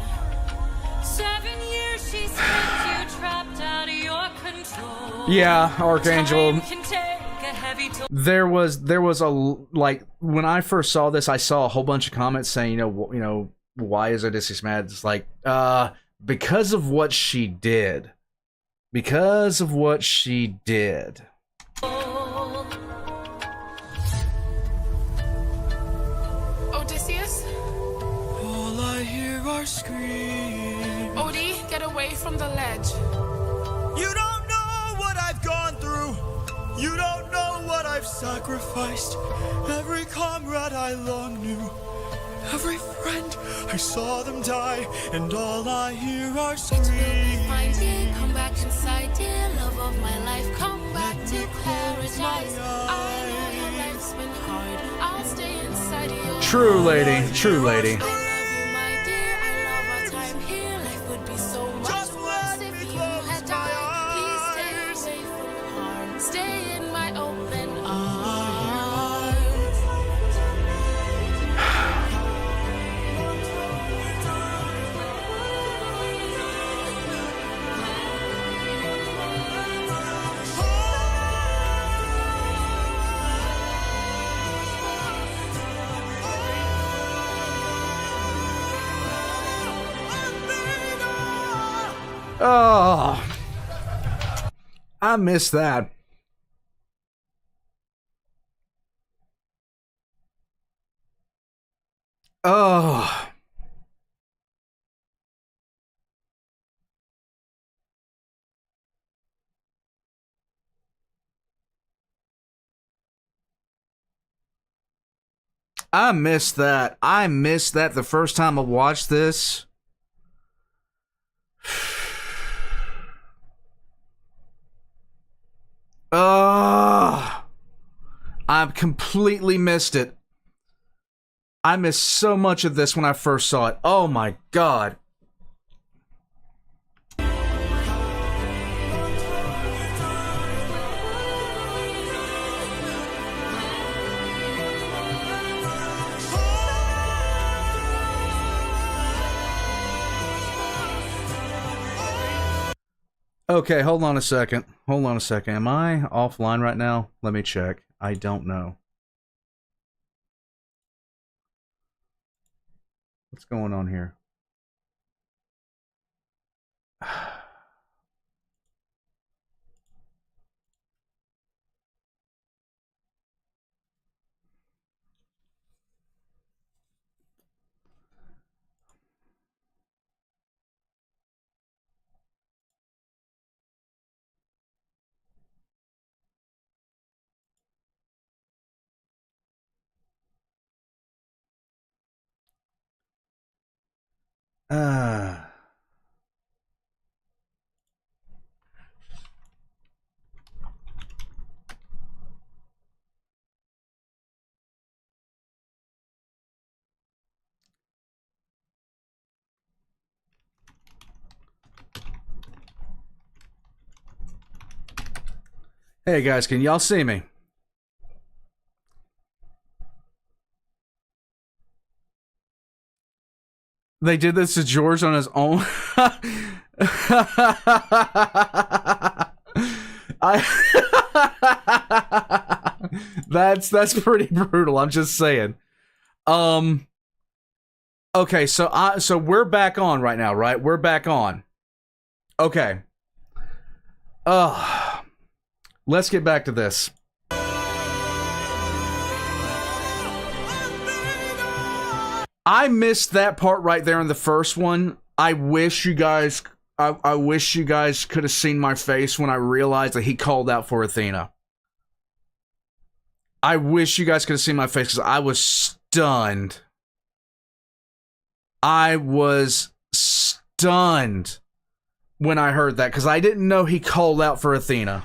7 years she spent you trapped out of your control. Yeah, Archangel. Time can take a heavy toll. There was a, like, when I first saw this, I saw a whole bunch of comments saying, you know, why is Odysseus mad? It's like, because of what she did. Because of what she did. Odysseus? All I hear are screams. Odie, get away from the ledge. You don't know what I've gone through. You don't know what I've sacrificed. Every comrade I long knew. Every friend, I saw them die. And all I hear are It will be fine, screams. dear. Come back inside, dear. Love of my life, come back to paradise. I know your life's been hard. I'll stay inside your True lady, true lady. I love you, my dear. I love our time here. Life would be so much Just worse let if me you close had my died. Please eyes. stay away from harm. Stay in my open arms. Oh, I miss that. Oh. I missed that. I missed that the first time I watched this. I completely missed it. I missed so much of this when I first saw it. Oh my god. Okay, hold on a second. Hold on a second. Am I offline right now? Let me check. I don't know. What's going on here? Hey guys, can y'all see me? They did this to George on his own. That's pretty brutal. I'm just saying. Okay, so we're back on right now, right? We're back on. Okay. Let's get back to this. I missed that part right there in the first one. I wish you guys could have seen my face when I realized that he called out for Athena. I wish you guys could have seen my face because I was stunned. I was stunned when I heard that because I didn't know he called out for Athena.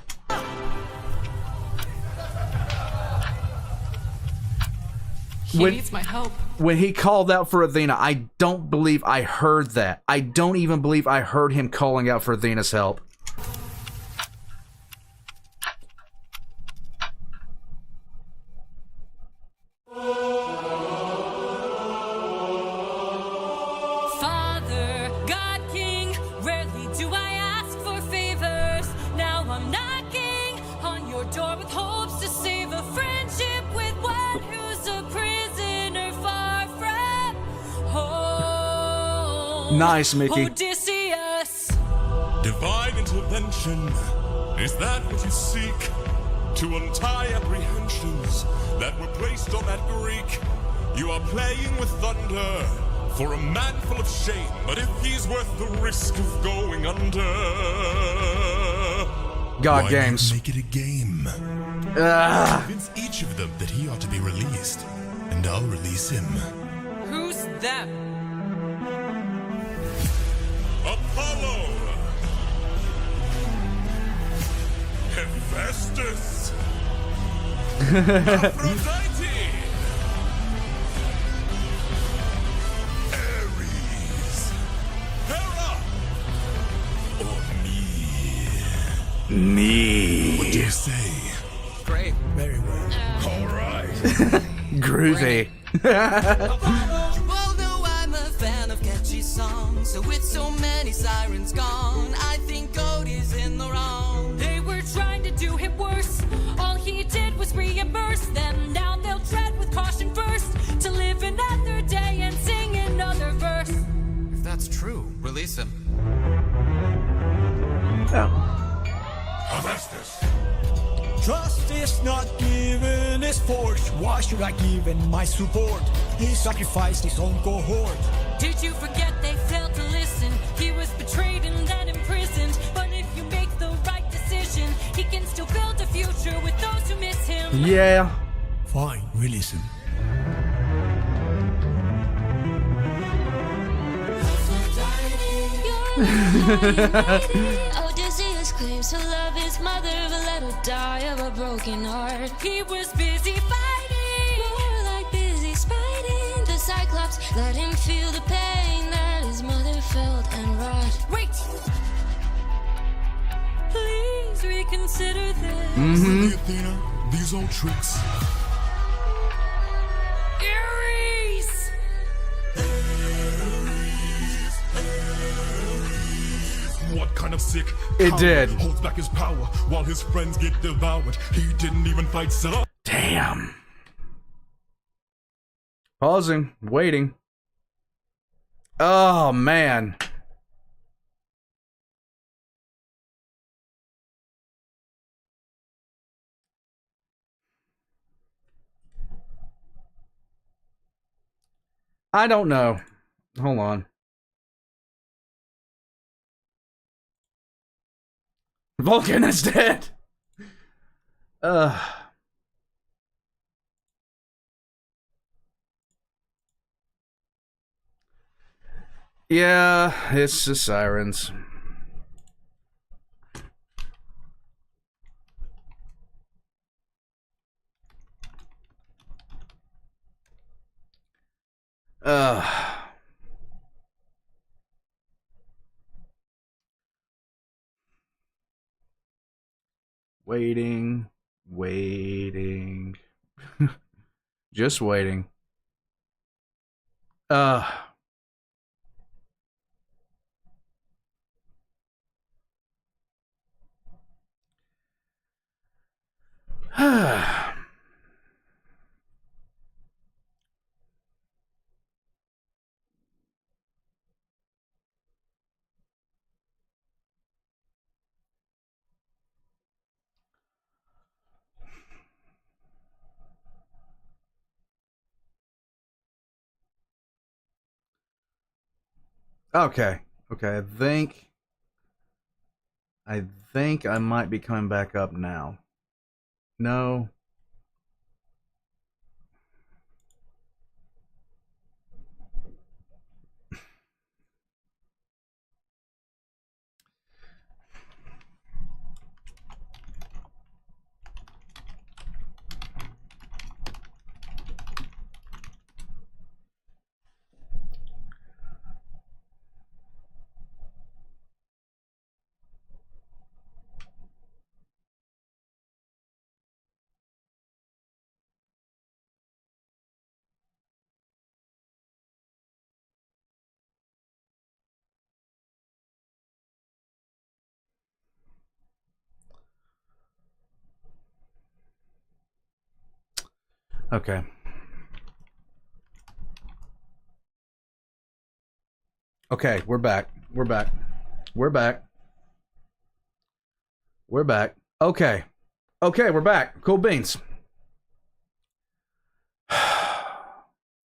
He needs my help. When he called out for Athena, I don't believe I heard that. I don't even believe I heard him calling out for Athena's help. Father, God King, rarely do I ask for favors. Now I'm knocking on your door with hopes to save a friendship with one who's a prisoner far from home. Nice, Mickey. Odysseus. Divine intervention, is that what you seek? To untie apprehensions that were placed on that Greek. You are playing with thunder for a man full of shame, but if he's worth the risk of going under, God why games. not make it a game? Convince each of them that he ought to be released, and I'll release him. Who's them? Apollo! Hephaestus! Aphrodite! Ares! Hera! Or me? What do you say? Great. Very well. All right. Groovy. You all know I'm a fan of catchy songs, so with so many sirens gone, I think Cody's in the wrong. They were trying to do him worse. All he did was reimburse them. Now they'll tread with caution first to live another day and sing another verse. If that's true, release him. Hephaestus, Trust is not given, is forged. Why should I give him my support? He sacrificed his own cohort. Did you forget they failed to listen? He was betrayed and then imprisoned. But if you make the right decision, he can still build a future with those who miss him. Yeah. Fine, release him. Odysseus claims to love his mother, but let her die of a broken heart. He was busy fighting, more like busy spiting. The Cyclops let him feel the pain that his mother felt and wrought. Wait! Please reconsider this. Really, Athena? These old tricks. Ares! What kind of sick It coward did. holds back his power while his friends get devoured? He didn't even fight Scylla. Damn. Pausing, waiting. Oh, man. I don't know. Hold on. Vulcan is dead. Yeah, it's the sirens. Waiting. Just waiting. Okay. I think I might be coming back up now. No. Okay. Okay, we're back. We're back. Okay. Okay, we're back. Cool beans.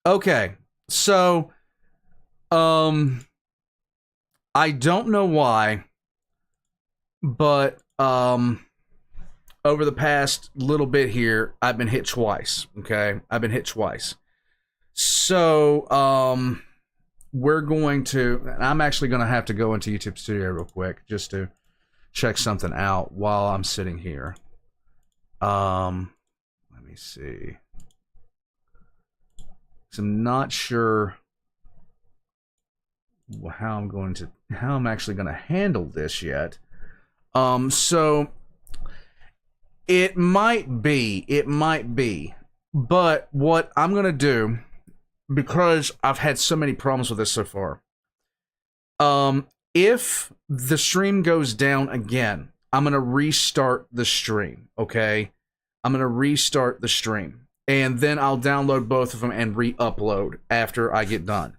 Okay. So, I don't know why, but, over the past little bit here, I've been hit twice, okay? So, we're going to... I'm actually going to have to go into YouTube Studio real quick just to check something out while I'm sitting here. Let me see. So I'm not sure how I'm actually going to handle this yet. So... It might be, but what I'm going to do, because I've had so many problems with this so far, if the stream goes down again, I'm going to restart the stream, okay? I'm going to restart the stream, and then I'll download both of them and re-upload after I get done.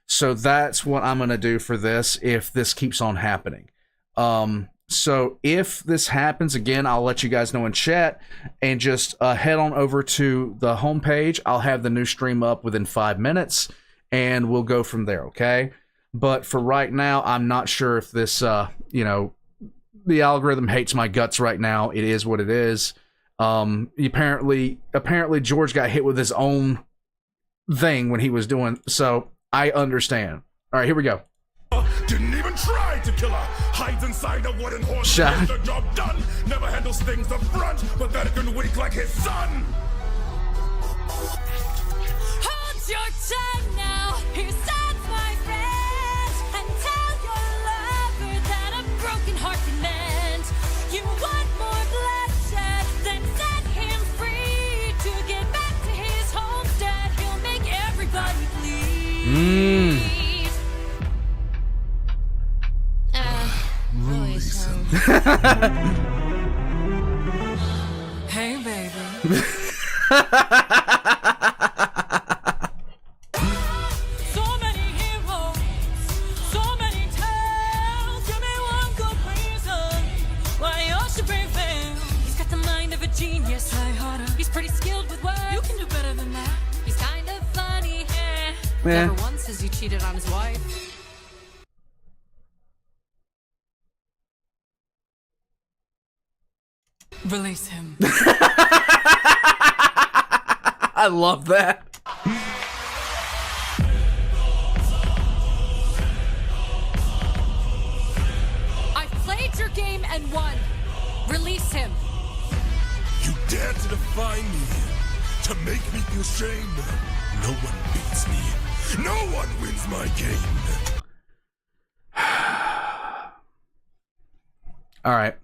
So that's what I'm going to do for this if this keeps on happening. So if this happens again, I'll let you guys know in chat, and just head on over to the homepage. I'll have the new stream up within 5 minutes, and we'll go from there, okay? But for right now, I'm not sure if this, you know, the algorithm hates my guts right now. It is what it is. Apparently George got hit with his own thing when he was doing, so I understand. All right, here we go. Didn't even try to kill her. Hides inside a wooden horse. Gets the job done. Never handles things up front, but that can weak like his son. Hold your tongue now. Here's signs, my friend, and tell your lover that a broken heart can mend. You want more bloodshed, then set him free. To get back to his homestead, he'll make everybody bleed. Hey, baby. So many heroes, so many tales. Give me one good reason why you should prevail. He's got the mind of a genius. Try harder. He's pretty skilled with words. You can do better than that. He's kind of funny. Never once has he cheated on his wife. Release him. I love that. I played your game and won. Release him. You dare to defy me, to make me feel shame. No one beats me. No one wins my game. All right.